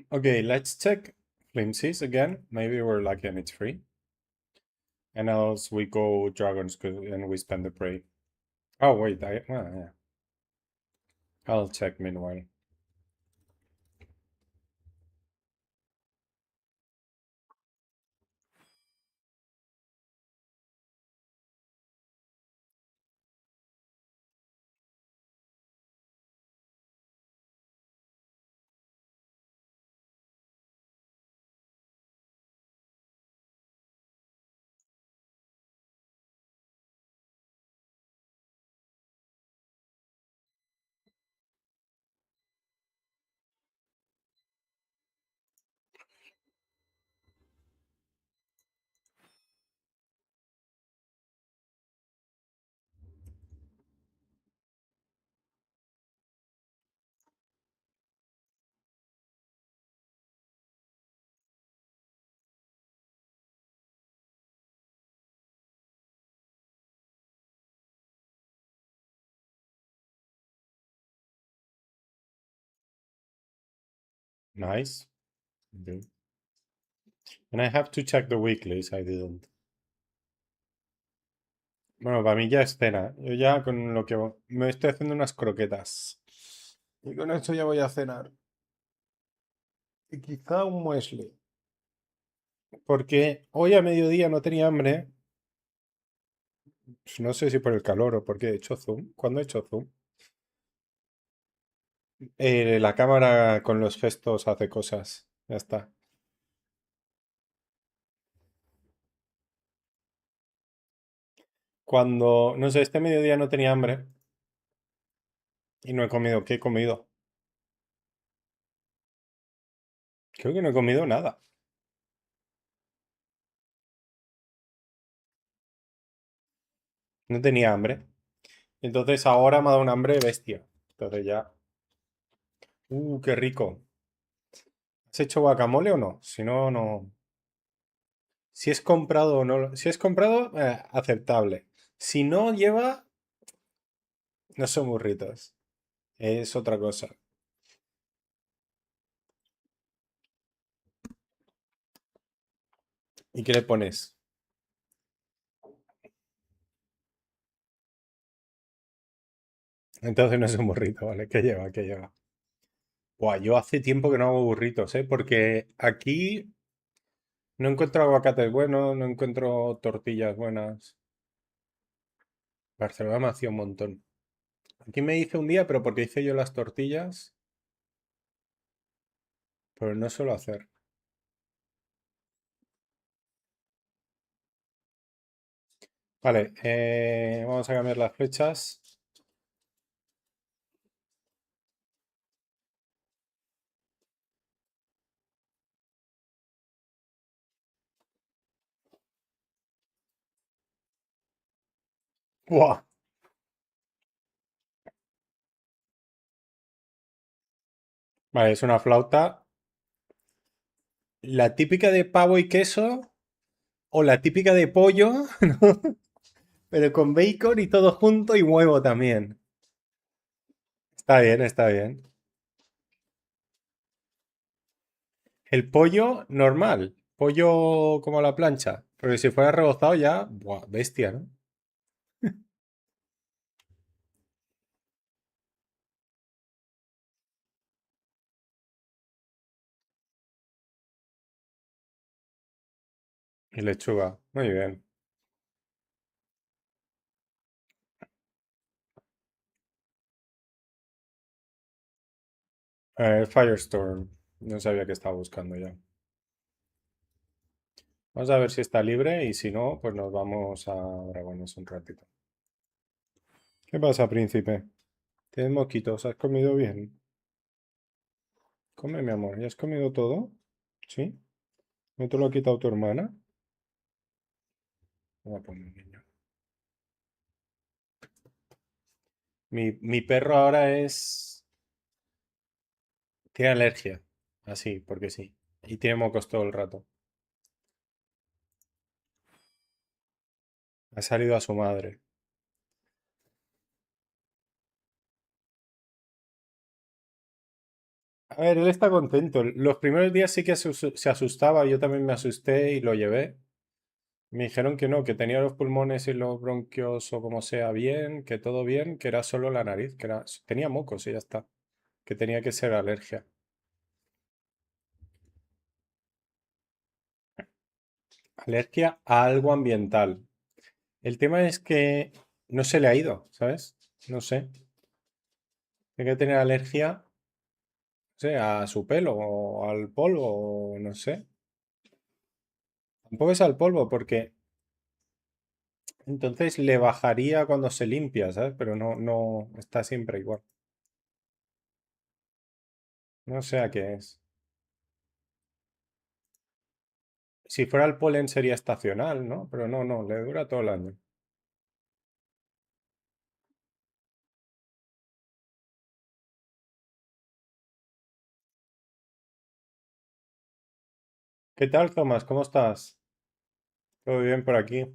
Okay, let's check flimsies again. Maybe we're lucky and it's free. And else we go dragons and we spend the prey. Oh wait, yeah. I'll check meanwhile. Nice. Good. And I have to check the weeklies, I didn't. Bueno, para mí ya es cena. Yo ya con lo que me estoy haciendo unas croquetas. Y con eso ya voy a cenar. Y quizá un muesli. Porque hoy a mediodía no tenía hambre. Pues no sé si por el calor o porque he hecho zoom. ¿Cuándo he hecho zoom? La cámara con los gestos hace cosas. Ya está. Cuando, no sé, este mediodía no tenía hambre y no he comido. ¿Qué he comido? Creo que no he comido nada. No tenía hambre. Entonces ahora me ha dado un hambre bestia. Entonces ya. Qué rico. ¿Has hecho guacamole o no? Si no, no. Si es comprado o no. Si es comprado, aceptable. Si no lleva, no son burritos. Es otra cosa. ¿Y qué le pones? Entonces no es un burrito, ¿vale? ¿Qué lleva? ¿Qué lleva? Buah, yo hace tiempo que no hago burritos, ¿eh? Porque aquí no encuentro aguacates buenos, no encuentro tortillas buenas. Barcelona me hacía un montón. Aquí me hice un día, pero porque hice yo las tortillas, pero no suelo hacer. Vale, vamos a cambiar las flechas. ¡Buah! Vale, es una flauta. La típica de pavo y queso o la típica de pollo, pero con bacon y todo junto y huevo también. Está bien, está bien. El pollo normal, pollo como a la plancha. Porque si fuera rebozado ya, buah, bestia, ¿no? Y lechuga, muy bien. Firestorm, no sabía que estaba buscando ya. Vamos a ver si está libre y si no, pues nos vamos a Dragones un ratito. ¿Qué pasa, príncipe? ¿Tienes moquitos? ¿Has comido bien? Come, mi amor. ¿Ya has comido todo? ¿Sí? ¿No te lo ha quitado tu hermana? Guapo, mi niño. Mi perro ahora es... Tiene alergia. Así, porque sí. Y tiene mocos todo el rato. Ha salido a su madre. A ver, él está contento. Los primeros días sí que se asustaba. Yo también me asusté y lo llevé. Me dijeron que no, que tenía los pulmones y los bronquios o como sea bien, que todo bien, que era solo la nariz, que era, tenía mocos y ya está. Que tenía que ser alergia. Alergia a algo ambiental. El tema es que no se le ha ido, ¿sabes? No sé. Tiene que tener alergia, no sé, a su pelo o al polvo, o no sé. Tampoco es al polvo, porque entonces le bajaría cuando se limpia, ¿sabes? Pero no, no está siempre igual. No sé a qué es. Si fuera el polen sería estacional, ¿no? Pero no, no, le dura todo el año. ¿Qué tal, Tomás? ¿Cómo estás? ¿Todo bien por aquí?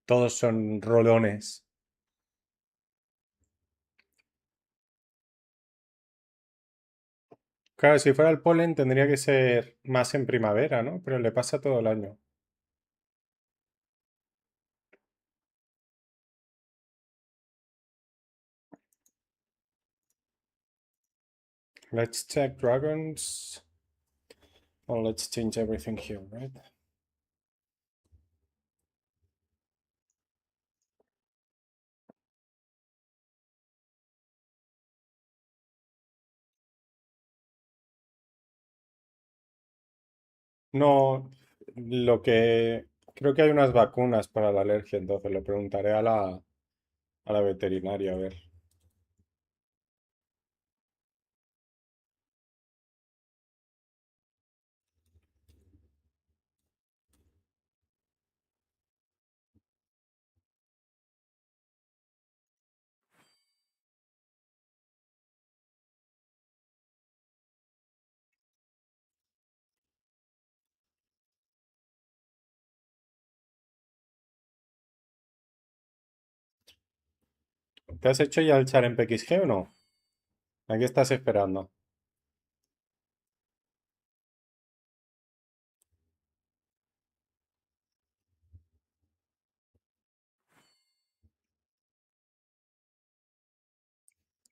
Todos son rolones. Claro, si fuera el polen tendría que ser más en primavera, ¿no? Pero le pasa todo el año. Let's check dragons. Oh, let's change everything here, right? No, lo que... Creo que hay unas vacunas para la alergia, entonces le preguntaré a la veterinaria, a ver. ¿Te has hecho ya el char en PXG o no? ¿A qué estás esperando?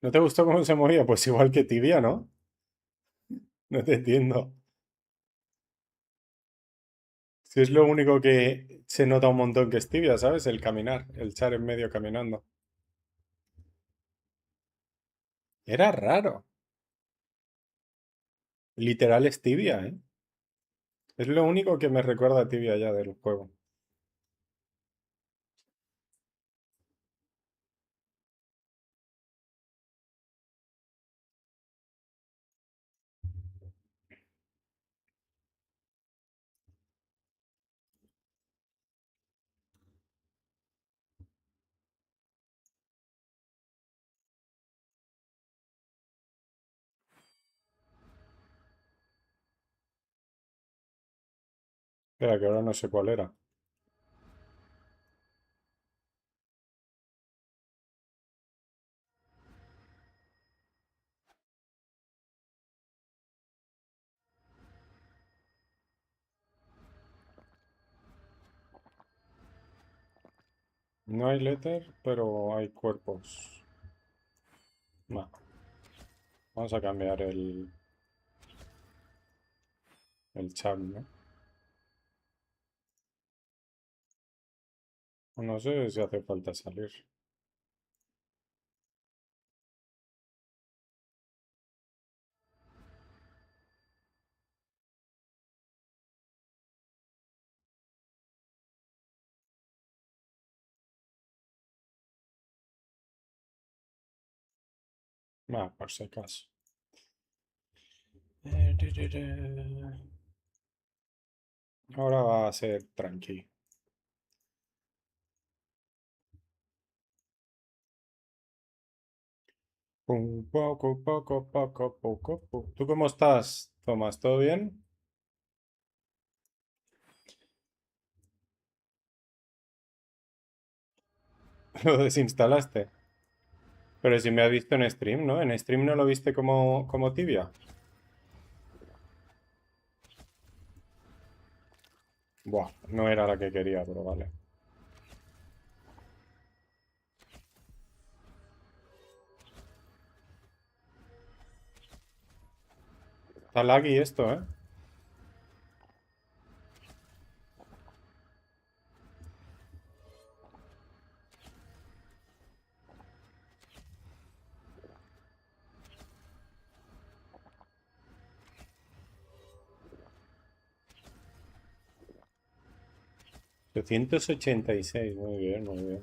¿No te gustó cómo se movía? Pues igual que Tibia, ¿no? No te entiendo. Si es lo único que se nota un montón que es Tibia, ¿sabes? El caminar, el char en medio caminando. Era raro. Literal es Tibia, ¿eh? Es lo único que me recuerda a Tibia ya del juego. Espera, que ahora no sé cuál era. No hay letter, pero hay cuerpos. No. Vamos a cambiar el chat, ¿no? No sé si hace falta salir. Va, por si acaso. Ahora va a ser tranqui. Poco, poco, poco, poco, poco. ¿Tú cómo estás, Tomás? ¿Todo bien? Lo desinstalaste. Pero si me has visto en stream, ¿no? En stream no lo viste como Tibia. Buah, no era la que quería, pero vale. Está laggy esto, ¿eh? 886, muy bien, muy bien.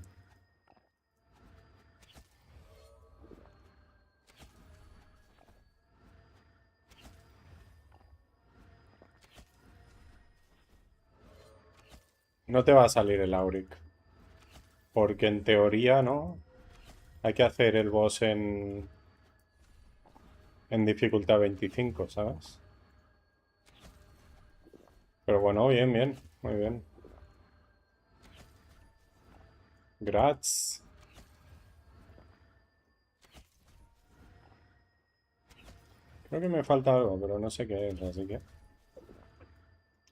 No te va a salir el Auric. Porque en teoría, ¿no? Hay que hacer el boss en dificultad 25, ¿sabes? Pero bueno, bien, bien, muy bien. Grats. Creo que me falta algo, pero no sé qué es, así que...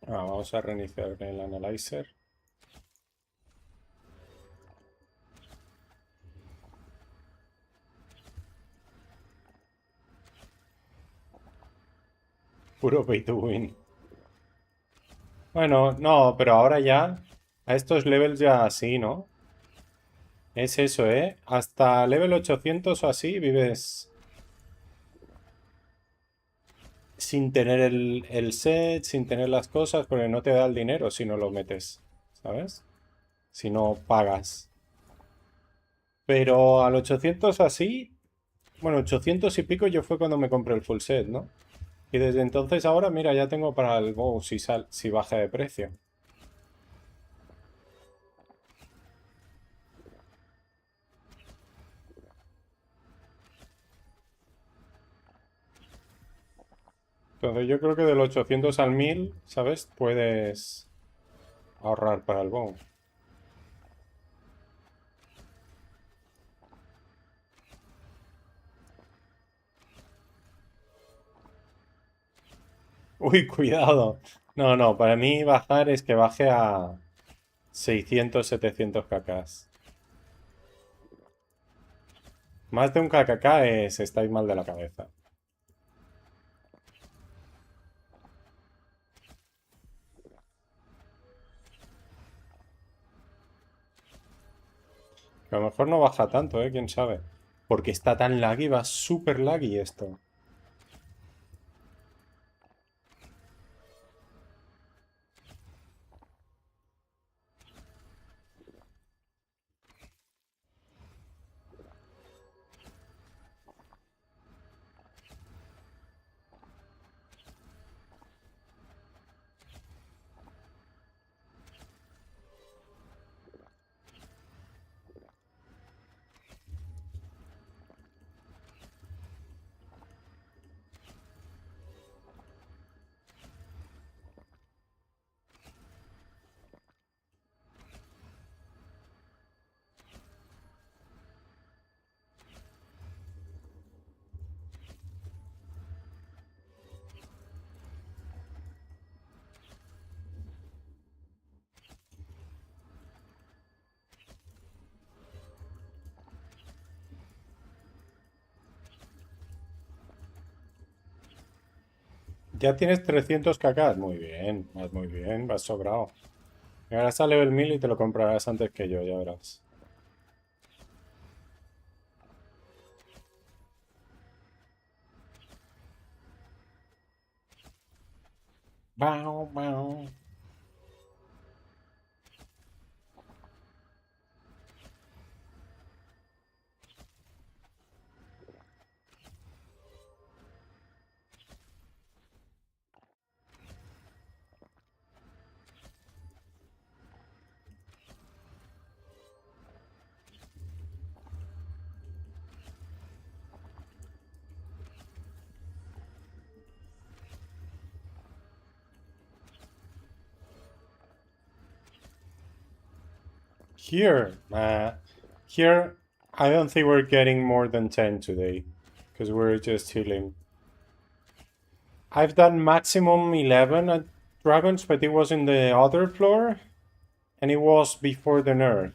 vamos a reiniciar el analyzer. Puro pay to win. Bueno, no, pero ahora ya... A estos levels ya así, ¿no? Es eso, ¿eh? Hasta level 800 o así vives sin tener el set, sin tener las cosas, porque no te da el dinero si no lo metes, ¿sabes? Si no pagas. Pero al 800 así, bueno, 800 y pico yo fue cuando me compré el full set, ¿no? Y desde entonces ahora, mira, ya tengo para el bow si baja de precio. Entonces yo creo que del 800 al 1000, ¿sabes? Puedes ahorrar para el bow. Uy, cuidado. No, no, para mí bajar es que baje a 600, 700 kk. Más de un kkk es estáis mal de la cabeza. Que a lo mejor no baja tanto, quién sabe. Porque está tan laggy, va súper laggy esto. Ya tienes 300 kk. Muy bien, vas sobrado. Llegarás a level 1000 y te lo comprarás antes que yo, ya verás. Bau, bau. Here, I don't think we're getting more than 10 today. Because we're just healing. I've done maximum 11 at Dragons, but it was in the other floor. And it was before the nerf.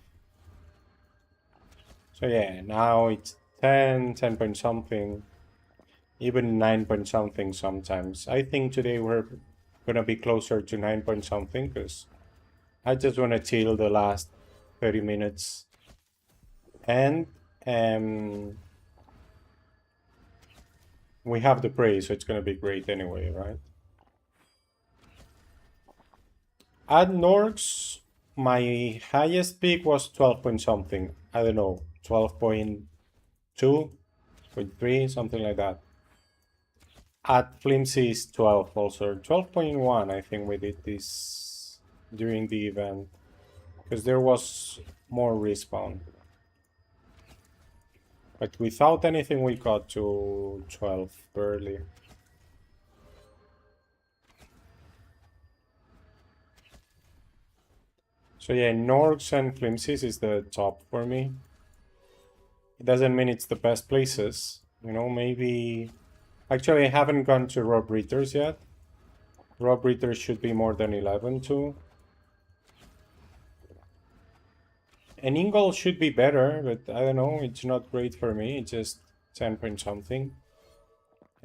So yeah, now it's 10, 10 point something. Even 9 point something sometimes. I think today we're gonna be closer to 9 point something, because I just wanna chill the last 30 minutes. And we have the praise, so it's gonna be great anyway, right? At Norks, my highest peak was 12 point something. I don't know, 12.2, 0.3, something like that. At Flimsy is 12 also. 12.1, I think we did this during the event. Because there was more respawn. But without anything we got to 12 barely. So yeah, Norks and Flimsies is the top for me. It doesn't mean it's the best places. You know, maybe... Actually, I haven't gone to Rob Readers yet. Rob Readers should be more than 11 too. And Ingol should be better, but I don't know, it's not great for me. It's just 10 point something.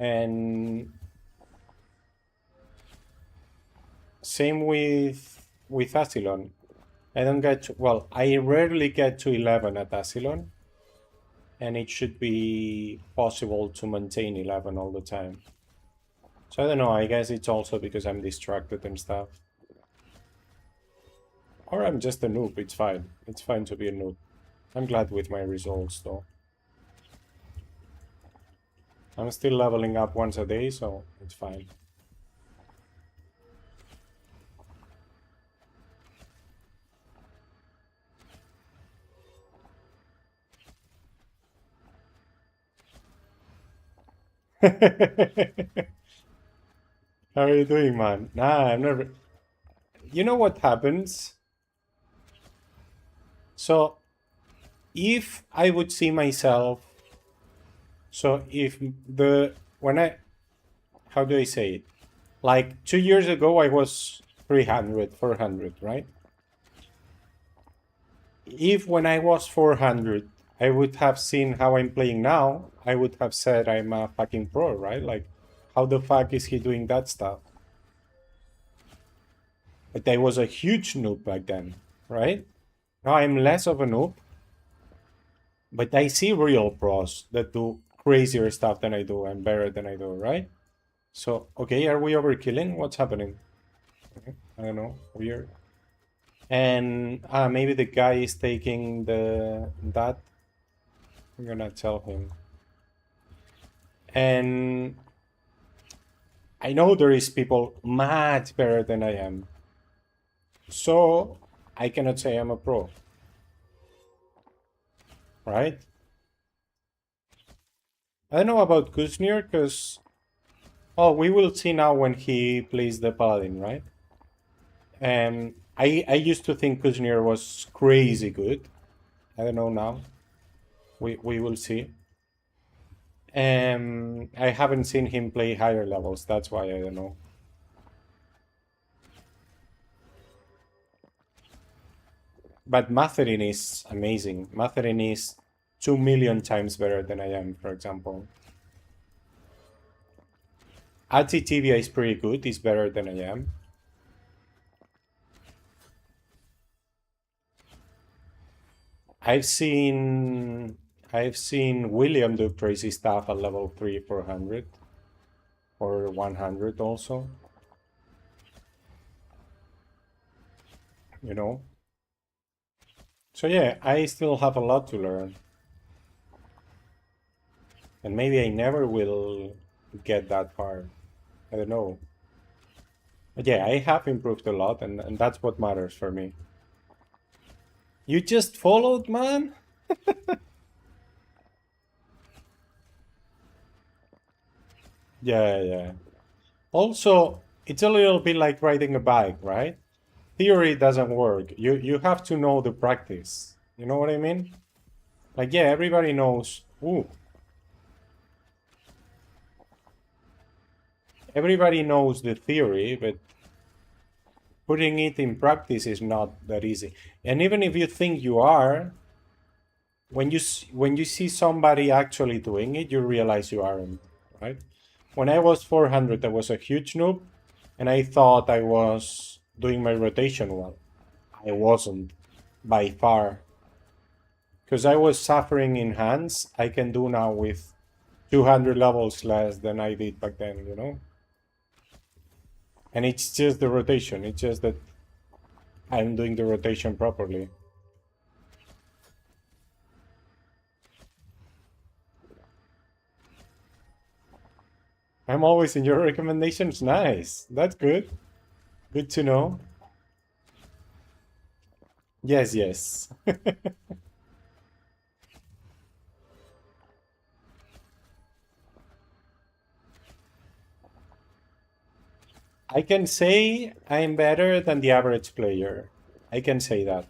And same with Asylon. I don't get to, well, I rarely get to 11 at Asylon. And it should be possible to maintain 11 all the time. So I don't know, I guess it's also because I'm distracted and stuff. Or I'm just a noob, it's fine. It's fine to be a noob. I'm glad with my results though. I'm still leveling up once a day, so it's fine. How are you doing, man? Nah, I'm never... You know what happens? So, if I would see myself... So, if the... When I... How do I say it? Like 2 years ago, I was 300, 400, right? If when I was 400, I would have seen how I'm playing now, I would have said I'm a fucking pro, right? Like, how the fuck is he doing that stuff? But I was a huge noob back then, right? Now I'm less of a noob, but I see real pros that do crazier stuff than I do and better than I do, right? So, okay, are we overkilling? What's happening? Okay, I don't know, weird. And maybe the guy is taking that. I'm gonna tell him. And I know there is people much better than I am. So I cannot say I'm a pro. Right? I don't know about Kuznir because... Oh, we will see now when he plays the Paladin, right? And I used to think Kuznir was crazy good. I don't know now. We will see. I haven't seen him play higher levels. That's why I don't know. But Matherin is amazing. Matherin is 2 million times better than I am, for example. Tibia is pretty good. He's better than I am. I've seen William do crazy stuff at level 3, 400 or 100 also. You know. So yeah, I still have a lot to learn. And maybe I never will get that far. I don't know. But yeah, I have improved a lot, and that's what matters for me. You just followed, man? Yeah. Also, it's a little bit like riding a bike, right? Theory doesn't work. You have to know the practice. You know what I mean? Like, yeah, everybody knows. Ooh. Everybody knows the theory, but putting it in practice is not that easy. And even if you think you are, when you see somebody actually doing it, you realize you aren't, right? When I was 400, I was a huge noob, and I thought I was doing my rotation well. I wasn't, by far. Because I was suffering in hands, I can do now with 200 levels less than I did back then, you know? And it's just the rotation, it's just that I'm doing the rotation properly. I'm always in your recommendations. Nice. That's good. Good to know. Yes. I can say I'm better than the average player. I can say that.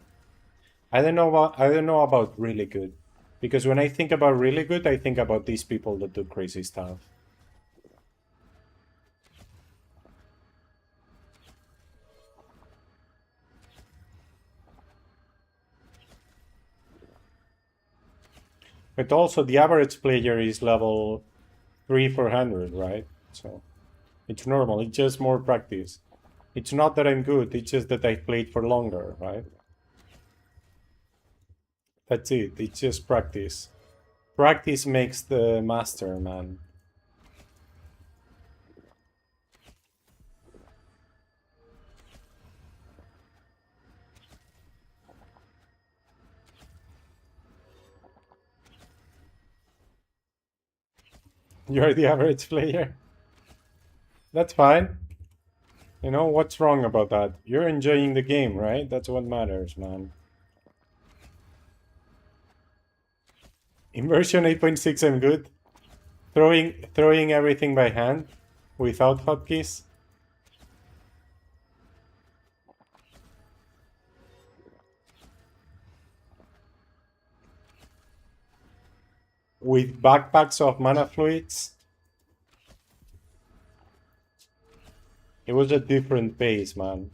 I don't know about really good. Because when I think about really good, I think about these people that do crazy stuff. But also the average player is level 3, 400, right? So it's normal. It's just more practice. It's not that I'm good. It's just that I've played for longer, right? That's it. It's just practice. Practice makes the master, man. You're the average player. That's fine. You know, what's wrong about that? You're enjoying the game, right? That's what matters, man. In version 8.6, I'm good. Throwing everything by hand without hotkeys. With backpacks of mana fluids. It was a different pace, man.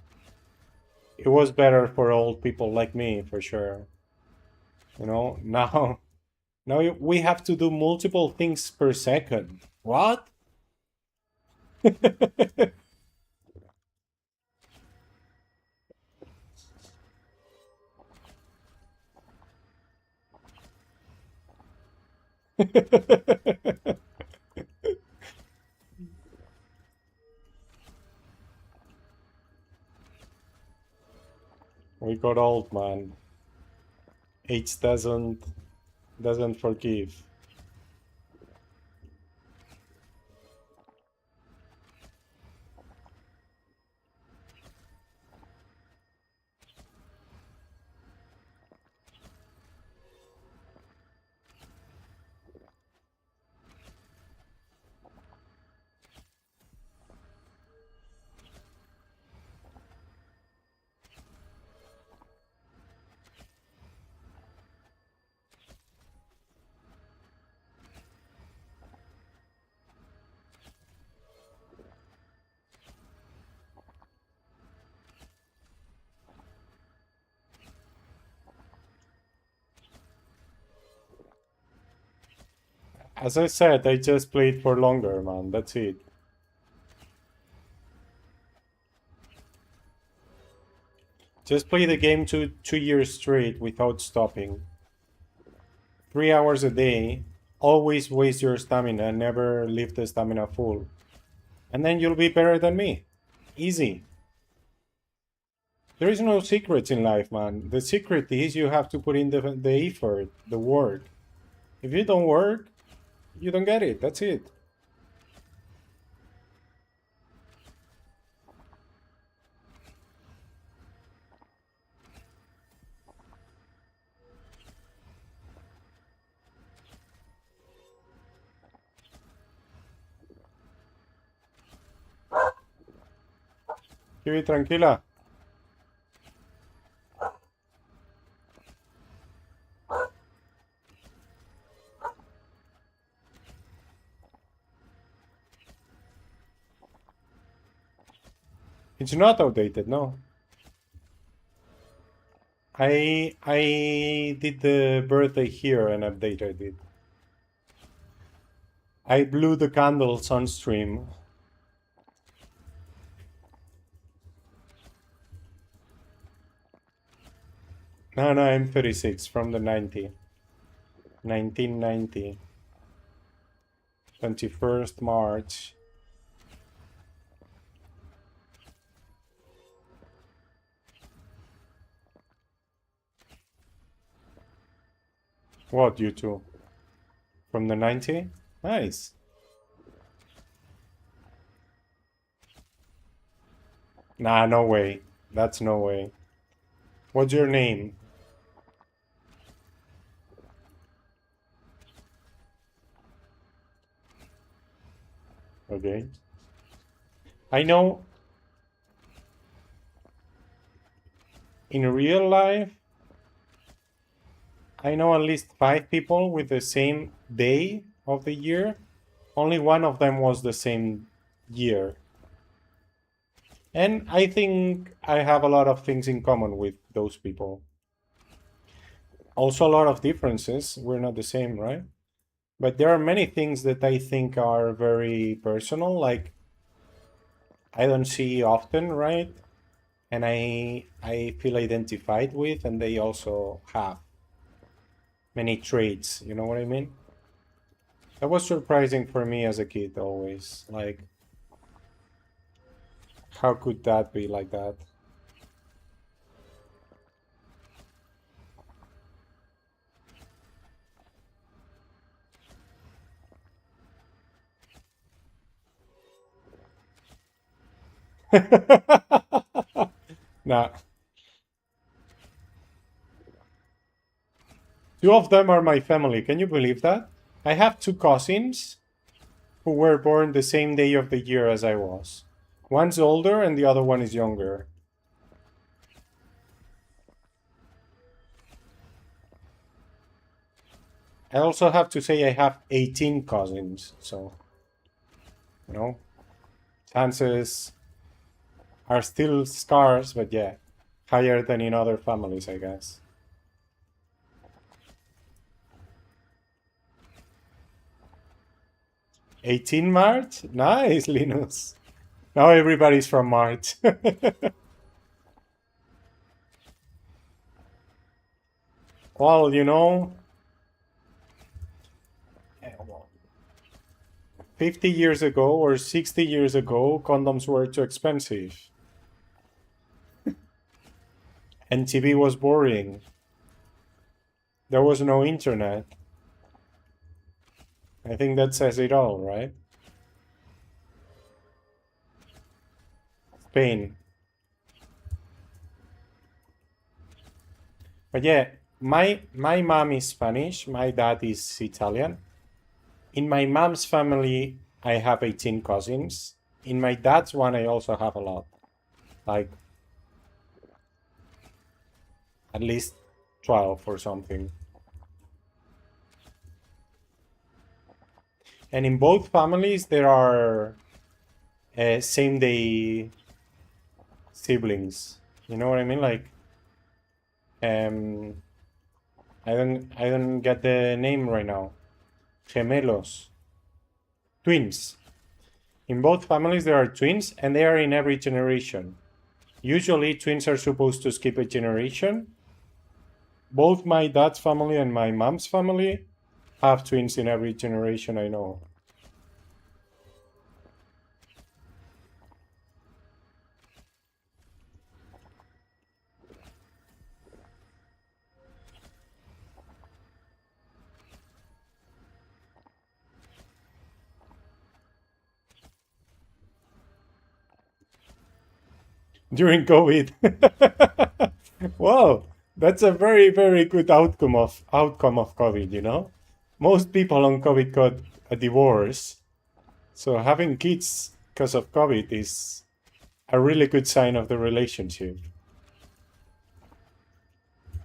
It was better for old people like me, for sure. You know, now we have to do multiple things per second. What? We got old, man. Age doesn't forgive. As I said, I just played for longer, man. That's it. Just play the game 2 years straight without stopping. 3 hours a day. Always waste your stamina. Never leave the stamina full. And then you'll be better than me. Easy. There is no secrets in life, man. The secret is you have to put in the effort, the work. If you don't work, you don't get it. That's it. Kiwi, tranquila. It's not outdated, no. I did the birthday here and updated it. I blew the candles on stream. No, I'm 36 from the 1990. 21st March. What, you two? From the 90? Nice. Nah, no way. That's no way. What's your name? Okay. I know in real life, I know at least 5 people with the same day of the year. Only one of them was the same year. And I think I have a lot of things in common with those people. Also a lot of differences. We're not the same, right? But there are many things that I think are very personal, like I don't see often, right? And I feel identified with, and they also have many traits, you know what I mean? That was surprising for me as a kid always. Like, how could that be like that? Nah. 2 of them are my family. Can you believe that? I have 2 cousins who were born the same day of the year as I was. One's older and the other one is younger. I also have to say I have 18 cousins, so, you know, chances are still scarce, but yeah, higher than in other families, I guess. '18 March? Nice, Linus. Now everybody's from March. Well, you know, 50 years ago or 60 years ago, condoms were too expensive. And TV was boring. There was no internet. I think that says it all, right? Spain. But yeah, my mom is Spanish, my dad is Italian. In my mom's family, I have 18 cousins. In my dad's one, I also have a lot. Like, at least 12 or something. And in both families, there are same-day siblings. You know what I mean? Like, I don't get the name right now. Gemelos. Twins. In both families, there are twins, and they are in every generation. Usually, twins are supposed to skip a generation. Both my dad's family and my mom's family have twins in every generation I know. During COVID. Wow, that's a very, very good outcome of COVID, you know? Most people on COVID got a divorce. So having kids because of COVID is a really good sign of the relationship.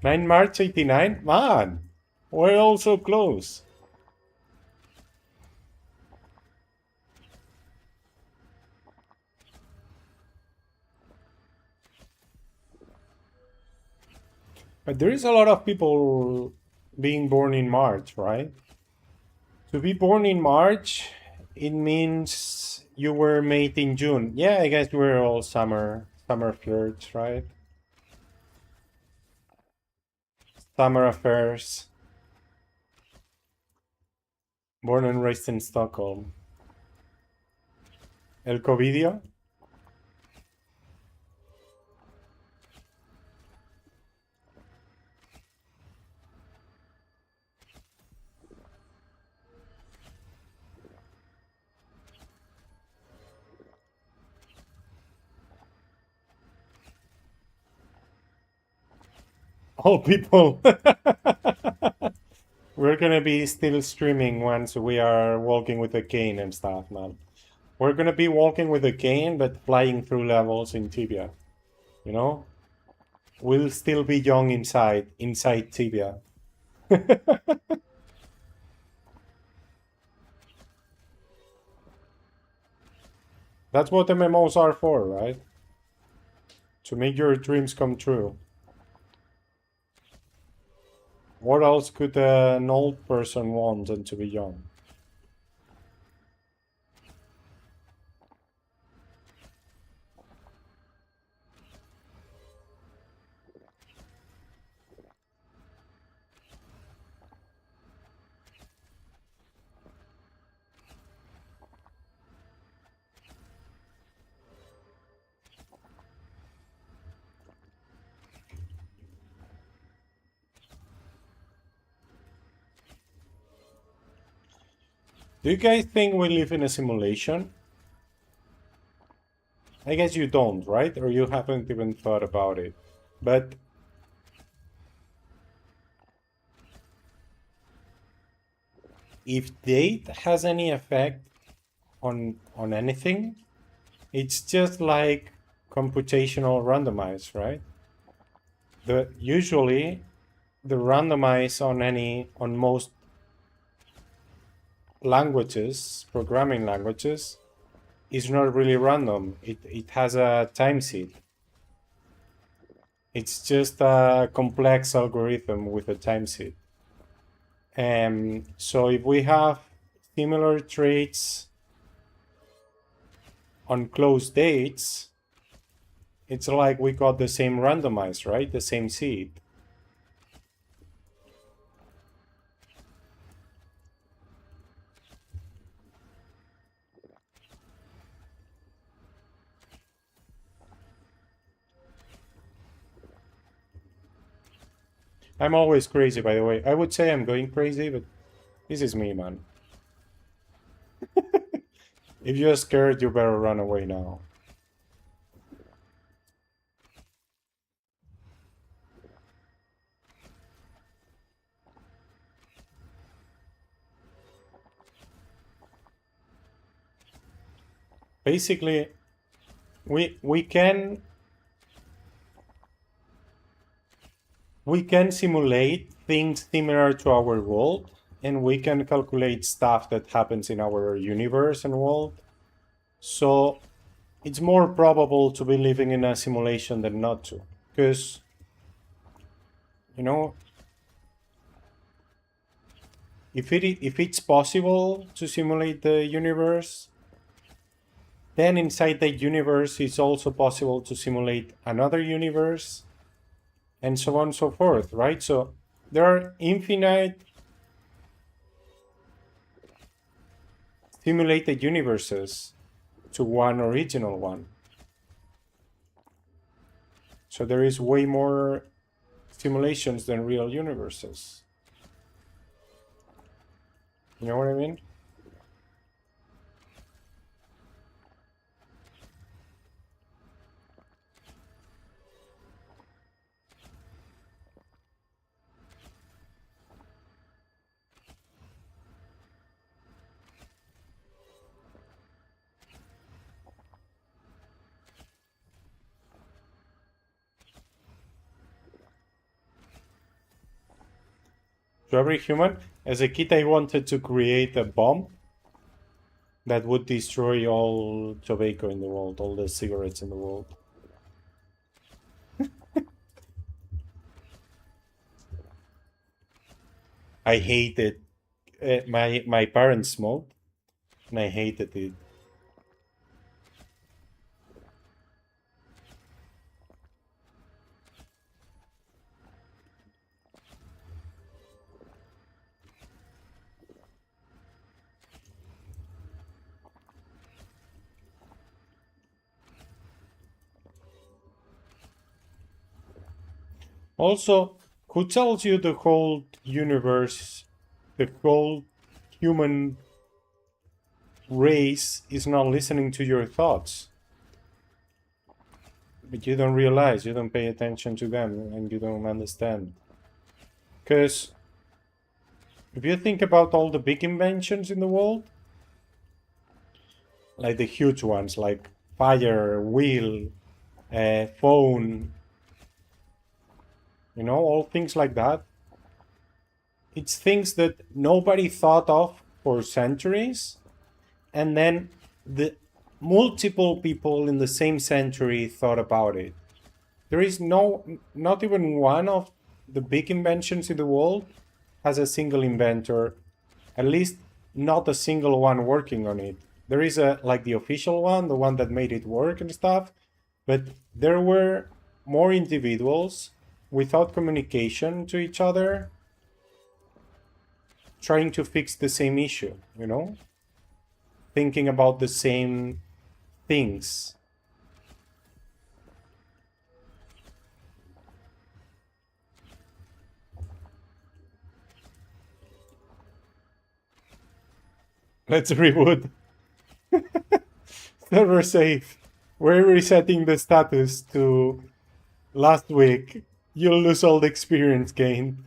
9 March 89? Man, we're all so close. But there is a lot of people being born in March, right? To be born in March, it means you were made in June. Yeah, I guess we're all summer flirts, right? Summer affairs. Born and raised in Stockholm. El Covidio. All people. We're gonna be still streaming once we are walking with a cane and stuff, man. We're gonna be walking with a cane, but flying through levels in Tibia. You know? We'll still be young inside Tibia. That's what MMOs are for, right? To make your dreams come true. What else could an old person want than to be young? Do you guys think we live in a simulation? I guess you don't, right? Or you haven't even thought about it. But if date has any effect on anything, it's just like computational randomize, right? Usually the randomize on most languages, programming languages, is not really random. It has a time seed. It's just a complex algorithm with a time seed. So if we have similar traits on close dates, it's like we got the same randomized, right? The same seed. I'm always crazy, by the way. I would say I'm going crazy, but this is me, man. If you're scared, you better run away now. Basically, we can simulate things similar to our world, and we can calculate stuff that happens in our universe and world. So it's more probable to be living in a simulation than not to, because, you know, if it's possible to simulate the universe, then inside the universe it's also possible to simulate another universe, and so on and so forth, right? So there are infinite simulated universes to one original one. So there is way more simulations than real universes. You know what I mean? To every human. As a kid, I wanted to create a bomb that would destroy all tobacco in the world, all the cigarettes in the world. I hated my parents smoked, and I hated it. Also, who tells you the whole universe, the whole human race is not listening to your thoughts? But you don't realize, you don't pay attention to them, and you don't understand. Because if you think about all the big inventions in the world, like the huge ones, like fire, wheel, phone, you know, all things like that, it's things that nobody thought of for centuries, and then the multiple people in the same century thought about it. There is not even one of the big inventions in the world has a single inventor, at least not a single one working on it. There is like the official one, the one that made it work and stuff, but there were more individuals without communication to each other trying to fix the same issue, you know? Thinking about the same things. Let's reboot. Server safe. We're resetting the status to last week. You'll lose all the experience gained.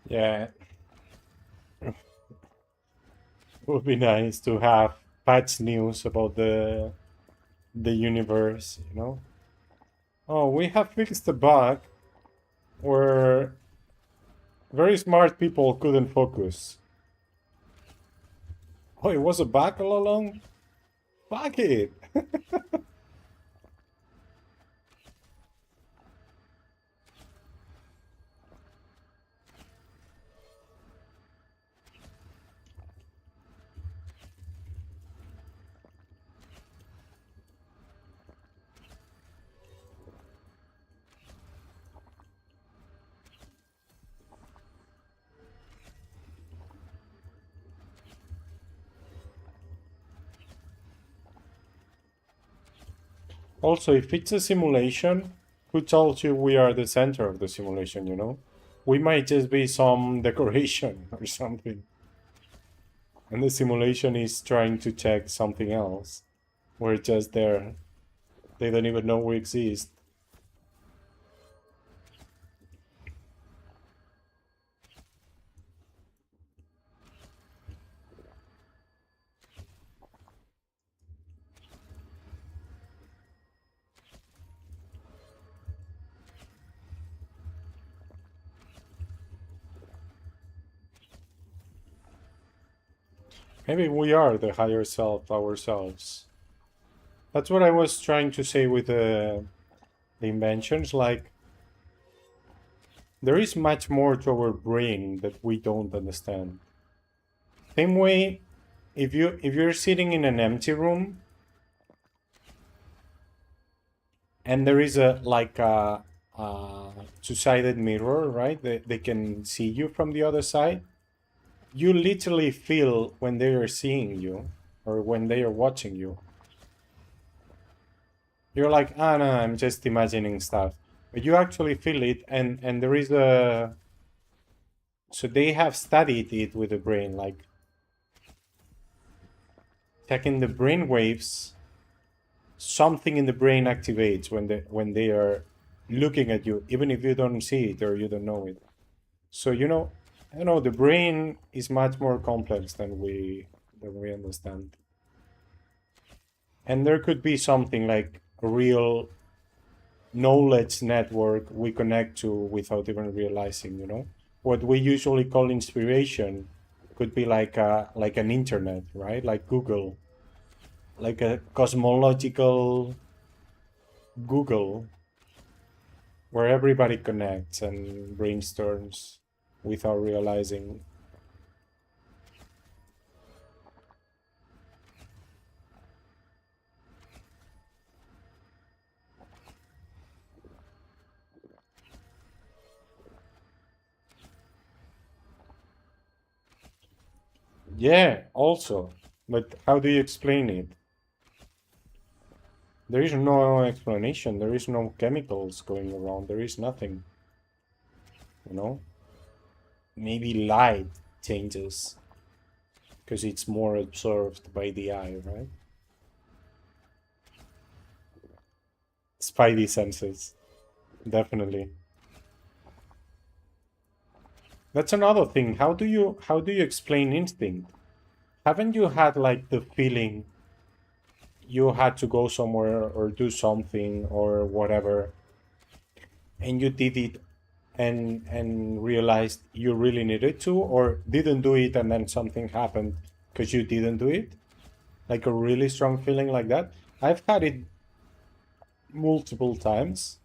Yeah, it would be nice to have patch news about the universe, you know? Oh, we have fixed the bug where very smart people couldn't focus. Oh, it was a bug all along? Fuck it! Also, if it's a simulation, who told you we are the center of the simulation, you know? We might just be some decoration or something. And the simulation is trying to check something else. We're just there. They don't even know we exist. Maybe we are the higher self ourselves. That's what I was trying to say with the inventions. Like, there is much more to our brain that we don't understand. Same way, if you're sitting in an empty room and there is a two-sided mirror, right? They can see you from the other side. You literally feel when they are seeing you or when they are watching you. You're like, ah, no, I'm just imagining stuff. But you actually feel it, and there is a... So they have studied it with the brain, like checking the brain waves. Something in the brain activates when they are looking at you, even if you don't see it or you don't know it. So the brain is much more complex than we understand. And there could be something like a real knowledge network we connect to without even realizing, What we usually call inspiration could be like an internet, right? Like Google, like a cosmological Google where everybody connects and brainstorms without realizing. Yeah, also. But how do you explain it? There is no explanation. There is no chemicals going around. There is nothing. You know? Maybe light changes because it's more absorbed by the eye, right? Spidey senses. Definitely. That's another thing. How do you explain instinct? haven't you had like the feeling you had to go somewhere or do something or whatever, and you did it and realized you really needed to, or didn't do it and then something happened because you didn't do it? Like a really strong feeling like that. I've had it multiple times,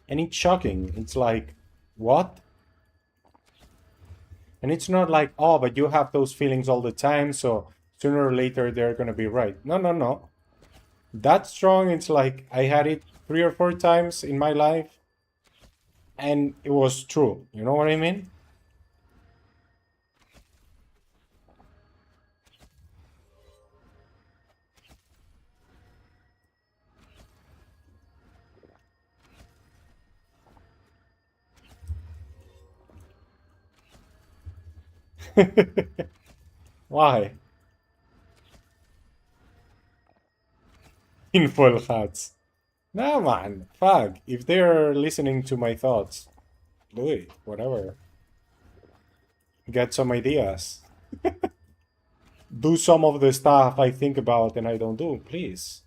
and it's shocking. It's like, what? And it's not like, oh, but you have those feelings all the time, so sooner or later they're gonna be right. No, no, no. That strong, it's like I had it 3 or 4 times in my life, and it was true. You know what I mean? Why? In full hats. No, man. Fuck. If they're listening to my thoughts, do it. Whatever. Get some ideas. Do some of the stuff I think about and I don't do, please.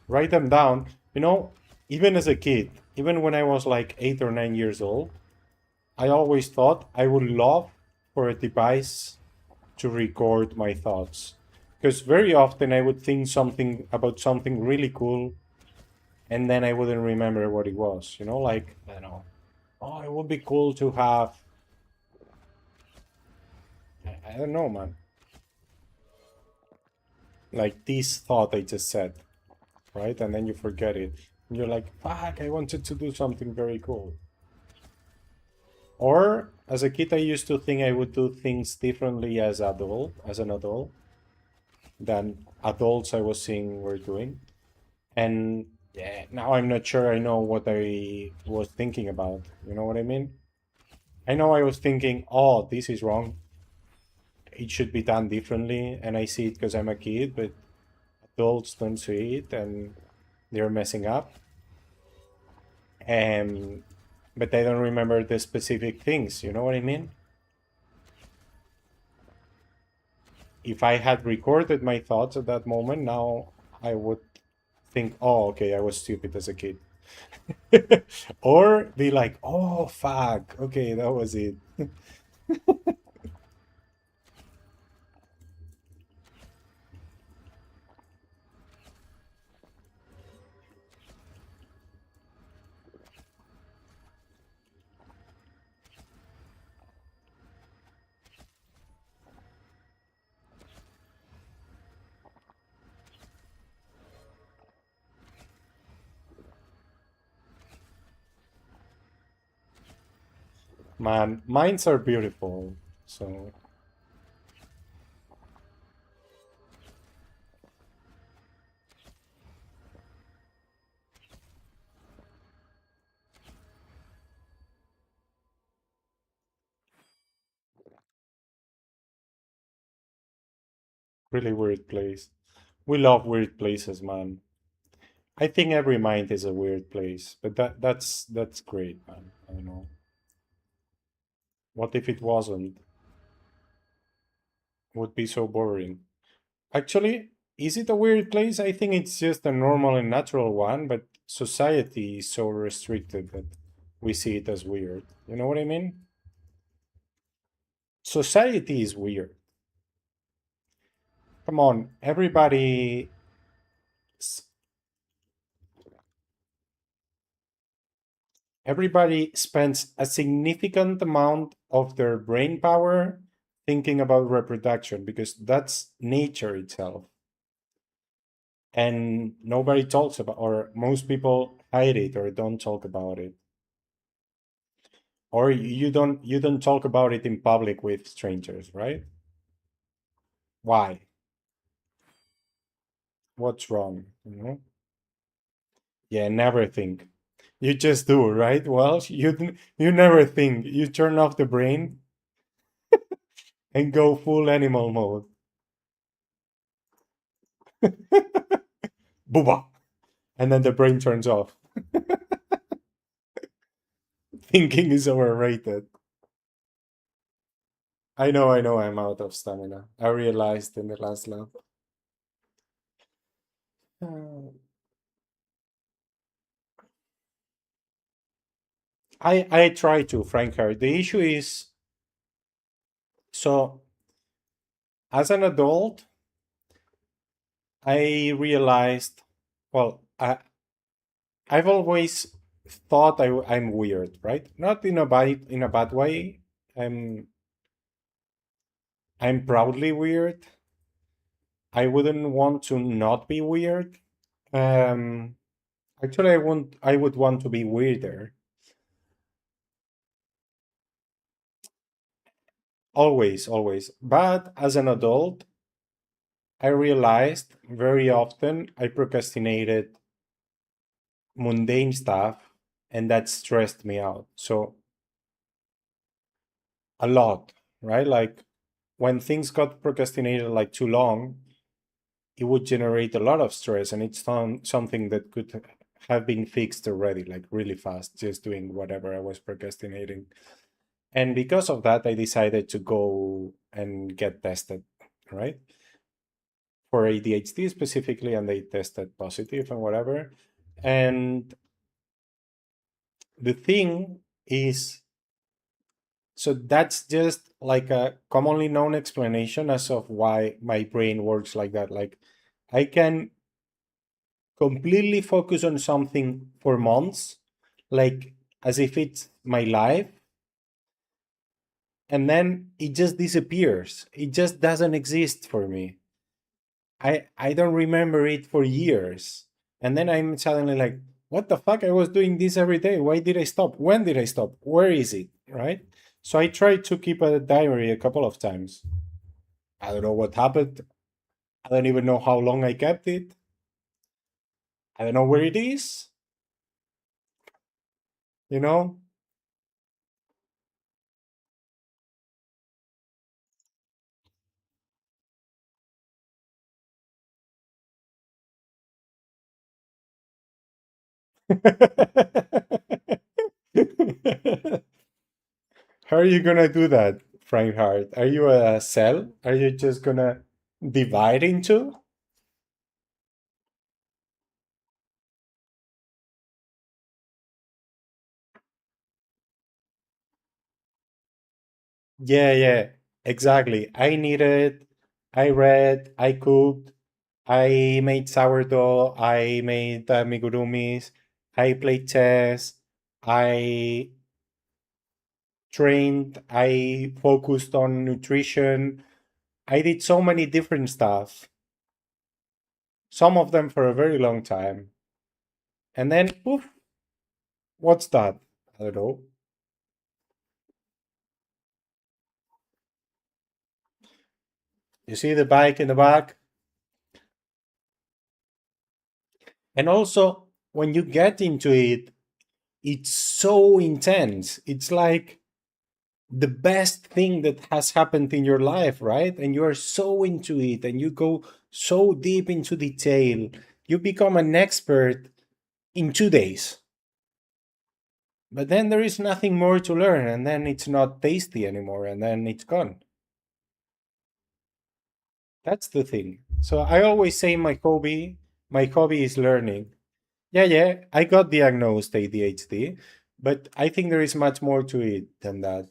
Write them down. You know, even as a kid, even when I was like 8 or 9 years old, I always thought I would love for a device to record my thoughts. Because very often I would think something about something really cool, and then I wouldn't remember what it was. You know, like, I don't know. Oh, it would be cool to have. I don't know, man. Like this thought I just said, right? And then you forget it. And you're like, fuck, I wanted to do something very cool. Or as a kid, I used to think I would do things differently as an adult, than adults I was seeing were doing. And yeah, now I'm not sure I know what I was thinking about. You know what I mean? I know I was thinking, oh, this is wrong. It should be done differently. And I see it because I'm a kid, but adults don't see it and they're messing up. And but I don't remember the specific things. You know what I mean? If I had recorded my thoughts at that moment, now I would think, oh, okay, I was stupid as a kid. Or be like, oh, fuck, okay, that was it. Man, minds are beautiful. So, really weird place. We love weird places, man. I think every mind is a weird place, but that's great, man. I don't know. What if it wasn't? Would be so boring. Actually, is it a weird place? I think it's just a normal and natural one, but society is so restricted that we see it as weird. You know what I mean? Society is weird. Come on, everybody spends a significant amount of their brain power thinking about reproduction because that's nature itself. And nobody talks about, or most people hide it or don't talk about it. Or you don't talk about it in public with strangers, right? Why? What's wrong? You know? Yeah, never think. You just do, right? Well, you never think. You turn off the brain and go full animal mode. booba, and then the brain turns off. Thinking is overrated. I know, I'm out of stamina. I realized in the last lap. I try to, frankly. The issue is, so as an adult, I realized, well, I've always thought I'm weird, right? Not in a bad way. I'm I'm proudly weird. I wouldn't want to not be weird. Um, Actually, I would want to be weirder. Always, always. But as an adult, I realized very often I procrastinated mundane stuff, and that stressed me out. So a lot, right? Like when things got procrastinated like too long, it would generate a lot of stress, and it's something that could have been fixed already, like really fast, just doing whatever I was procrastinating. And because of that, I decided to go and get tested, right? For ADHD specifically, and they tested positive and whatever. And the thing is, so that's just like a commonly known explanation as of why my brain works like that. Like I can completely focus on something for months, like as if it's my life, and then it just disappears. It just doesn't exist for me. I don't remember it for years. And then I'm suddenly like, what the fuck? I was doing this every day. Why did I stop? When did I stop? Where is it? Right? So I tried to keep a diary a couple of times. I don't know what happened. I don't even know how long I kept it. I don't know where it is. You know? How are you gonna do that, Frank? Are you a cell? Are you just gonna divide into? Yeah, yeah, exactly. I read, I cooked, I made sourdough, I made amigurumis, I played chess, I trained, I focused on nutrition. I did so many different stuff, some of them for a very long time. And then, poof, what's that? I don't know. You see the bike in the back? And also, when you get into it, it's so intense. It's like the best thing that has happened in your life, right? And you are so into it and you go so deep into detail. You become an expert in 2 days. But then there is nothing more to learn, and then it's not tasty anymore, and then it's gone. That's the thing. So I always say my hobby is learning. Yeah, yeah, I got diagnosed ADHD, but I think there is much more to it than that.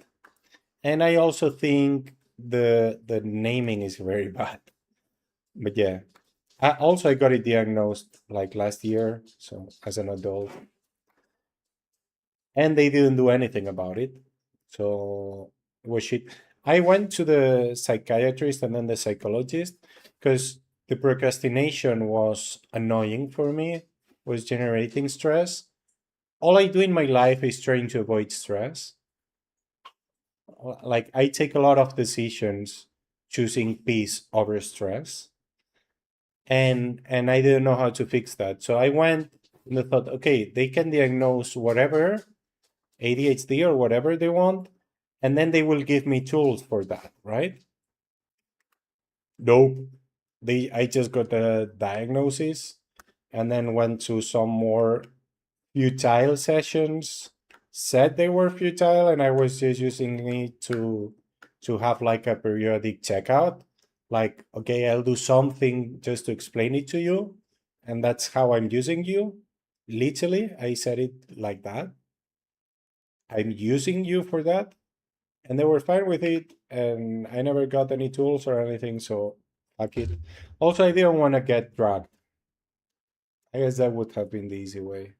And I also think the naming is very bad. But yeah, I got it diagnosed like last year, so as an adult, and they didn't do anything about it. So it was shit. I went to the psychiatrist and then the psychologist because the procrastination was annoying for me, was generating stress. All I do in my life is trying to avoid stress. Like I take a lot of decisions choosing peace over stress, and I didn't know how to fix that. So I went and I thought, okay, they can diagnose whatever, ADHD or whatever they want, and then they will give me tools for that, right? Nope. I just got a diagnosis, and then went to some more futile sessions, said they were futile, and I was just using it to have like a periodic checkout. Like, okay, I'll do something just to explain it to you, and that's how I'm using you. Literally, I said it like that. I'm using you for that. And they were fine with it, and I never got any tools or anything, so fuck it. Also, I didn't want to get dragged. I guess that would have been the easy way.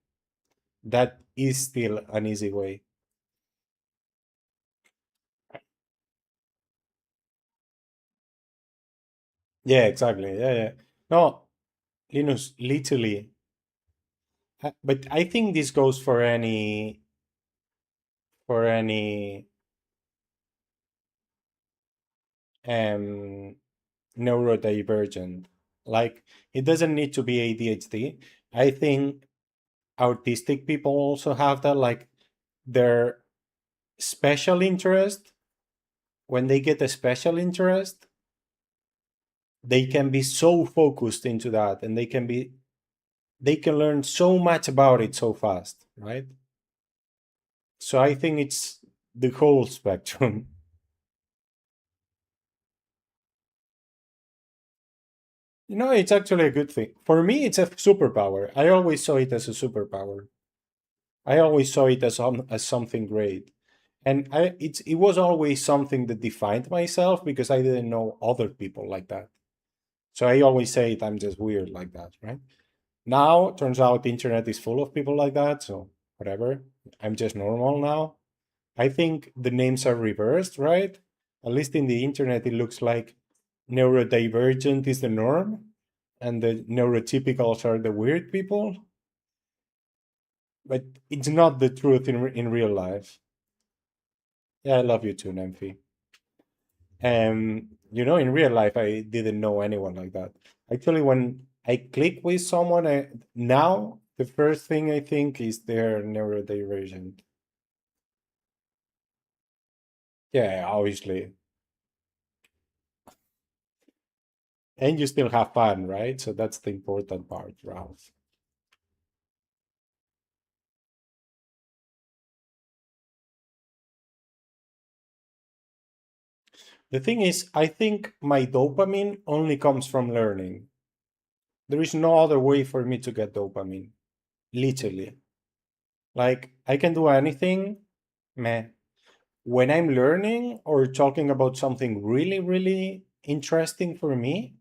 That is still an easy way. Yeah, exactly. Yeah, yeah. No, Linus, literally. But I think this goes for any um neurodivergent. Like, it doesn't need to be ADHD. I think autistic people also have that. Like, their special interest, when they get a special interest, they can be so focused into that, and they can learn so much about it so fast, right? So I think it's the whole spectrum. It's actually a good thing. For me, it's a superpower. I always saw it as a superpower. I always saw it as something great. And it was always something that defined myself because I didn't know other people like that. So I always say it, I'm just weird like that, right? Now, turns out the internet is full of people like that, so whatever. I'm just normal now. I think the names are reversed, right? At least in the internet, it looks like neurodivergent is the norm, and the neurotypicals are the weird people. But it's not the truth in real life. Yeah, I love you too, Nymphy. In real life, I didn't know anyone like that. Actually, when I click with someone, now the first thing I think is they're neurodivergent. Yeah, obviously. And you still have fun, right? So that's the important part, Ralph. The thing is, I think my dopamine only comes from learning. There is no other way for me to get dopamine, literally. Like, I can do anything, meh. When I'm learning or talking about something really, really interesting for me,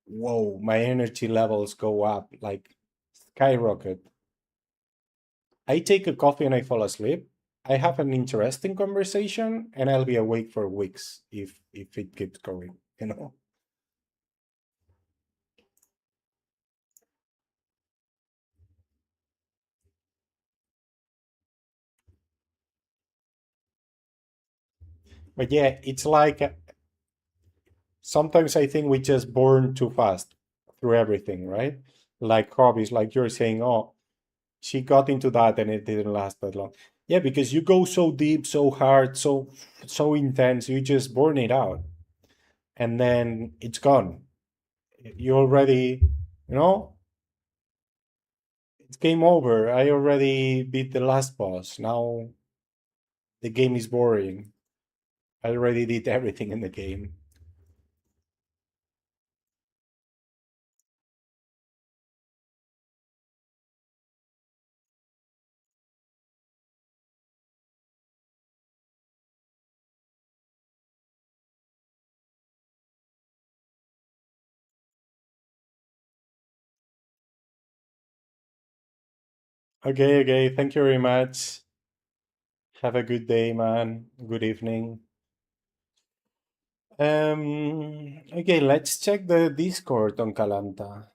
whoa, my energy levels go up like skyrocket. I take a coffee and I fall asleep. I have an interesting conversation and I'll be awake for weeks if it keeps going. But yeah, it's like sometimes I think we just burn too fast through everything, right? Like hobbies, like you're saying, oh, she got into that and it didn't last that long. Yeah, because you go so deep, so hard, so intense, you just burn it out and then it's gone. You already, you know, it's game over. I already beat the last boss. Now the game is boring. I already did everything in the game. Okay, okay. Thank you very much. Have a good day, man. Good evening. Okay, let's check the Discord on Calanta.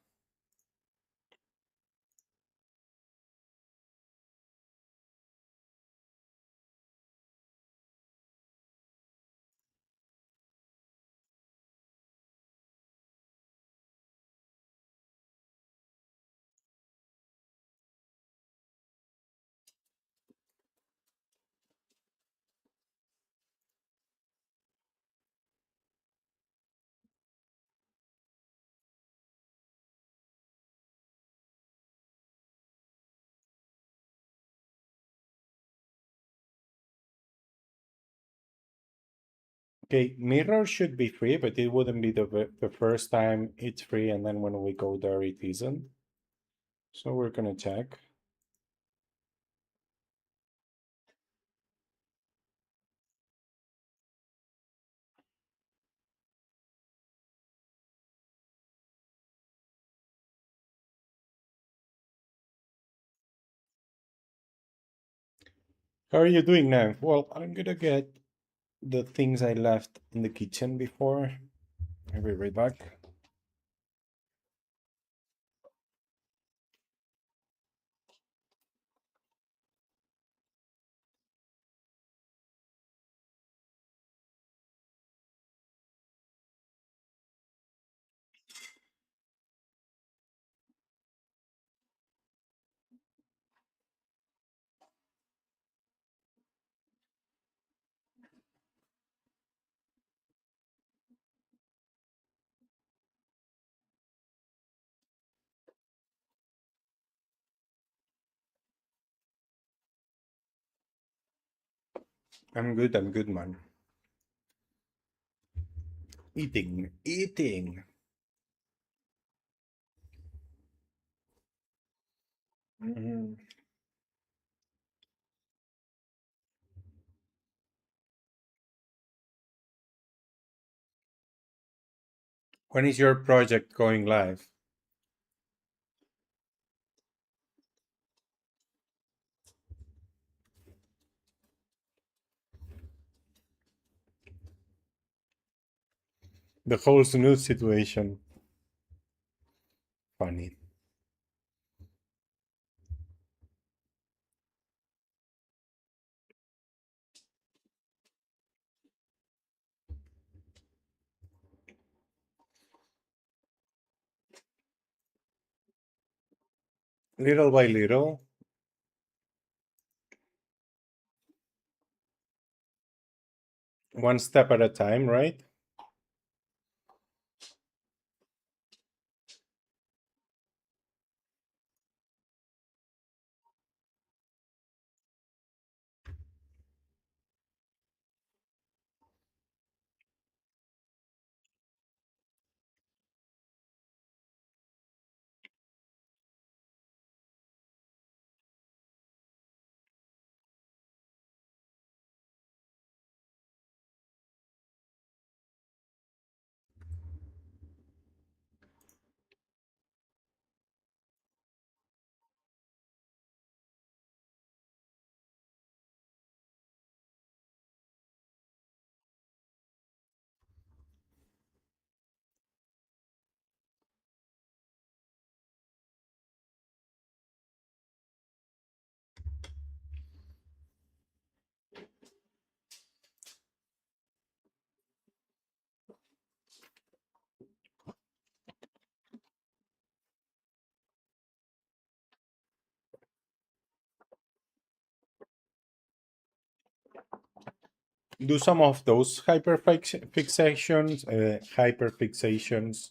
Okay, mirror should be free, but it wouldn't be the first time it's free, and then when we go there, it isn't. So we're gonna check. How are you doing now? Well, I'm gonna get the things I left in the kitchen before. I'll be right back. I'm good, man. Eating, eating. Mhm. When is your project going live? The whole snooze situation. Funny. Little by little, one step at a time, right? Do some of those hyperfixations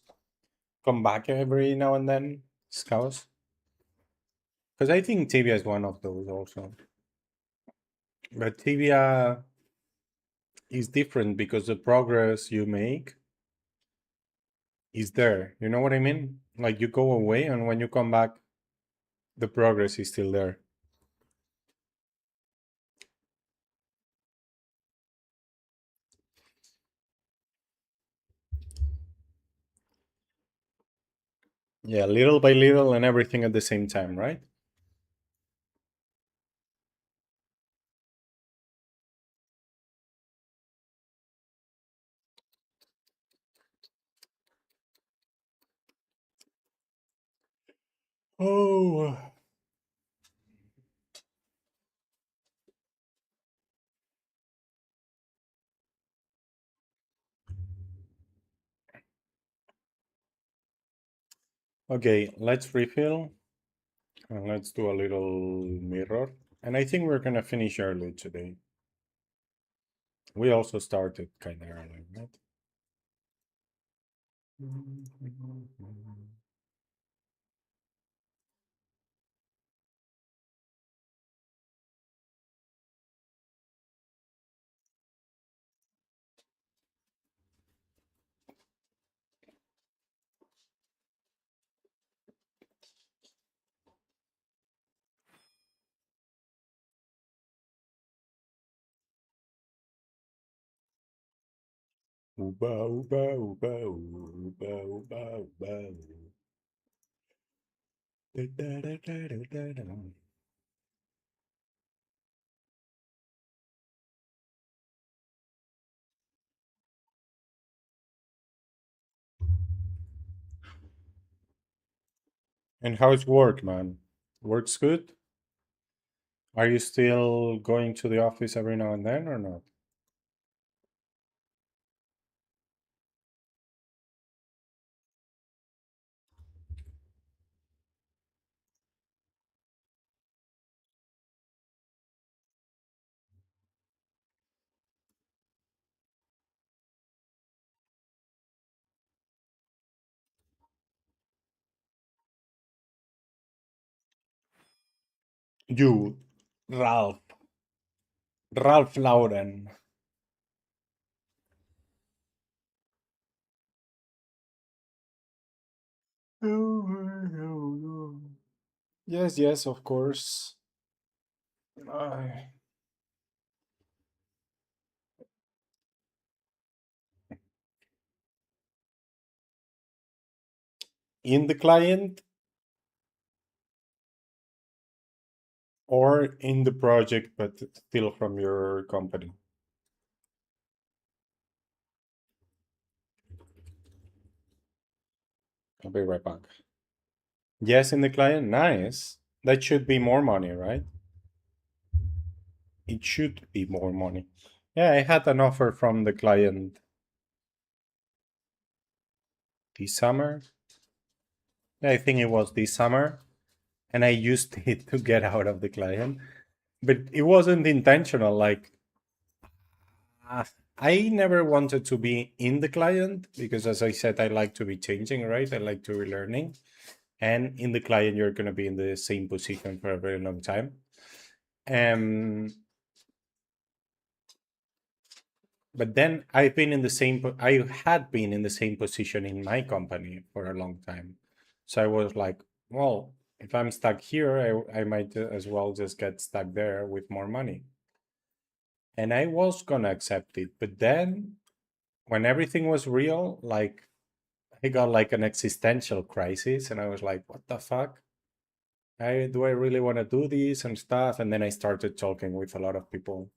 come back every now and then, Scouts? Because I think Tibia is one of those also. But Tibia is different because the progress you make is there. You know what I mean? Like you go away, and when you come back, the progress is still there. Yeah, little by little and everything at the same time, right? Oh. Okay, let's refill and let's do a little mirror. And I think we're gonna finish early today. We also started kind of early, right? Uba, uba, uba, uba, uba, uba. Da, da, da, da, da, da, da. And how's work, man? Work's good? Are you still going to the office every now and then or not? You, Ralph. Ralph Lauren. Yes, yes, of course. I- in the client or in the project, but still from your company. I'll be right back. Yes, in the client. Nice. That should be more money, right? It should be more money. Yeah, I had an offer from the client this summer. Yeah, I think it was this summer, and I used it to get out of the client, but it wasn't intentional. Like, uh, I never wanted to be in the client because, as I said, I like to be changing, right? I like to be learning. And in the client, you're going to be in the same position for a very long time. Um, but then I had been in the same position in my company for a long time. So I was like, well, if I'm stuck here, I might as well just get stuck there with more money. And I was gonna accept it. But then when everything was real, like I got like an existential crisis and I was like, what the fuck? Do I really want to do this and stuff? And then I started talking with a lot of people.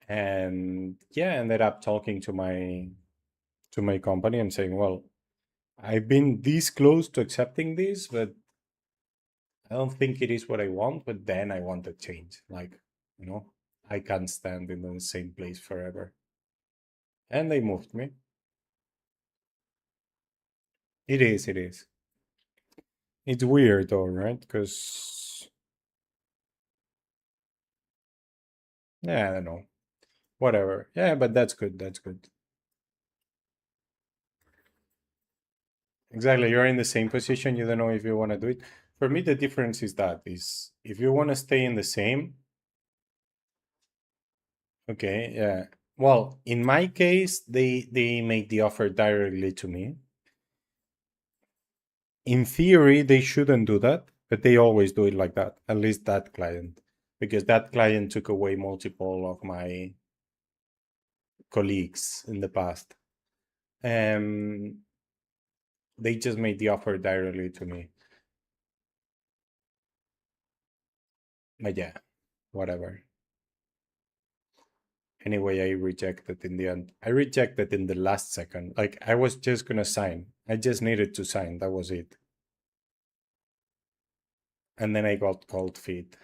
And yeah, ended up talking to my company and saying, well, I've been this close to accepting this, but I don't think it is what I want. But then I want to change. Like, you know, I can't stand in the same place forever. And they moved me. It is, it is. It's weird though, right? Because, yeah, I don't know. Whatever. Yeah, but that's good. That's good. Exactly. You're in the same position. You don't know if you want to do it. For me, the difference is that is if you want to stay in the same, okay, yeah. Well, in my case, they make the offer directly to me. In theory, they shouldn't do that, but they always do it like that. At least that client, because that client took away multiple of my colleagues in the past. Um, they just made the offer directly to me. But yeah, whatever. Anyway, I rejected in the end. I rejected in the last second. Like I was just gonna sign. I just needed to sign. That was it. And then I got cold feet.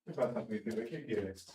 ¿Qué pasa, príncipe? ¿Qué quieres?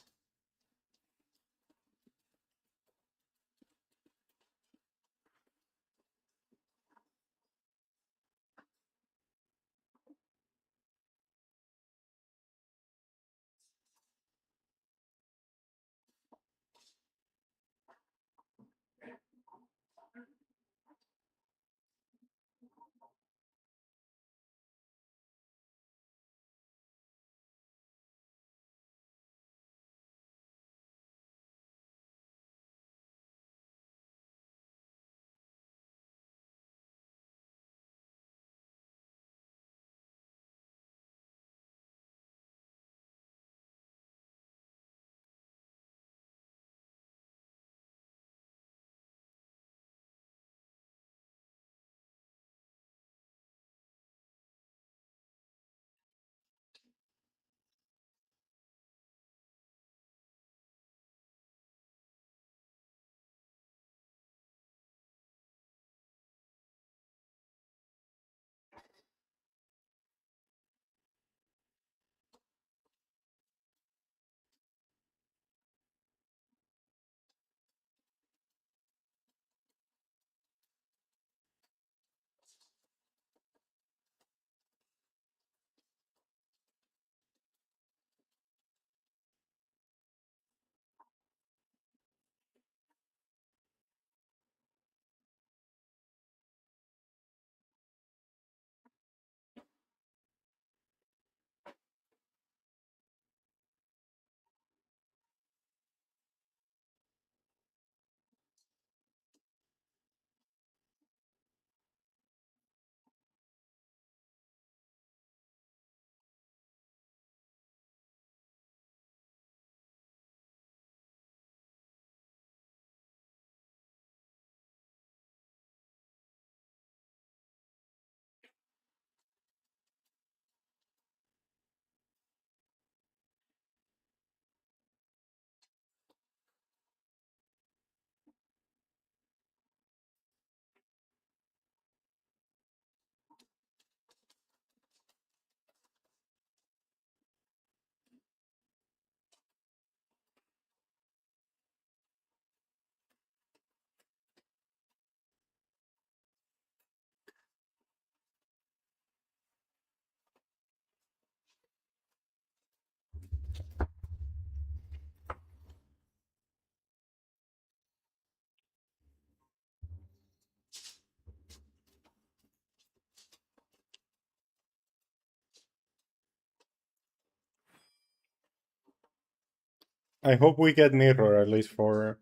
I hope we get mirror at least for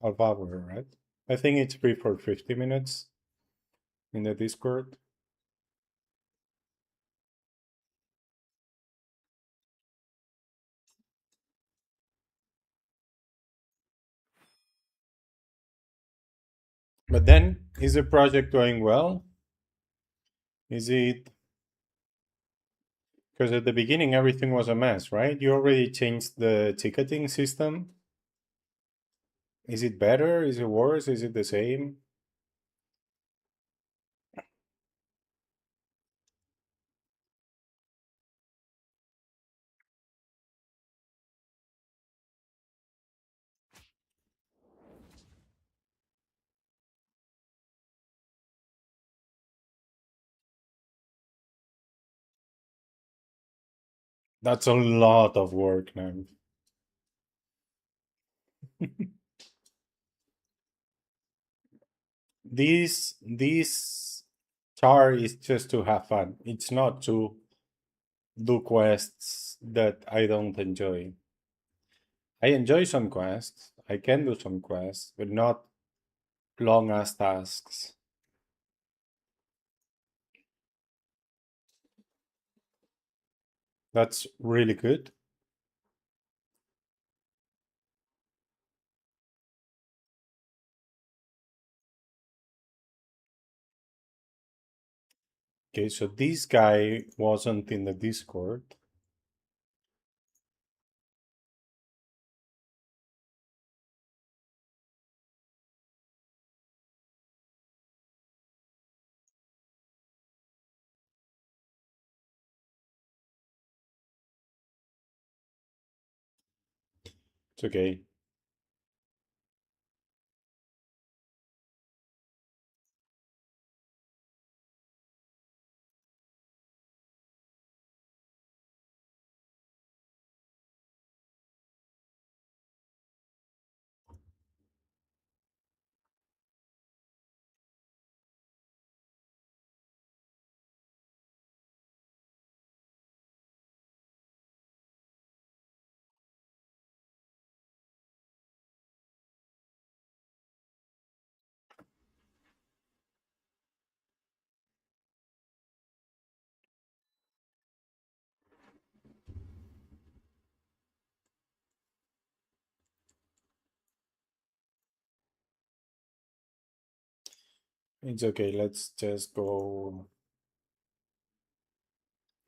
half hour, right? I think it's free for 50 minutes in the Discord. But then, is the project going well? Is it because at the beginning everything was a mess, right? You already changed the ticketing system. Is it better? Is it worse? Is it the same? That's a lot of work now. This char is just to have fun. It's not to do quests that I don't enjoy. I enjoy some quests. I can do some quests, but not long ass tasks. That's really good. Okay, so this guy wasn't in the Discord. It's okay. It's okay. Let's just go.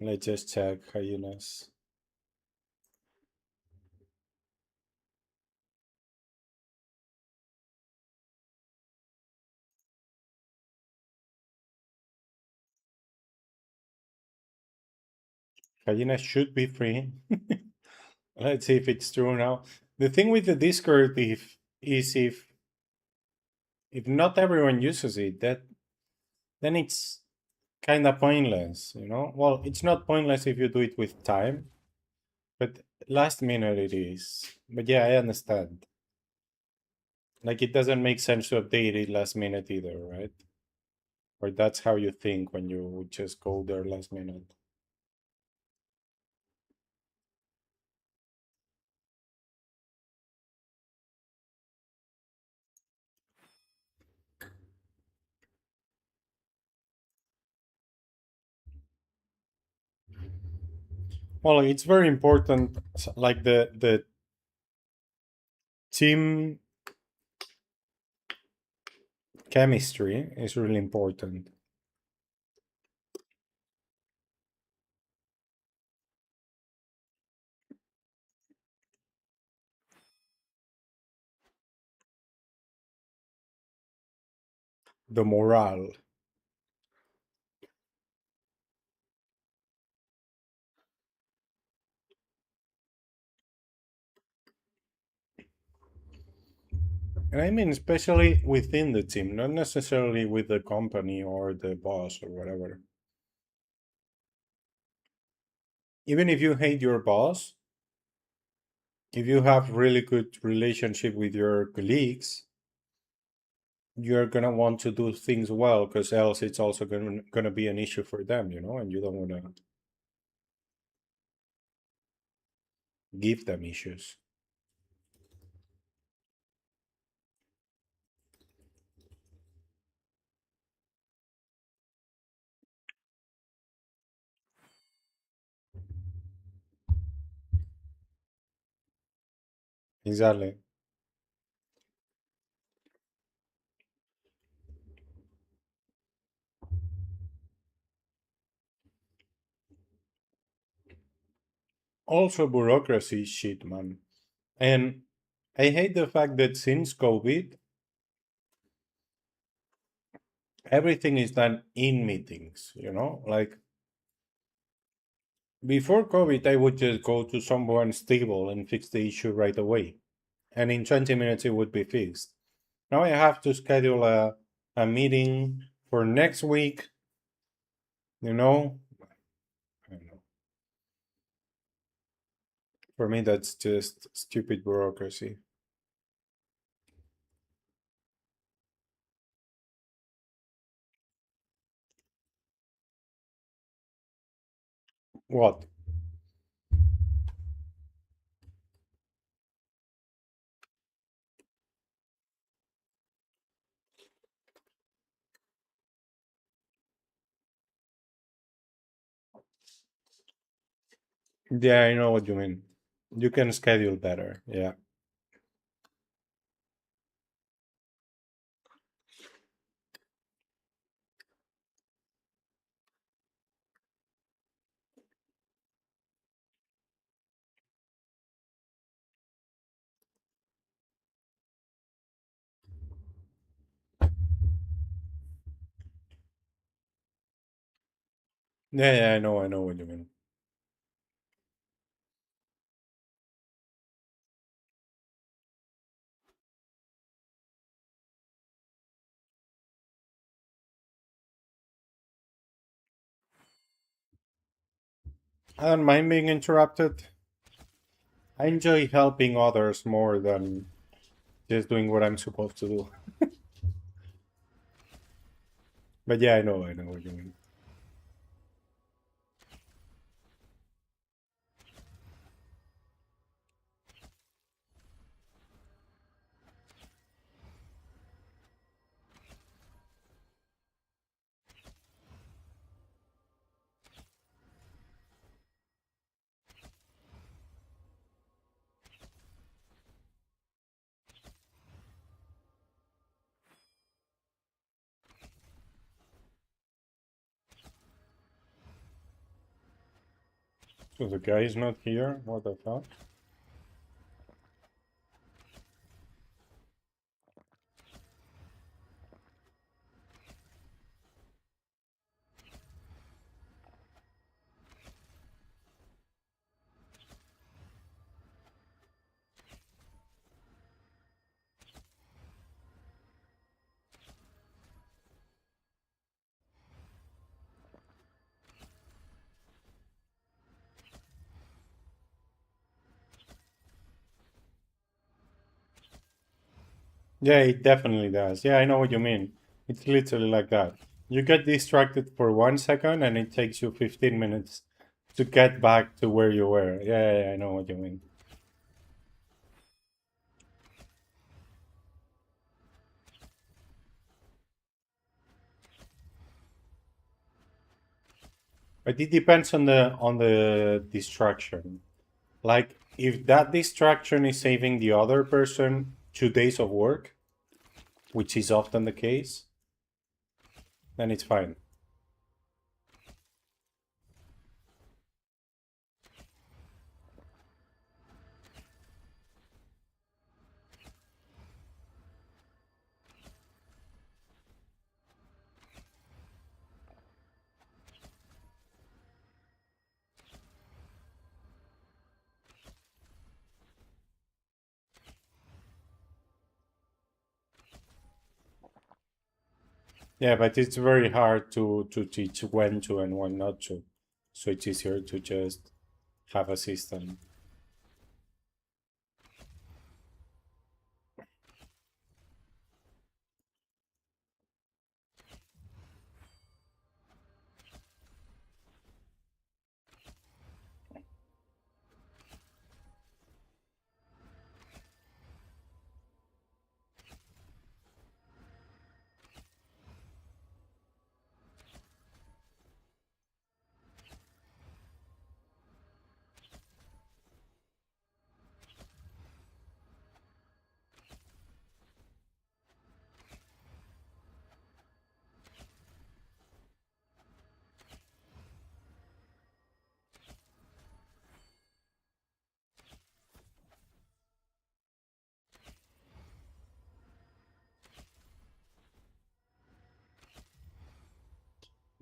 Let's just check hyenas. Hyenas should be free. Let's see if it's true now. The thing with the Discord is if not everyone uses it, that then it's kind of pointless, you know? Well, it's not pointless if you do it with time, but last minute it is. But yeah, I understand. Like it doesn't make sense to update it last minute either, right? Or that's how you think when you just go there last minute. Well, it's very important. Like the team chemistry is really important. The morale. And I mean, especially within the team, not necessarily with the company or the boss or whatever. Even if you hate your boss, if you have really good relationship with your colleagues, you're gonna want to do things well because else it's also gonna be an issue for them, you know, and you don't wanna give them issues. Exactly. Also bureaucracy shit, man. And I hate the fact that since COVID, everything is done in meetings, you know? Like before COVID, I would just go to someone's table and fix the issue right away. And in 20 minutes, it would be fixed. Now I have to schedule a meeting for next week, you know? I don't know. For me, that's just stupid bureaucracy. What? Yeah, I know what you mean. You can schedule better. Yeah. Yeah, yeah, I know what you mean. I don't mind being interrupted. I enjoy helping others more than just doing what I'm supposed to do. But yeah, I know what you mean. So the guy is not here? What the fuck? Yeah, it definitely does. Yeah, I know what you mean. It's literally like that. You get distracted for 1 second and it takes you 15 minutes to get back to where you were. Yeah, yeah, yeah, I know what you mean. But it depends on the distraction. Like if that distraction is saving the other person 2 days of work, which is often the case, then it's fine. Yeah, but it's very hard to teach when to and when not to. So it's easier to just have a system.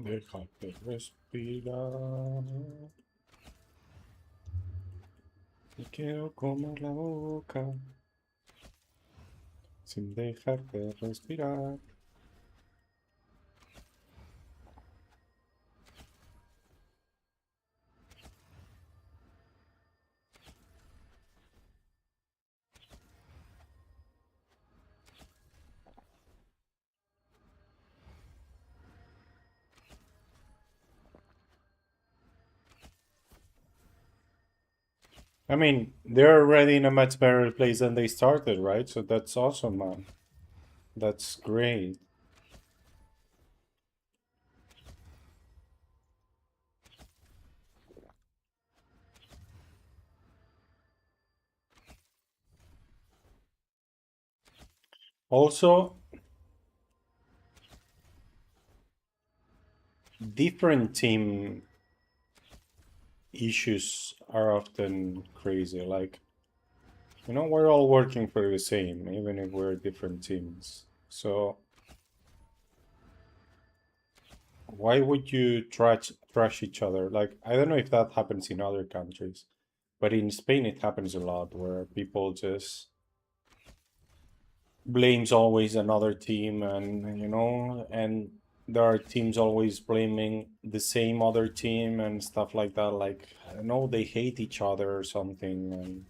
Déjate respirar. Y quiero comer la boca sin dejarte respirar. I mean, they're already in a much better place than they started, right? So that's awesome, man. That's great. Also, different team issues are often crazy. Like, you know, we're all working for the same, even if we're different teams. So why would you trash each other? Like, I don't know if that happens in other countries, but in Spain it happens a lot where people just blames always another team, and you know, and there are teams always blaming the same other team and stuff like that. Like, I don't know, they hate each other or something. And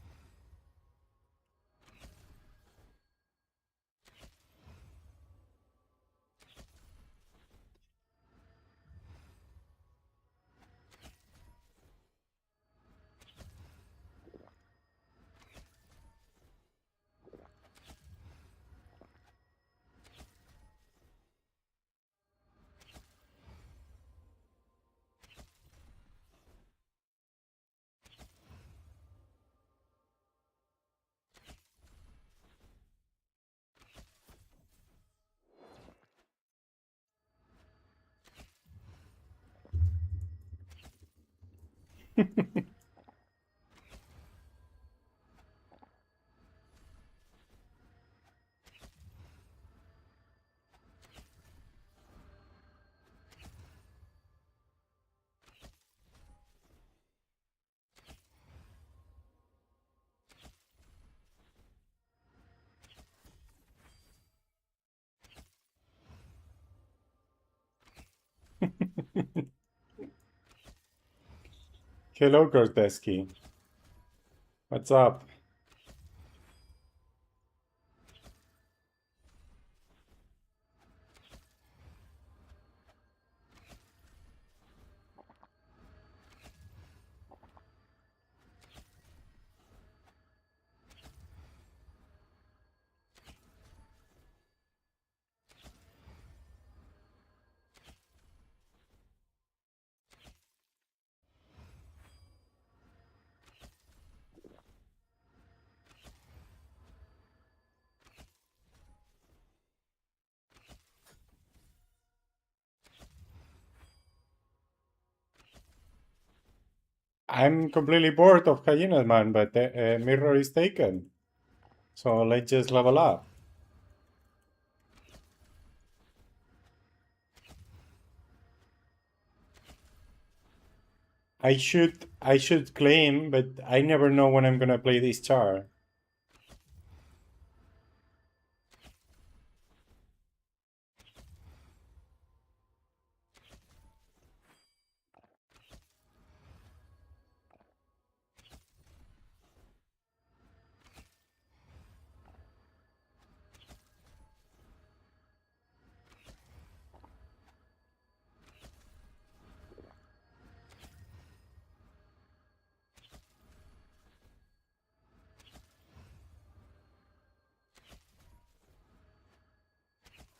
hello, Korteski. What's up? I'm completely bored of hyenas, man, but the mirror is taken. So let's just level up. I should claim, but I never know when I'm gonna play this char.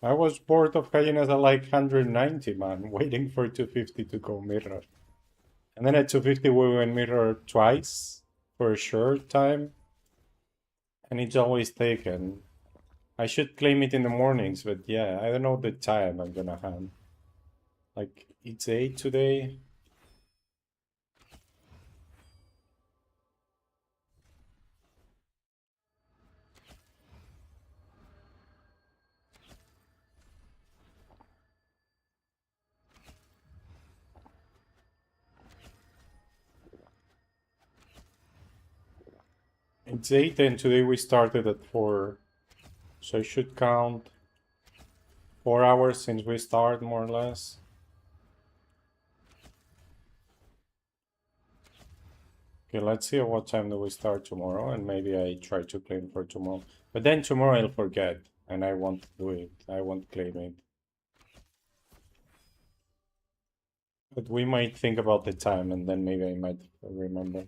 I was bored of hyenas at like 190, man, waiting for 250 to go mirror. And then at 250 we went mirror twice for a short time, and it's always taken. I should claim it in the mornings, but yeah, I don't know the time I'm gonna have. Like, it's 8 today. It's 8 and today we started at 4. So I should count 4 hours since we start, more or less. Okay, let's see at what time do we start tomorrow, and maybe I try to claim for tomorrow. But then tomorrow I'll forget, and I won't do it. I won't claim it. But we might think about the time, and then maybe I might remember.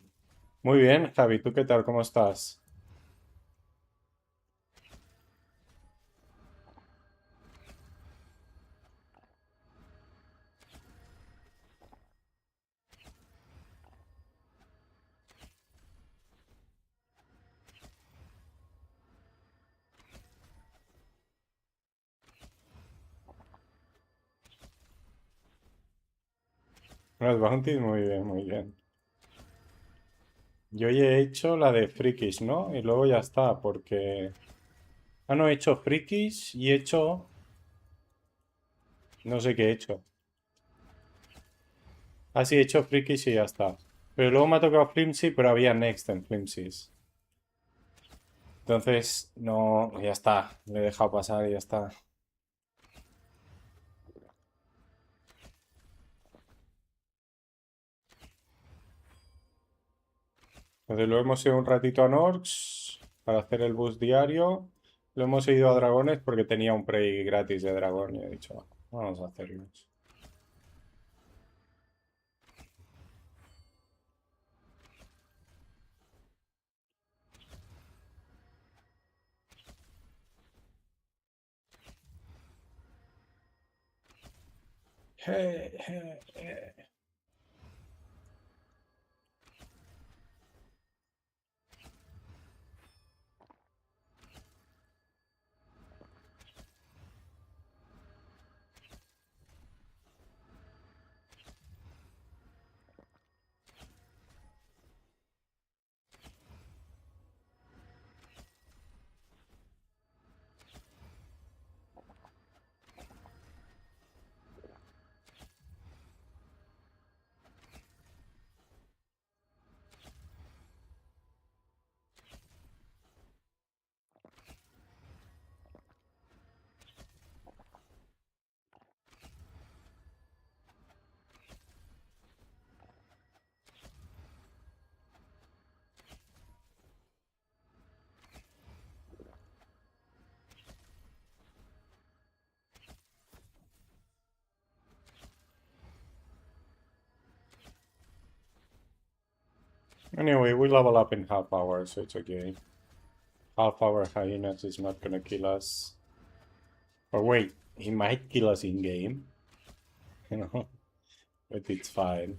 Muy bien, Javi, ¿tú qué tal? ¿Cómo estás? Las Bounties, muy bien, muy bien. Yo ya he hecho la de frikis, ¿no? Y luego ya está, porque... Ah, no, he hecho frikis y he hecho... No sé qué he hecho. Ah, sí, he hecho frikis y ya está. Pero luego me ha tocado Flimsy, pero había Next en Flimsies. Entonces, no, ya está. Le he dejado pasar y ya está. Entonces lo hemos ido un ratito a Norks para hacer el bus diario. Lo hemos ido a Dragones porque tenía un prey gratis de dragón y he dicho, "Va, vamos a hacerlos". Anyway, we level up in half hour, so it's okay. Half hour hyenas is not gonna kill us. Or wait, he might kill us in game. You know, but it's fine.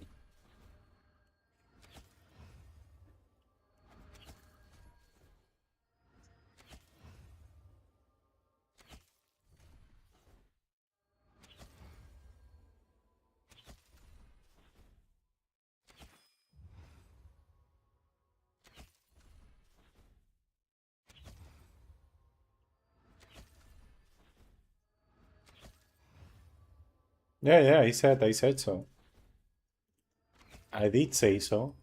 Yeah, I said so. I did say so.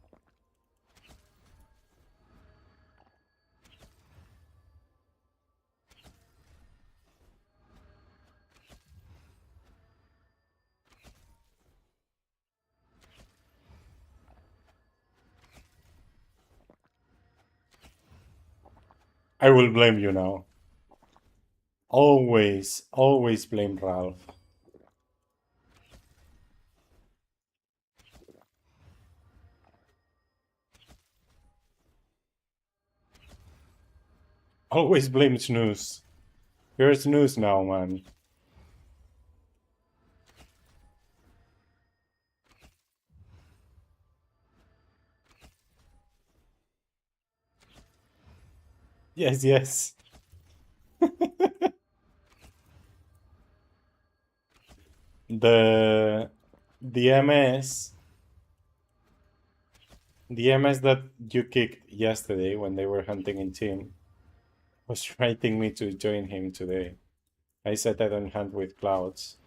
I will blame you now. Always blame Ralph. Always blame Snooze. You're Snooze now, man. Yes. The the MS the MS that you kicked yesterday when they were hunting in team was writing me to join him today. I said I don't hunt with clouds.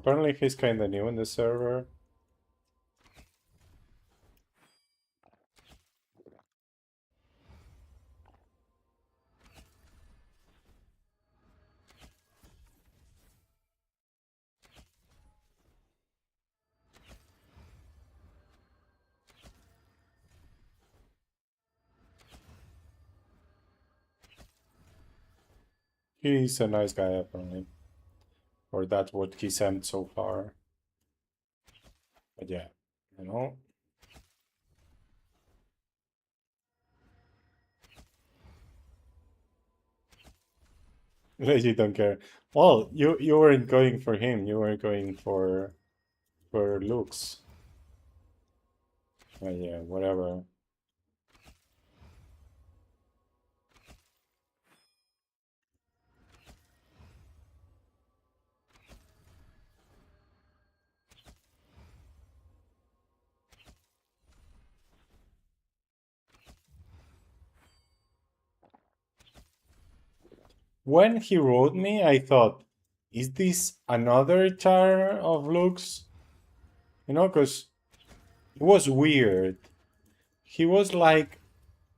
Apparently he's kinda new in the server. He's a nice guy, apparently. Or that's what he sent so far. But yeah, you know. You don't care. Well, you weren't going for him. You were going for looks. But yeah, whatever. When he wrote me, I thought, is this another char of looks? You know, because it was weird. He was like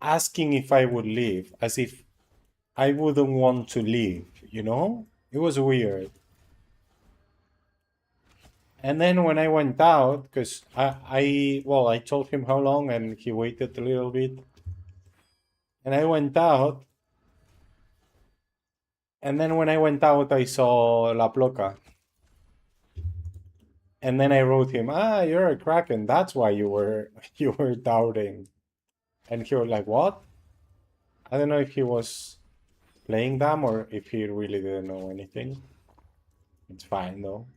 asking if I would leave, as if I wouldn't want to leave, you know? It was weird. And then when I went out, because well, I told him how long and he waited a little bit. And I went out. And then when I went out, I saw La Ploca. And then I wrote him, you're a Kraken. That's why you were doubting. And he was like, what? I don't know if he was playing them or if he really didn't know anything. It's fine though.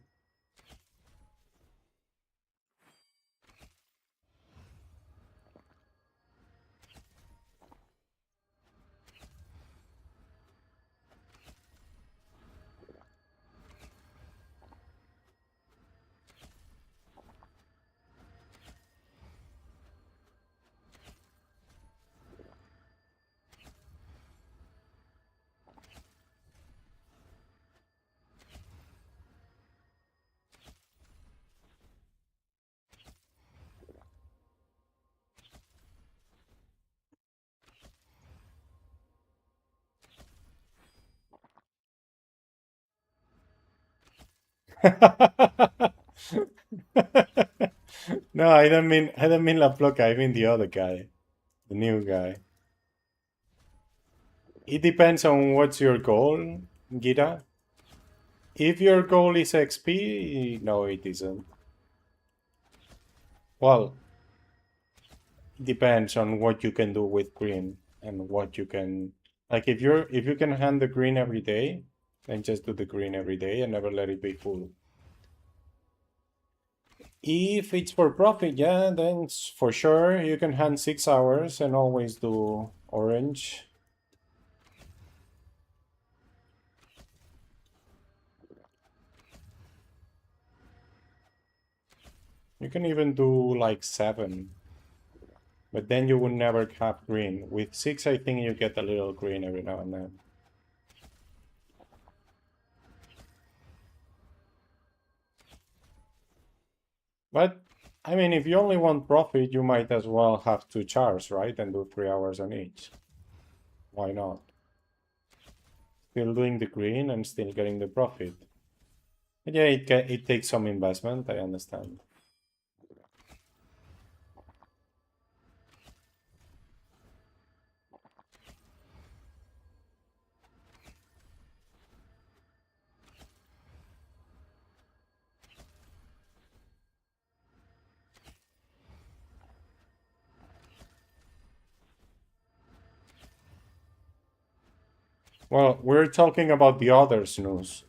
No, I don't mean La Ploca, I mean the other guy. The new guy. It depends on what's your goal, Gira. If your goal is XP, no, it isn't. Well, it depends on what you can do with green and what you can. Like if you can hand the green every day, then just do the green every day and never let it be full. If it's for profit, yeah, then for sure you can hand 6 hours and always do orange. You can even do like 7. But then you would never have green. With 6, I think you get a little green every now and then. But, I mean, if you only want profit, you might as well have 2 chars, right? And do 3 hours on each. Why not? Still doing the green and still getting the profit. But yeah, it takes some investment, I understand. Well, we're talking about the other snooze.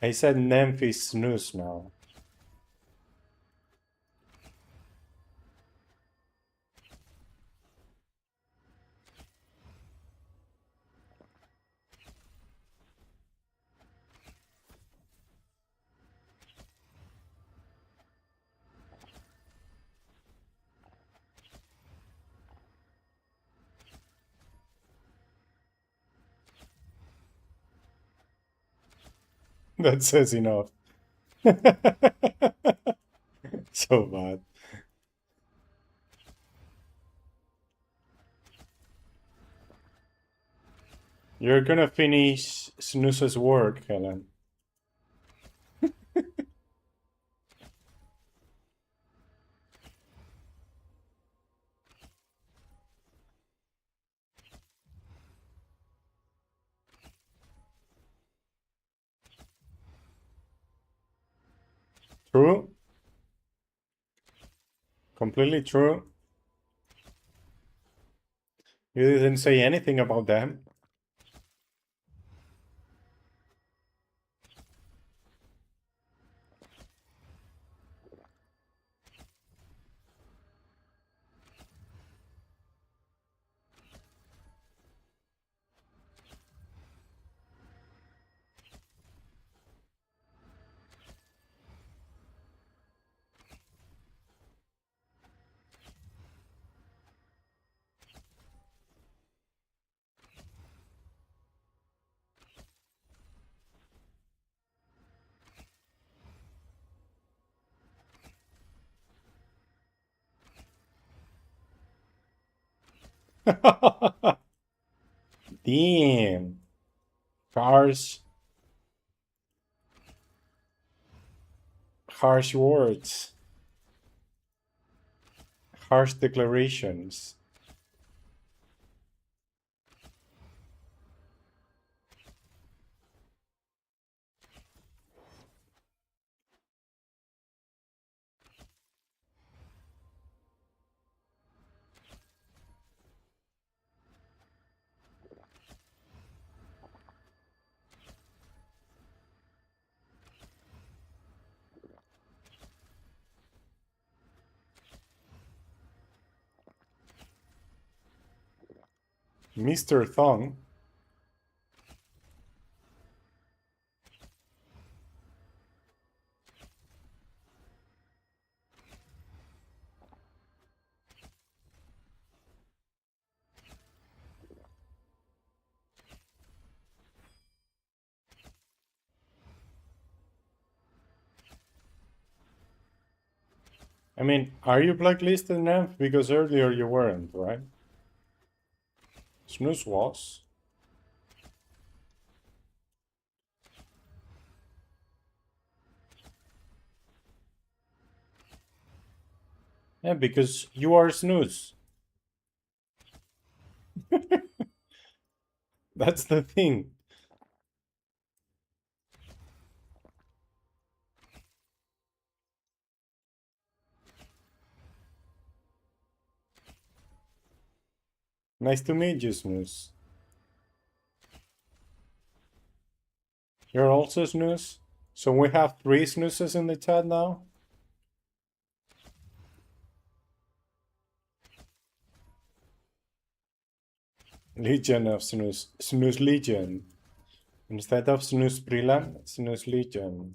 I said Memphis snooze now. That says enough. So bad. You're gonna finish Snooze's work, Helen. True. Completely true. You didn't say anything about them. Damn. Harsh, harsh words. Harsh declarations. Mr. Thong. I mean, are you blacklisted now? Because earlier you weren't, right? Snooze was. Yeah, because you are Snooze. That's the thing. Nice to meet you, Snooze. You're also Snooze? So we have 3 Snoozes in the chat now? Legion of Snooze. Snooze Legion. Instead of Snooze Brilliant, Snooze Legion.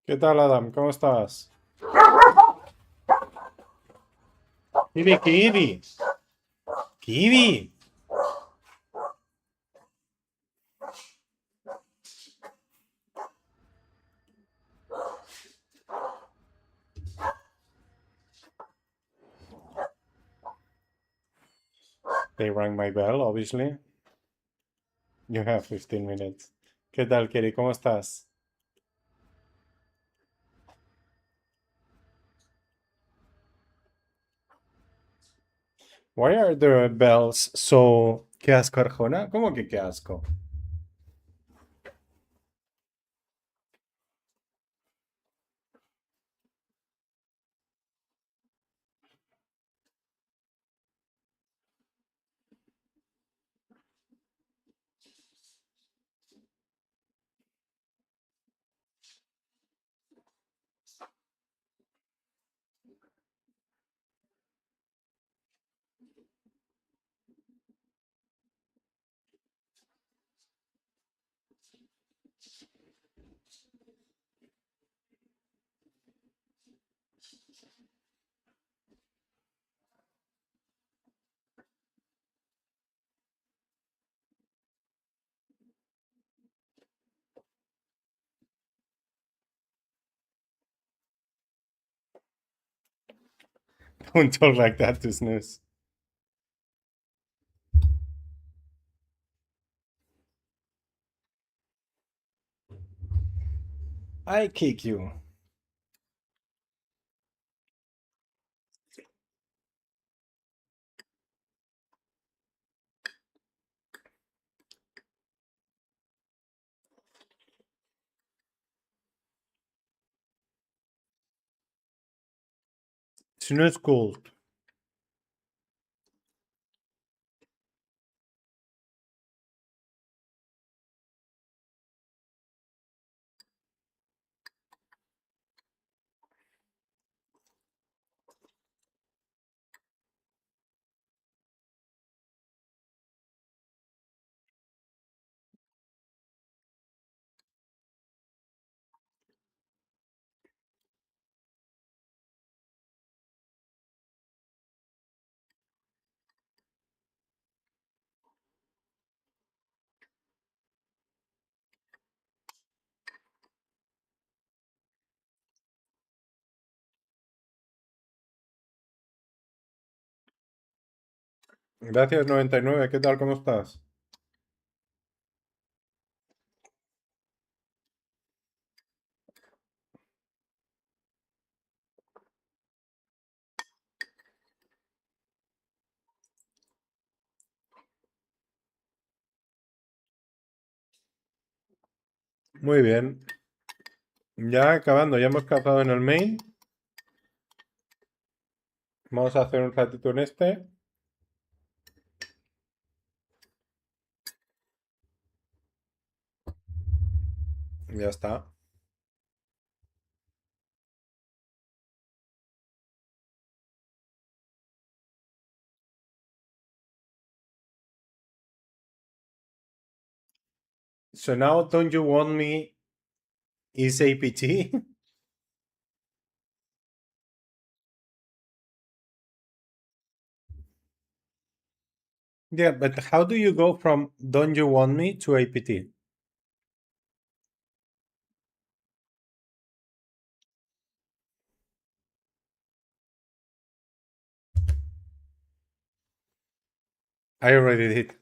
¿Qué tal, Adam? ¿Cómo estás? Kiwi, Kiwi. Kiwi. They rang my bell, obviously. You have 15 minutes. ¿Qué tal, Kiri? ¿Cómo estás? Why are the bells so... ¿Qué asco, Arjona? ¿Cómo que qué asco? Don't talk like that to Snooze. I kick you. Snooze cool. Gracias 99, ¿qué tal? ¿Cómo estás? Muy bien. Ya acabando, ya hemos cazado en el main. Vamos a hacer un ratito en este. Ya está. So now don't you want me is APT? Yeah, but how do you go from don't you want me to APT? I already did.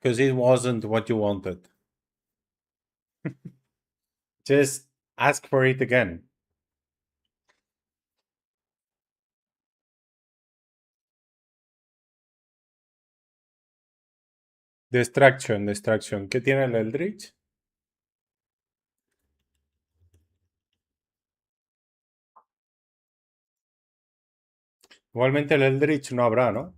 Because it wasn't what you wanted. Just ask for it again. Distraction, distraction. ¿Qué tiene el Eldritch? Igualmente el Eldritch no habrá, ¿no?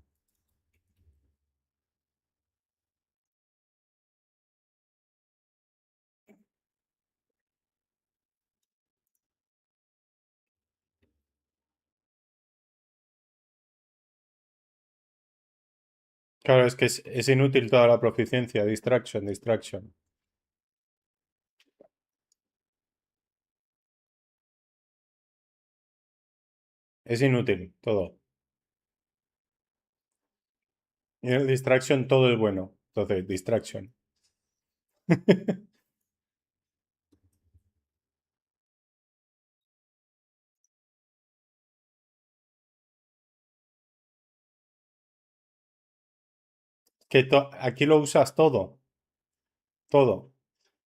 Claro, es que es inútil toda la proficiencia. Distraction, distraction. Es inútil todo. Y en el distraction todo es bueno. Entonces, distraction. Que aquí lo usas todo. Todo.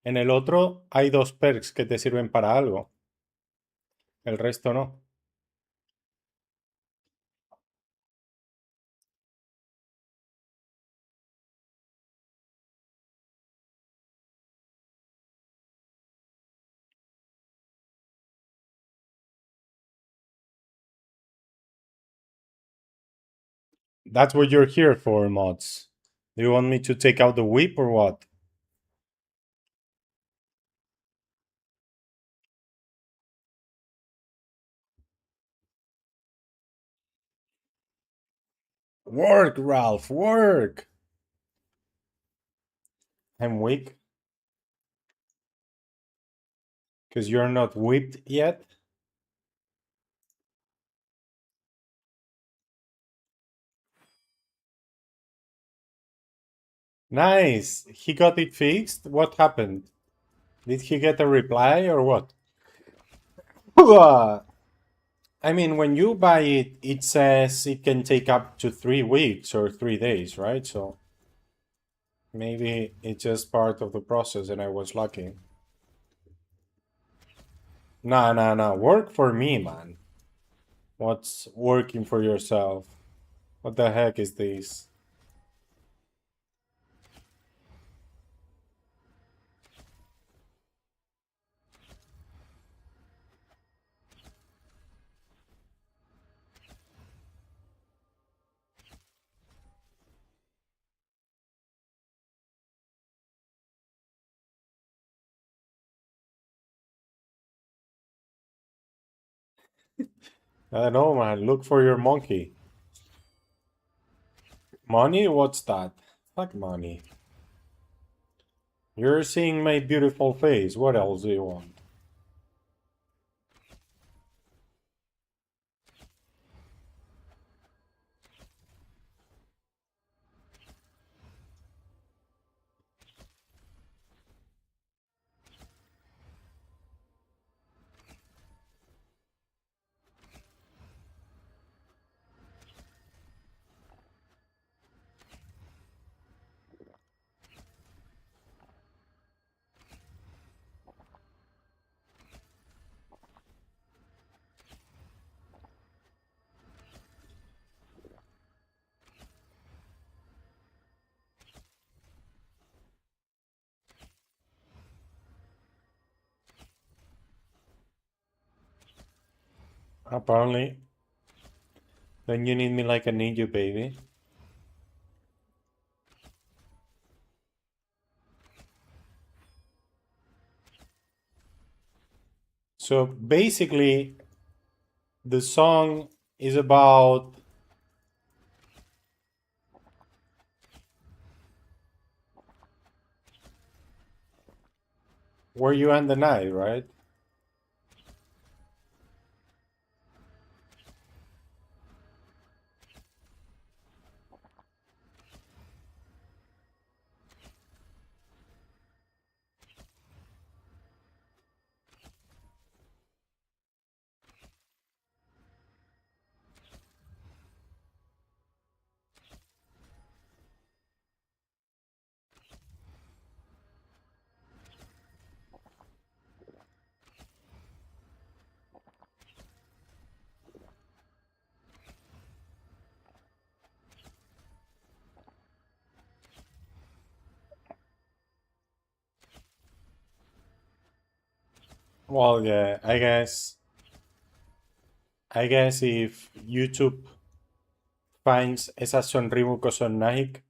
En el otro hay dos perks que te sirven para algo. El resto no. That's what you're here for, mods. Do you want me to take out the whip or what? Work, Ralph, work! I'm weak. Because you're not whipped yet. Nice. He got it fixed. What happened? Did he get a reply or what? I mean, when you buy it, it says it can take up to 3 weeks or 3 days, right? So maybe it's just part of the process and I was lucky. Nah, nah, nah. Work for me, man. What's working for yourself? What the heck is this? I don't know, man. Look for your monkey. Money? What's that? Fuck money. You're seeing my beautiful face. What else do you want? Apparently. Then you need me like I need you, baby. So basically, the song is about where you end the night, right? Well, yeah, I guess if YouTube finds esa sonrimo sonnaik,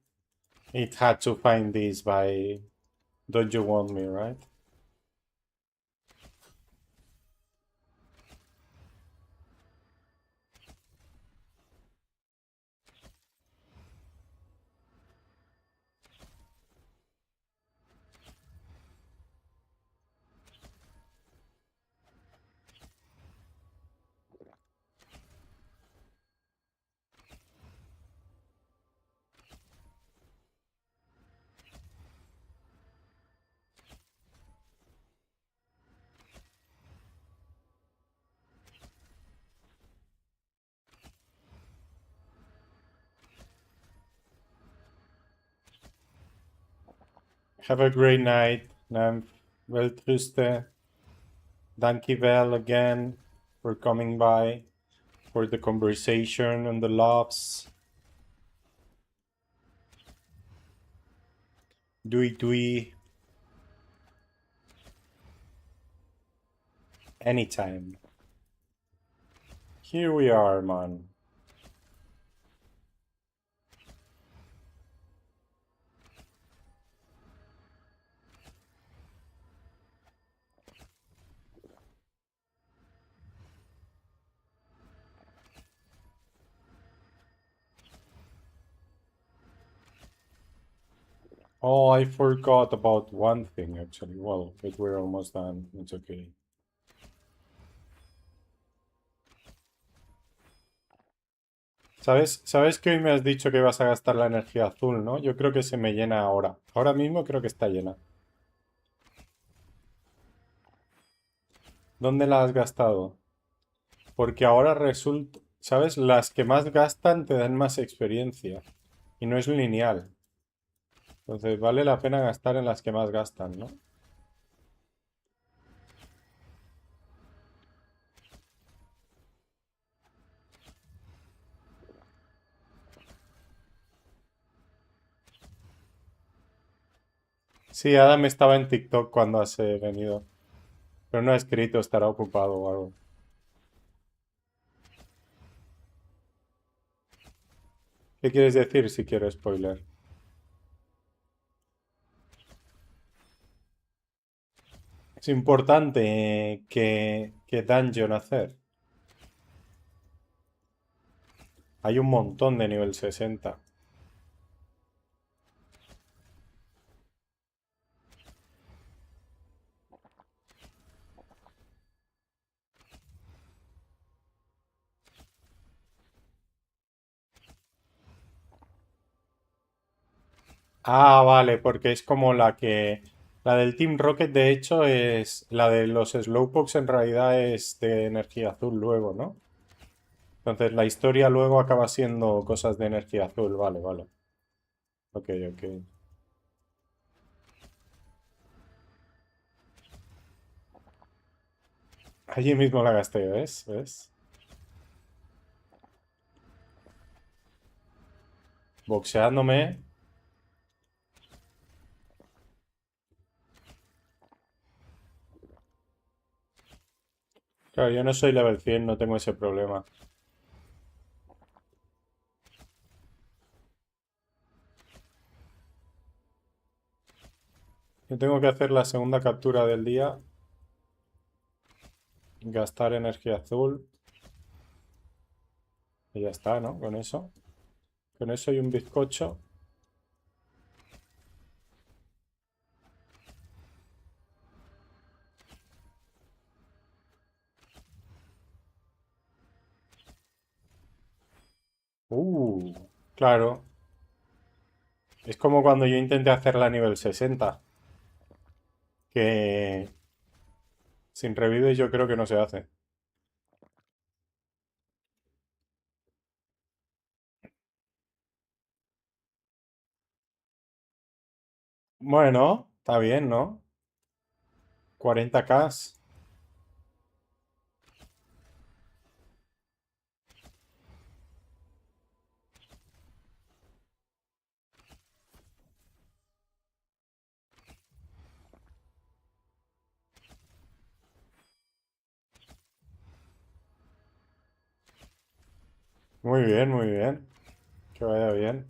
it had to find this by Don't You Want Me, right? Have a great night. I'm well truste. Dankjewel again for coming by, for the conversation and the laughs. Doei doei. Anytime. Here we are, man. Oh, I forgot about one thing actually. Well, but we're almost done. It's okay. ¿Sabes que hoy me has dicho que vas a gastar la energía azul, ¿no? Yo creo que se me llena ahora. Ahora mismo creo que está llena. ¿Dónde la has gastado? Porque ahora resulta, ¿sabes? Las que más gastan te dan más experiencia. Y no es lineal. Entonces vale la pena gastar en las que más gastan, ¿no? Sí, Adam estaba en TikTok cuando has venido. Pero no ha escrito, estará ocupado o algo. ¿Qué quieres decir si quiero spoiler? Es importante que dungeon hacer. Hay un montón de nivel 60. Ah, vale, porque es como la que... La del Team Rocket, de hecho, es... La de los Slowpokes en realidad es de energía azul luego, ¿no? Entonces la historia luego acaba siendo cosas de energía azul. Vale, vale. Ok, ok. Allí mismo la gasté, ¿ves? ¿Ves? Boxeándome. Claro, yo no soy level 100, no tengo ese problema. Yo tengo que hacer la segunda captura del día. Gastar energía azul. Y ya está, ¿no? Con eso. Con eso y un bizcocho. Uh, claro. Es como cuando yo intenté hacerla a nivel 60. Que sin revives yo creo que no se hace. Bueno, está bien, ¿no? 40K. Muy bien, muy bien. Que vaya bien.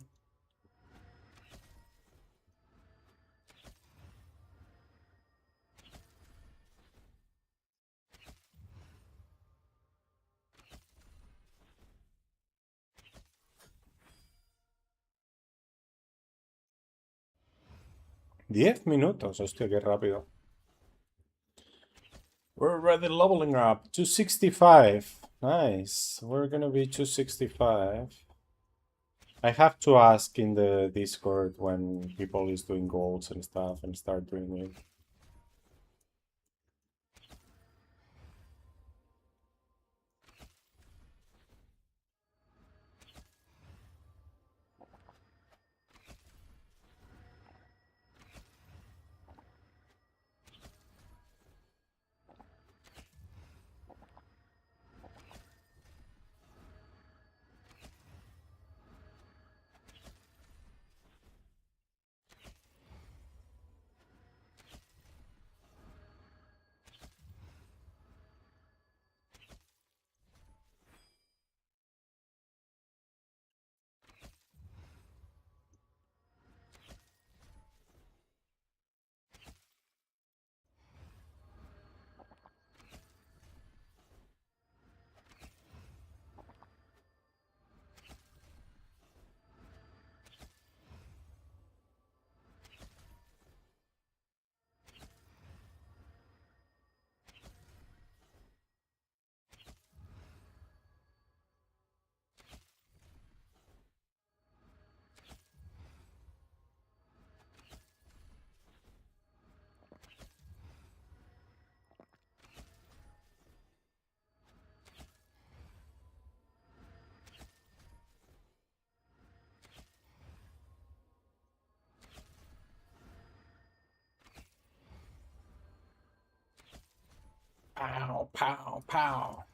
10 minutos, hostia, qué rápido. We're already leveling up. 265. Nice. We're gonna be 265. I have to ask in the Discord when people is doing goals and stuff and start doing it. pow, pow.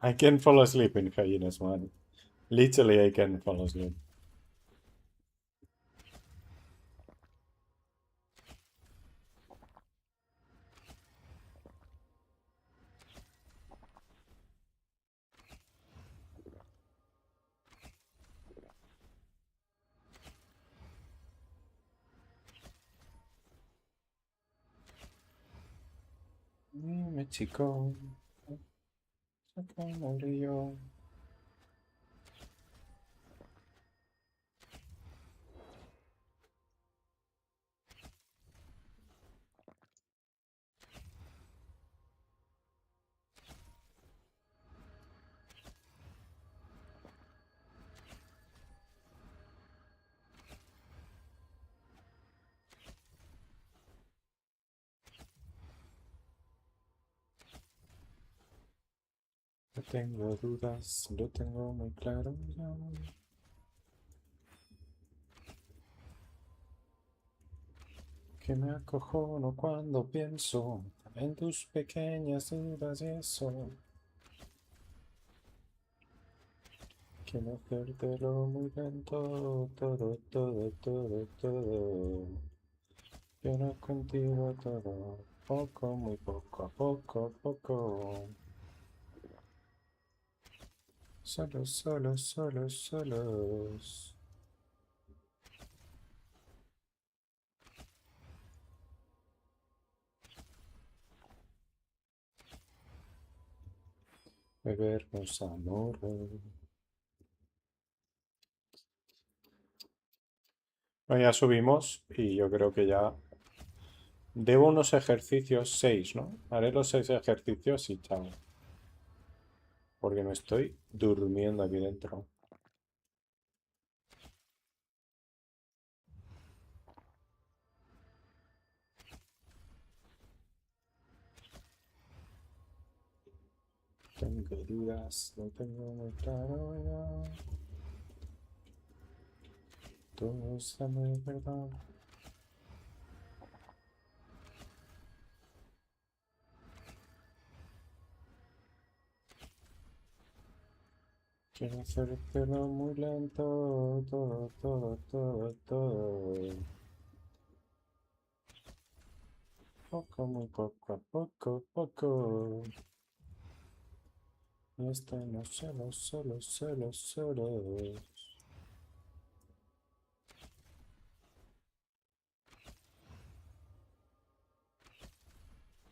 I can fall asleep in hyenas, man. Literally, I can fall asleep. Dime, chico, saca un río. No tengo dudas, lo tengo muy claro ya. Que me acojono cuando pienso en tus pequeñas dudas y eso. Quiero hacértelo muy lento, todo, todo, todo, todo. Quiero contigo todo, poco, muy poco, a poco, poco. Solos, solos, solos, solos. Bebernos amor. Bueno, ya subimos y yo creo que ya debo unos ejercicios, 6, ¿no? Haré los 6 ejercicios y chao. Porque me estoy durmiendo aquí dentro. Tengo dudas, no tengo muy claro ya. Todo está muy verdad. Quiero hacértelo muy lento, todo, todo, todo, todo. Poco, muy poco a poco, poco. Y estamos solos, solos, solos, solos.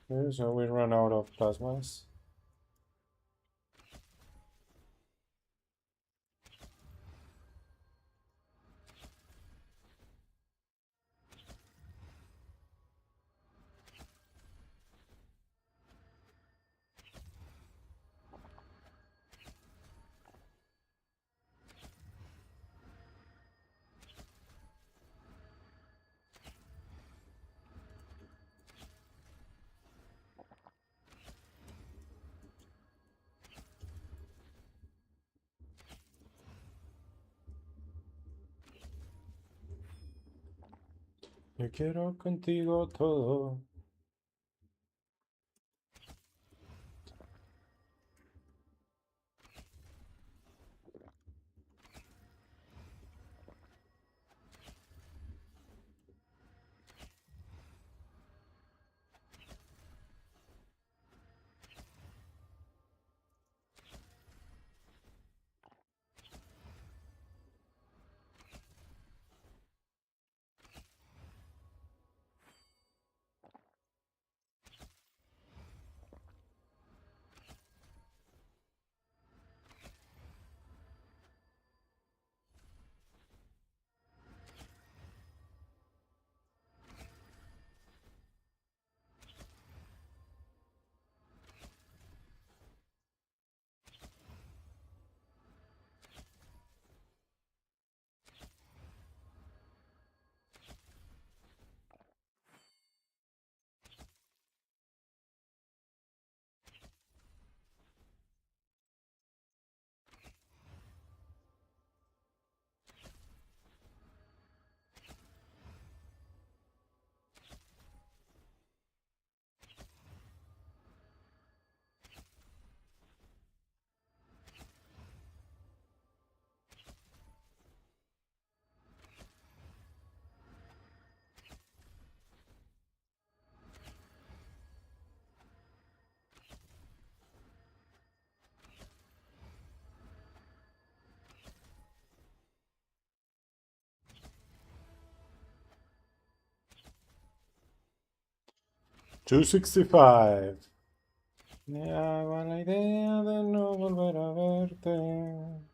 Okay, so we run out of plasmas. Yo quiero contigo todo. $265. Me daba la idea de no volver a verte.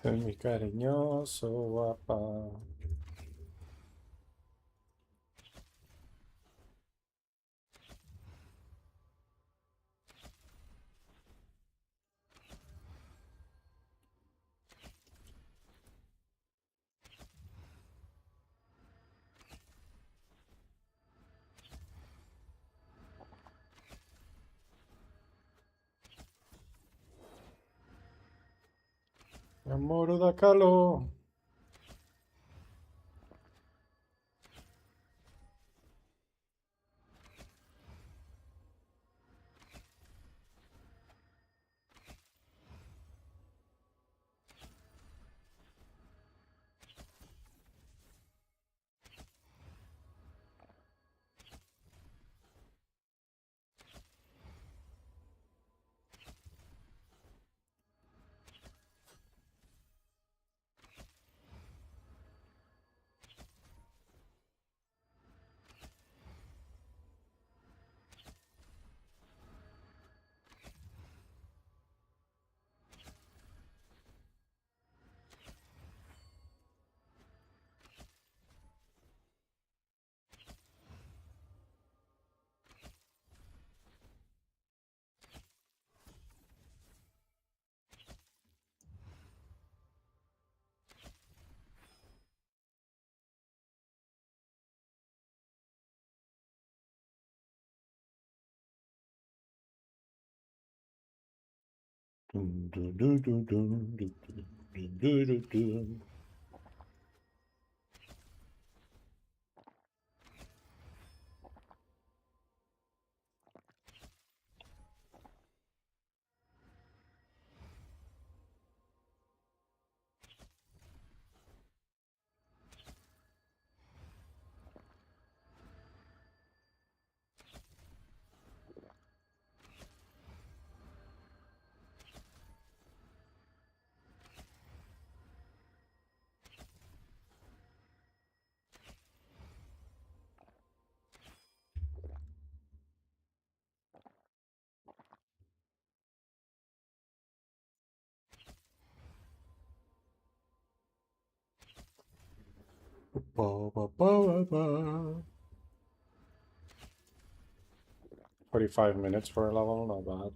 Soy muy cariñoso, guapa. Mi amor da calor. Ba, ba, ba, ba. 45 minutes for a level, not bad.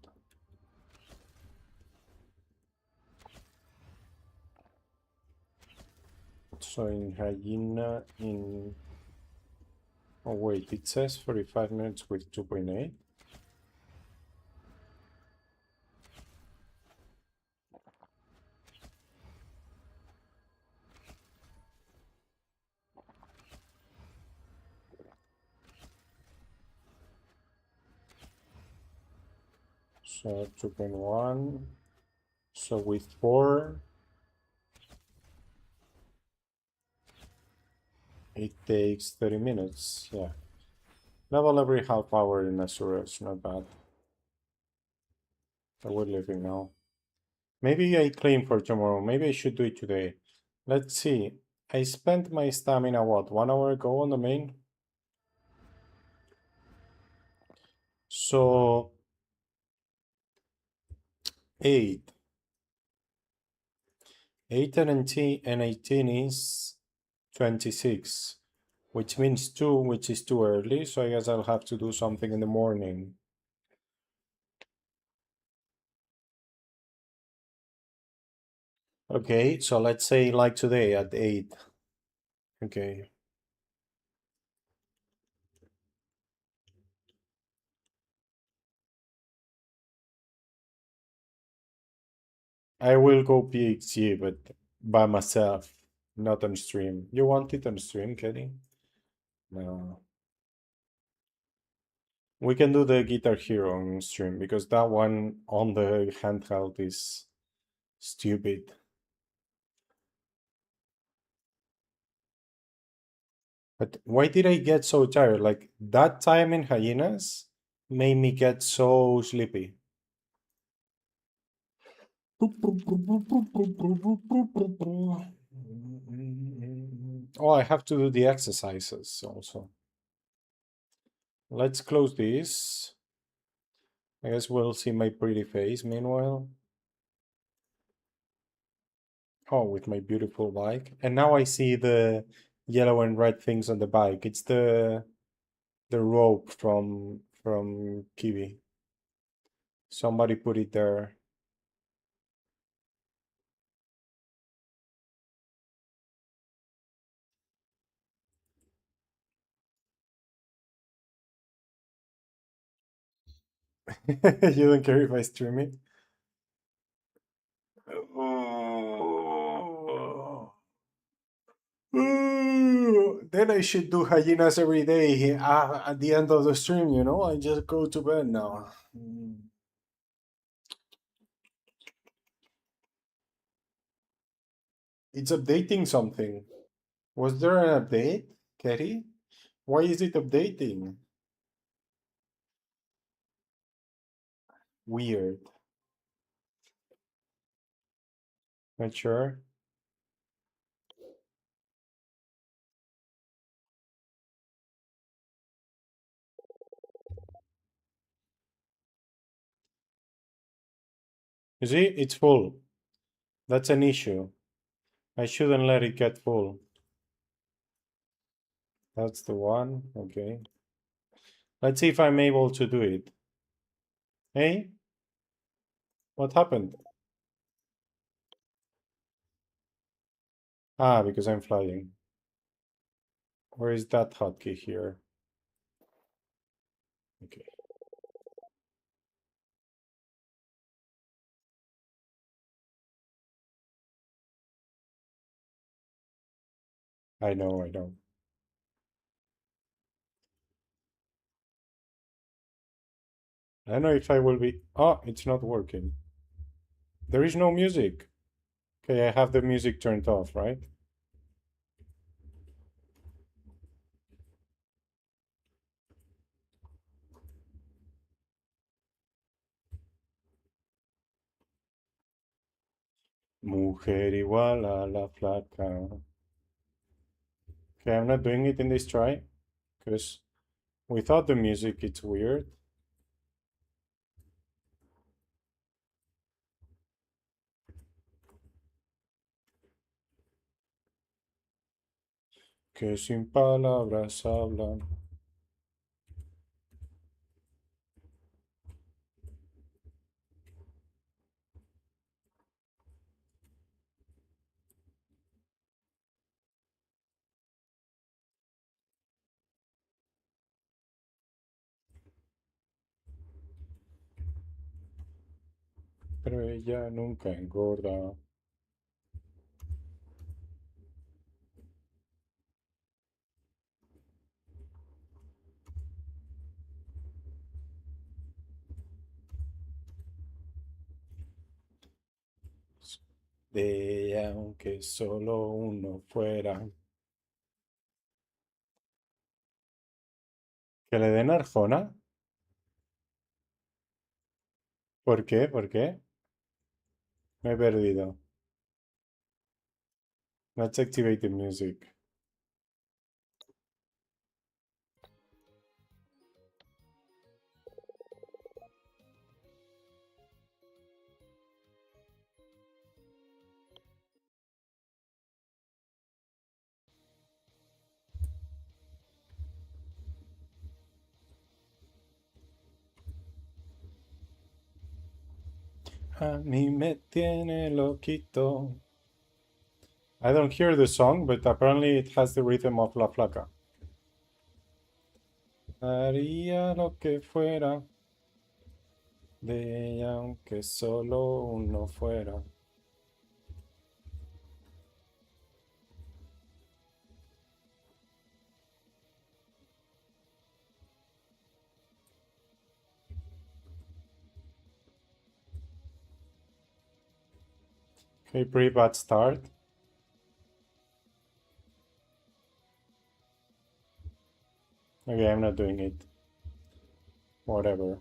So in Hyena, in... Oh wait, it says 45 minutes with 2.8. So 2.1. So with 4, it takes 30 minutes. Yeah. Level every half hour in Azurus, not bad. So we're living now. Maybe I claim for tomorrow. Maybe I should do it today. Let's see. I spent my stamina, what, 1 hour ago on the main? So 8. 8 and 18 is 26. Which means 2, which is too early. So I guess I'll have to do something in the morning. Okay, so let's say like today at 8. Okay. I will go PhD, but by myself, not on stream. You want it on stream, Kenny? No. We can do the Guitar Hero on stream, because that one on the handheld is stupid. But why did I get so tired? Like, that time in Hyenas made me get so sleepy. Oh, I have to do the exercises also. Let's close this. I guess we'll see my pretty face meanwhile. Oh, with my beautiful bike. And now I see the yellow and red things on the bike. It's the rope from Kiwi. Somebody put it there. You don't care if I stream it? Oh. Then I should do hyenas every day at the end of the stream, you know? I just go to bed now. It's updating something. Was there an update, Kerry? Why is it updating? Weird. Not sure. You see, it's full. That's an issue. I shouldn't let it get full. That's the one. Okay. Let's see if I'm able to do it. Hey? What happened? Ah, because I'm flying. Where is that hotkey here? Okay. I know, I know. I don't know if I will be... Oh, it's not working. There is no music. Okay, I have the music turned off, right? Mujer igual a la flaca. Okay, I'm not doing it in this try, because without the music it's weird. Que sin palabras hablan. Pero ella nunca engorda. De ella, aunque solo uno fuera. ¿Que le den Arjona? ¿Por qué? ¿Por qué? Me he perdido. Let's activate the music. A mí me tiene loquito. I don't hear the song, but apparently it has the rhythm of La Flaca. Haría lo que fuera de ella, aunque solo uno fuera. Okay, pretty bad start. Okay, I'm not doing it. Whatever.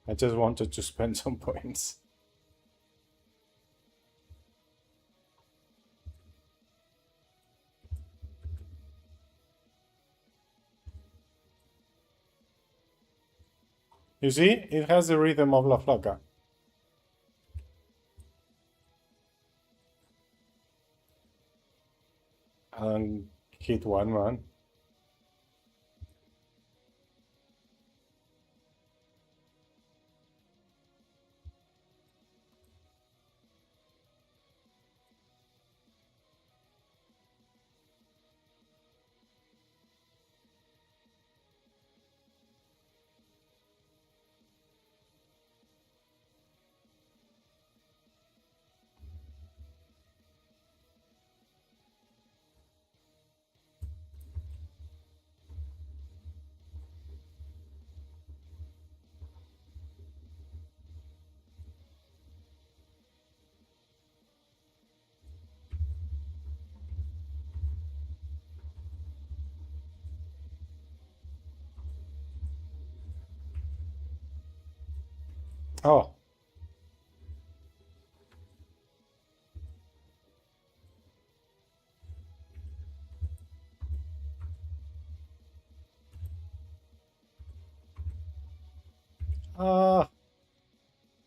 I just wanted to spend some points. You see? It has the rhythm of La Flaca. And hit one, man. Oh. Ah.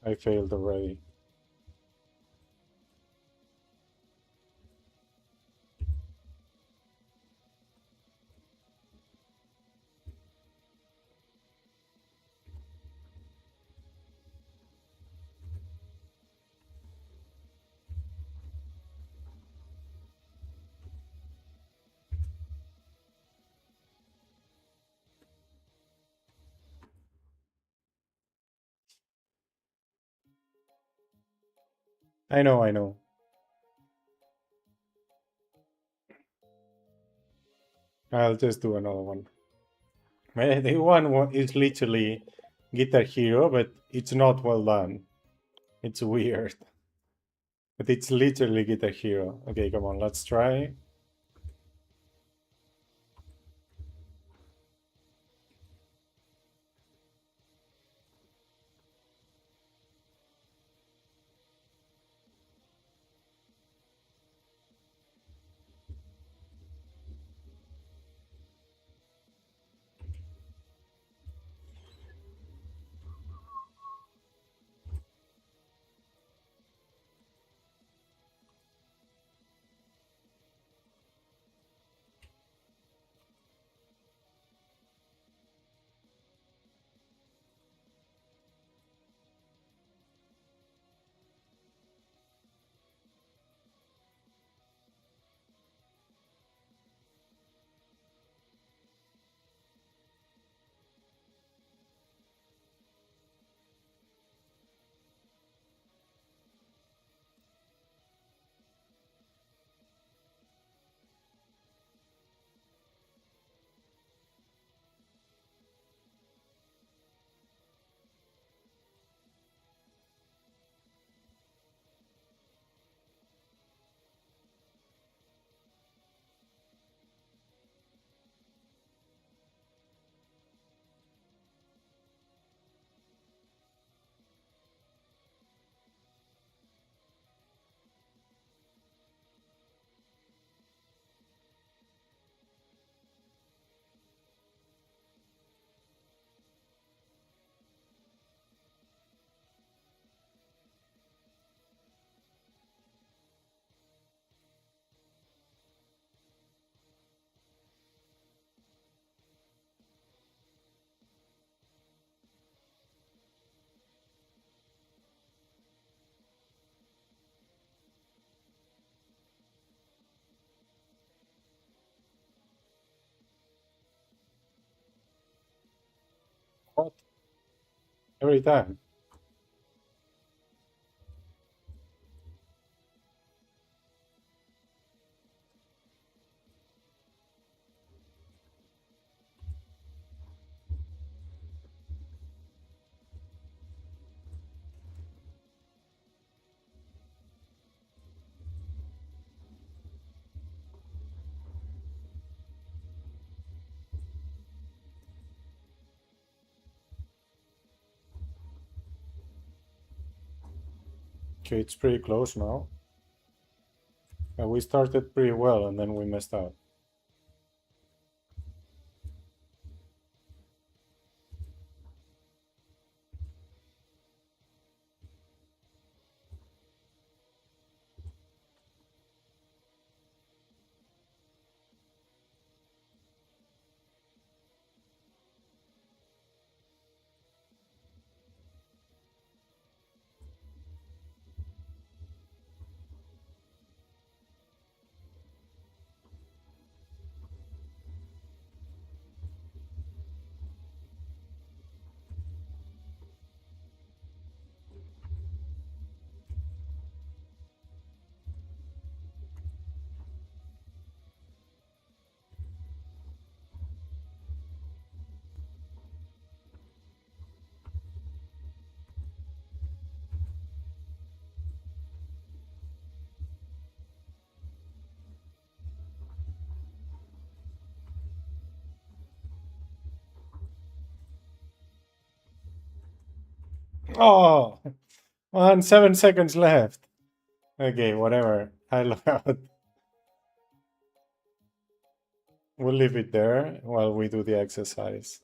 I failed already. I know, I know. I'll just do another one. The one is literally Guitar Hero, but it's not well done. It's weird. But it's literally Guitar Hero. Okay, come on, let's try. What? Every time. Okay, it's pretty close now. We started pretty well and then we messed up. Oh, 7 seconds left. Okay, whatever. I log out. We'll leave it there while we do the exercise.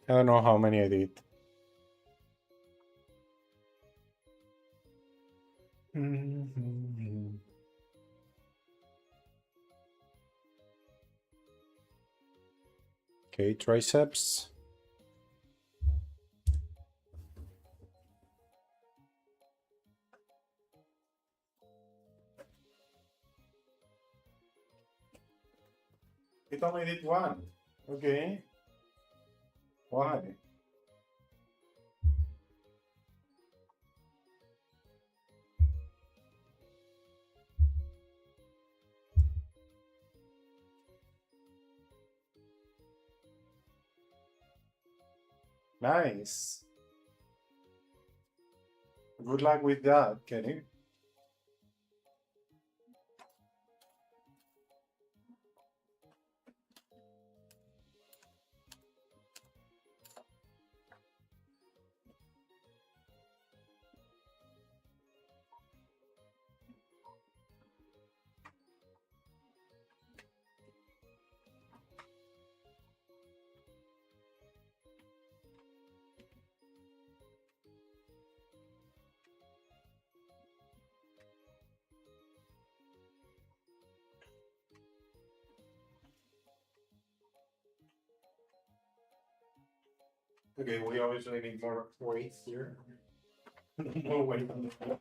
I don't know how many I did. Okay, triceps. It only did one. Okay. Why? Nice. Good luck with that, Kenny. Okay, we obviously need more weight here. More weight on the floor.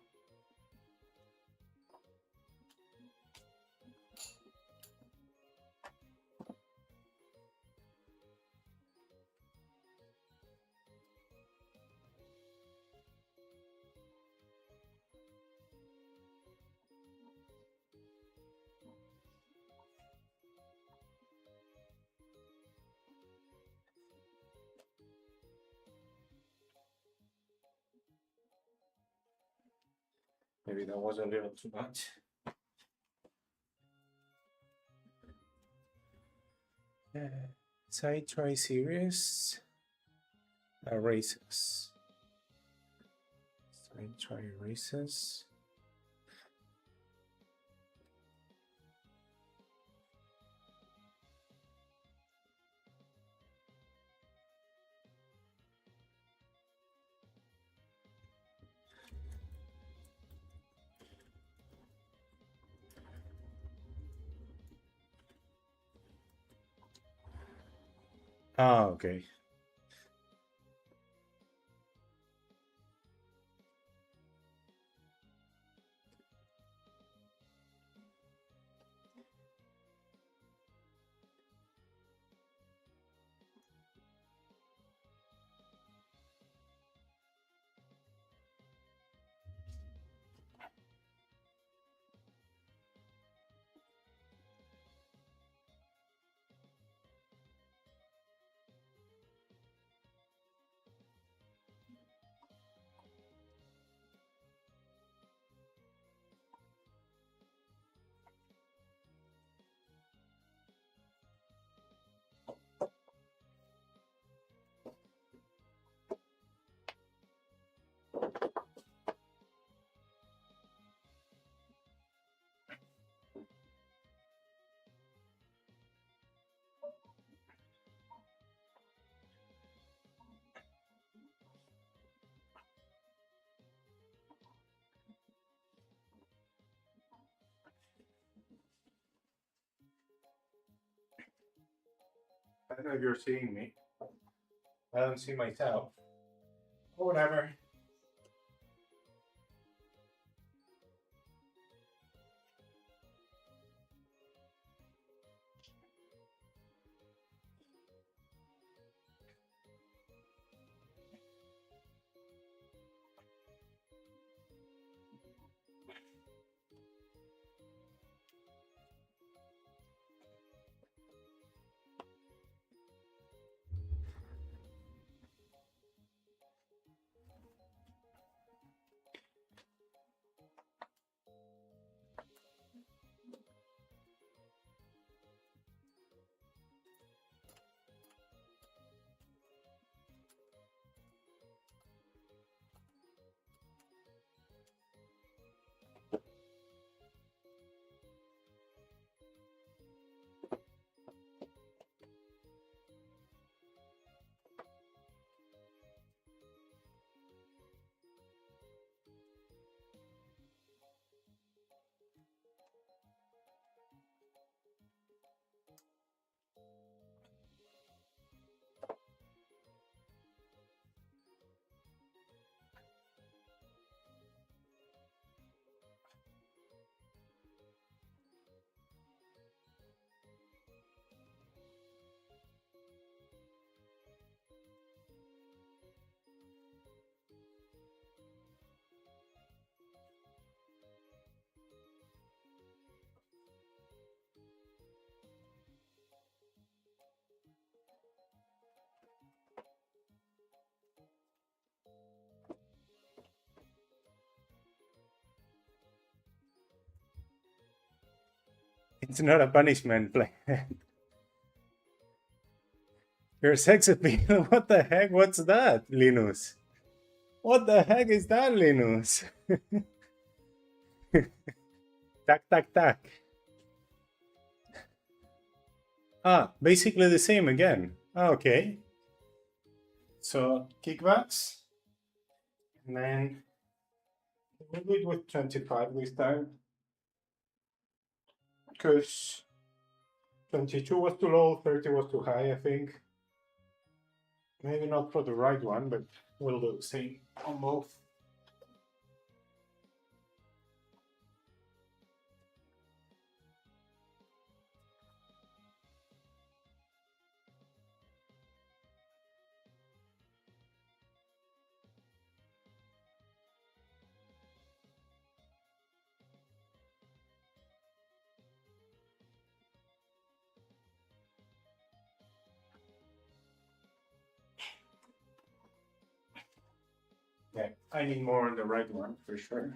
Maybe that was a little too much. Side try series races. Side try races. Ah, okay. I don't know if you're seeing me. I don't see myself. Or whatever. It's not a punishment play. Your sex appeal? What the heck? What's that, Linus? What the heck is that, Linus? Tac, tac, tac. Ah, basically the same again. Ah, okay. So, kickbacks. And then we'll do it with 25 this time. Because 22 was too low, 30 was too high, I think. Maybe not for the right one, but we'll do the same on both. Yeah, I need more on the right one for sure.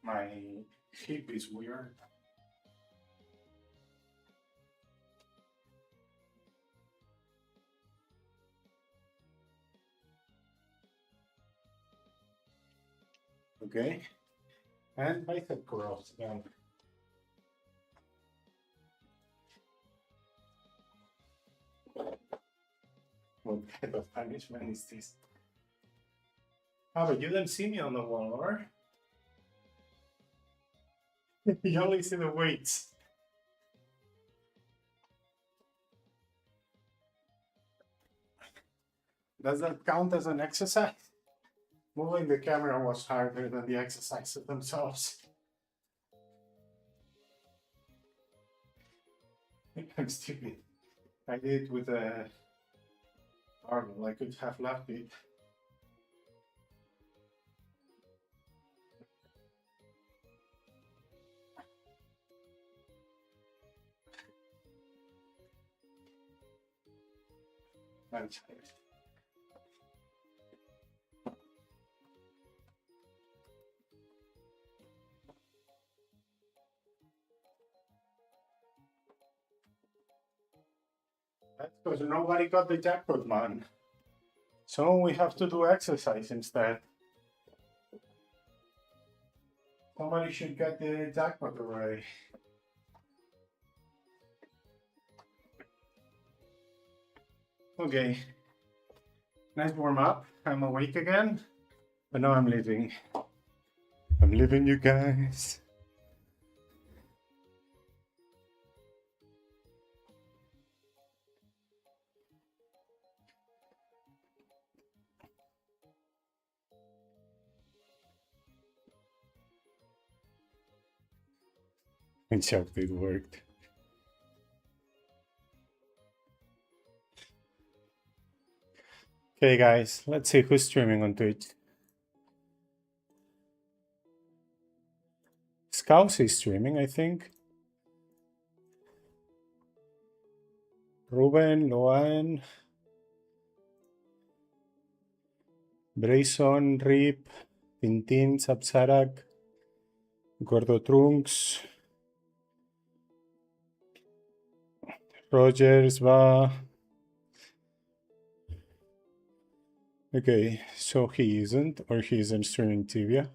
My hip is weird. Okay. And bicep curls again. What kind of punishment is this? Ah, but you don't see me on the wall, or? You only see the weights. Does that count as an exercise? Moving the camera was harder than the exercises themselves. I'm stupid. I did it with a barbell. I could have left it. I'm tired. That's because nobody got the jackpot, man. So we have to do exercise instead. Somebody should get the jackpot already. Okay. Nice warm up. I'm awake again. But now I'm leaving. I'm leaving you guys. I'm shocked it worked. Okay guys, let's see who's streaming on Twitch. Scouse is streaming, I think. Ruben, Loan, Brayson, Rip, Tintin, Sapsarak, Gordo Trunks, Rogers, Va. Okay, so he isn't, or he isn't streaming Tibia.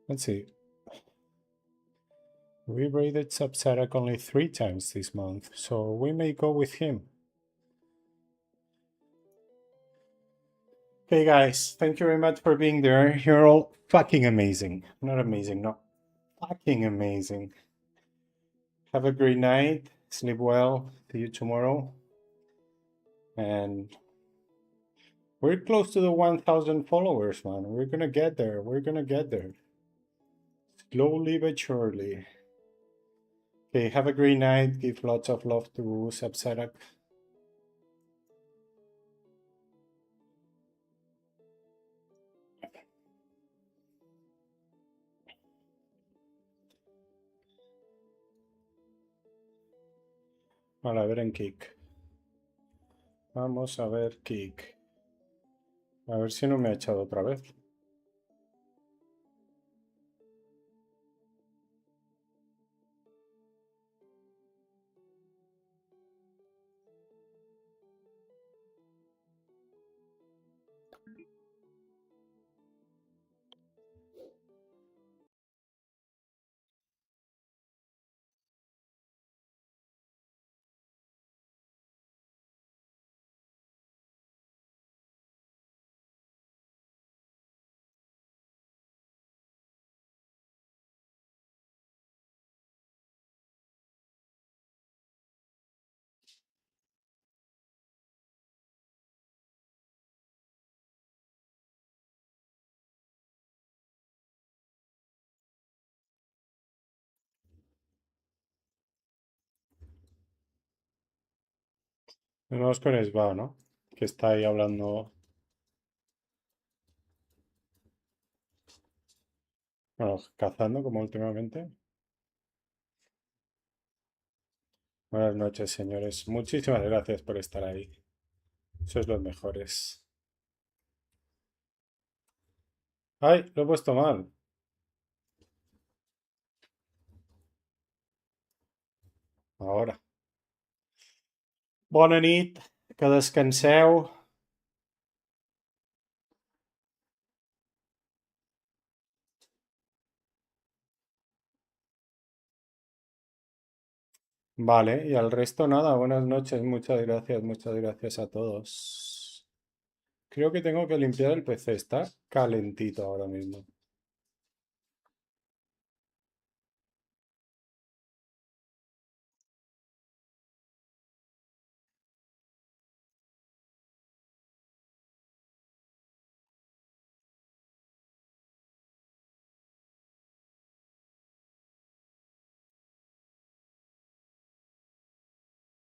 Let's see. We raided Sapsarak only 3 times this month, so we may go with him. Okay guys, thank you very much for being there. You're all fucking amazing. Not amazing, no. Fucking amazing. Have a great night. Sleep well. See you tomorrow. And we're close to the 1,000 followers, man. We're gonna get there. We're gonna get there. Slowly but surely. Okay, have a great night. Give lots of love to Sapsarak. Vale, a ver en Kick. Vamos a ver Kick. A ver si no me ha echado otra vez. Vamos con Sva, ¿no? Que está ahí hablando. Bueno, cazando como últimamente. Buenas noches, señores. Muchísimas gracias por estar ahí. Sois los mejores. ¡Ay! Lo he puesto mal. Ahora. Bona nit. Que descanseu. Vale, y al resto nada. Buenas noches. Muchas gracias a todos. Creo que tengo que limpiar el PC. Está calentito ahora mismo.